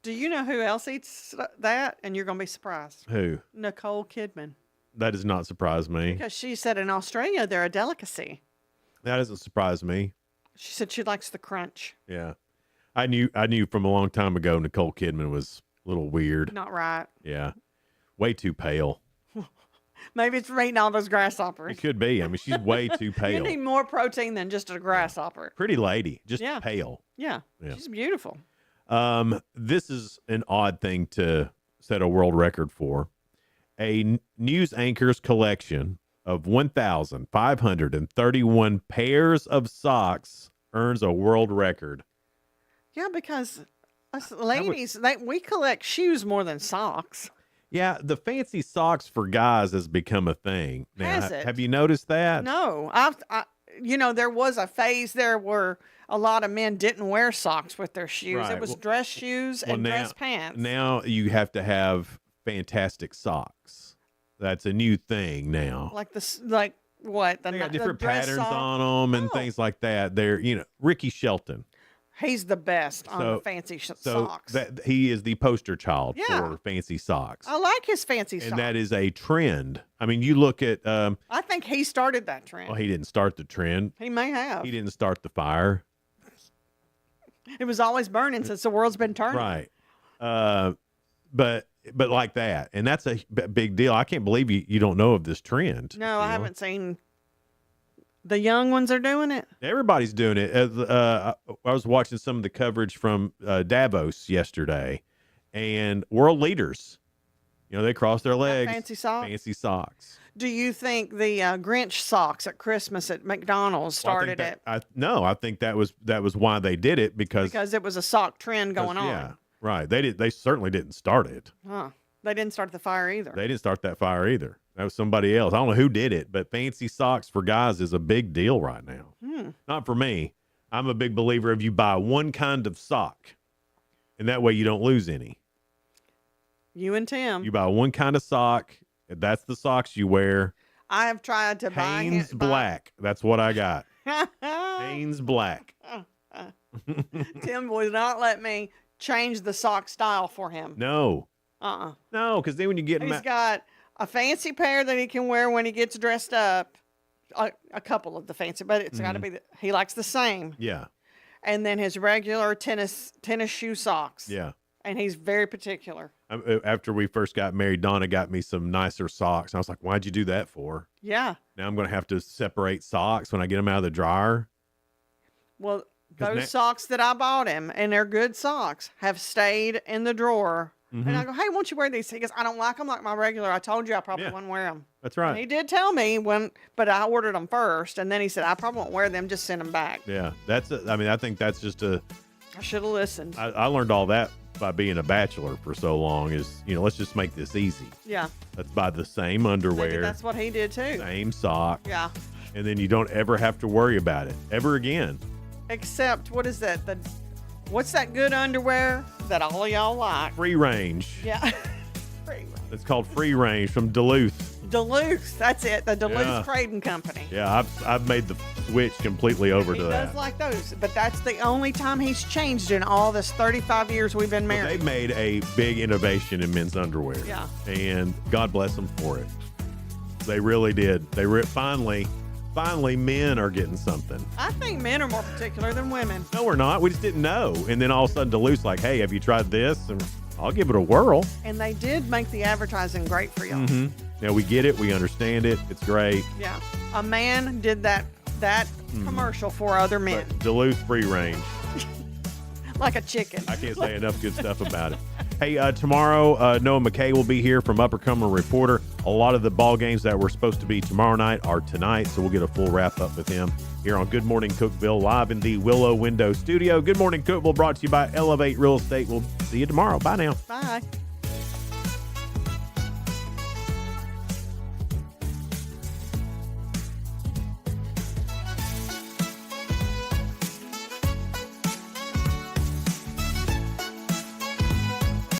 Do you know who else eats that? And you're gonna be surprised. Who? Nicole Kidman, That does not surprise me. because she said in Australia they're a delicacy. That doesn't surprise me. She said she likes the crunch. Yeah, I knew from a long time ago Nicole Kidman was a little weird. Not right. Yeah, way too pale. Maybe it's from eating all those grasshoppers. It could be. I mean, she's way too You pale. need more protein than just a grasshopper. Pretty lady, just Yeah. pale. Yeah. Yeah. She's beautiful. This is an odd thing to set a world record for. A news anchor's collection of 1,531 pairs of socks earns a world record. Yeah, because us ladies, we collect shoes more than socks. Yeah, the fancy socks for guys has become a thing. Now, Has it? have you noticed that? No, there was a phase there where a lot of men didn't wear socks with their shoes. Right. It was dress shoes and dress pants. Now you have to have fantastic socks. That's a new thing now. Like what? They got different the dress patterns sock? on them and things like that. They're, Ricky Shelton. He's the best on the fancy socks. That he is the poster child Yeah. for fancy socks. I like his fancy socks. And that is a trend. I mean, you look at I think he started that trend. well, he didn't start the trend. He may have. He didn't start the fire. It was always burning since the world's been turning. Right. But like that. And that's a big deal. I can't believe you don't know of this trend. No, I haven't seen. The young ones are doing it. Everybody's doing it. I was watching some of the coverage from Davos yesterday, and world leaders, they cross their legs. Fancy socks. Fancy socks. Do you think the Grinch socks at Christmas at McDonald's started it No, I think that was why they did it because it was a sock trend going on? Yeah, right. They certainly didn't start it. Huh. They didn't start the fire either. They didn't start that fire either. That was somebody else. I don't know who did it, but fancy socks for guys is a big deal right now. Not for me. I'm a big believer of you buy one kind of sock, and that way you don't lose any. You and Tim. You buy one kind of sock. That's the socks you wear. I have tried to buy Hanes Black. That's what I got. Hanes Black. Tim would not let me change the sock style for him. No. Uh-uh. No, because then when you get them He's got a fancy pair that he can wear when he gets dressed up. A couple of the fancy, but it's got to be he likes the same. Yeah. And then his regular tennis shoe socks. Yeah. And he's very particular. After we first got married, Donna got me some nicer socks. I was like, why'd you do that for? Yeah. Now I'm going to have to separate socks when I get them out of the dryer. Well, those socks that I bought him, and they're good socks, have stayed in the drawer. Mm-hmm. And I go, hey, won't you wear these? He goes, I don't like them like my regular. I told you I probably wouldn't wear them. That's right. And he did tell me but I ordered them first. And then he said, I probably won't wear them. Just send them back. Yeah. I think that's just I should have listened. I learned all that by being a bachelor for so long is, let's just make this easy. Yeah. Let's buy the same underwear. Maybe that's what he did too. Same sock. Yeah. and then you don't ever have to worry about it ever again. Except, what is that? What's that good underwear that all y'all like? Free range. Yeah. Free range. It's called Free Range from Duluth. Duluth, that's it. The Duluth Trading Company. Yeah, I've made the switch completely over to He that. does like those, but that's the only time he's changed in all this 35 years we've been married. They made a big innovation in men's underwear. Yeah. And God bless them for it. They really did. Finally, men are getting something. I think men are more particular than women. No, we're not. We just didn't know. And then all of a sudden, Duluth's like, hey, have you tried this? And I'll give it a whirl. And they did make the advertising great for y'all. Mm-hmm. Now we get it. We understand it. It's great. Yeah. A man did that commercial for other men. But Duluth Free Range. Like a chicken. I can't say enough good stuff about it. Hey, tomorrow, Noah McKay will be here from Upper Cumberland Reporter. A lot of the ball games that were supposed to be tomorrow night are tonight, so we'll get a full wrap-up with him here on Good Morning Cookeville, live in the Willow Window Studio. Good Morning Cookeville, brought to you by Elevate Real Estate. We'll see you tomorrow. Bye now. Bye.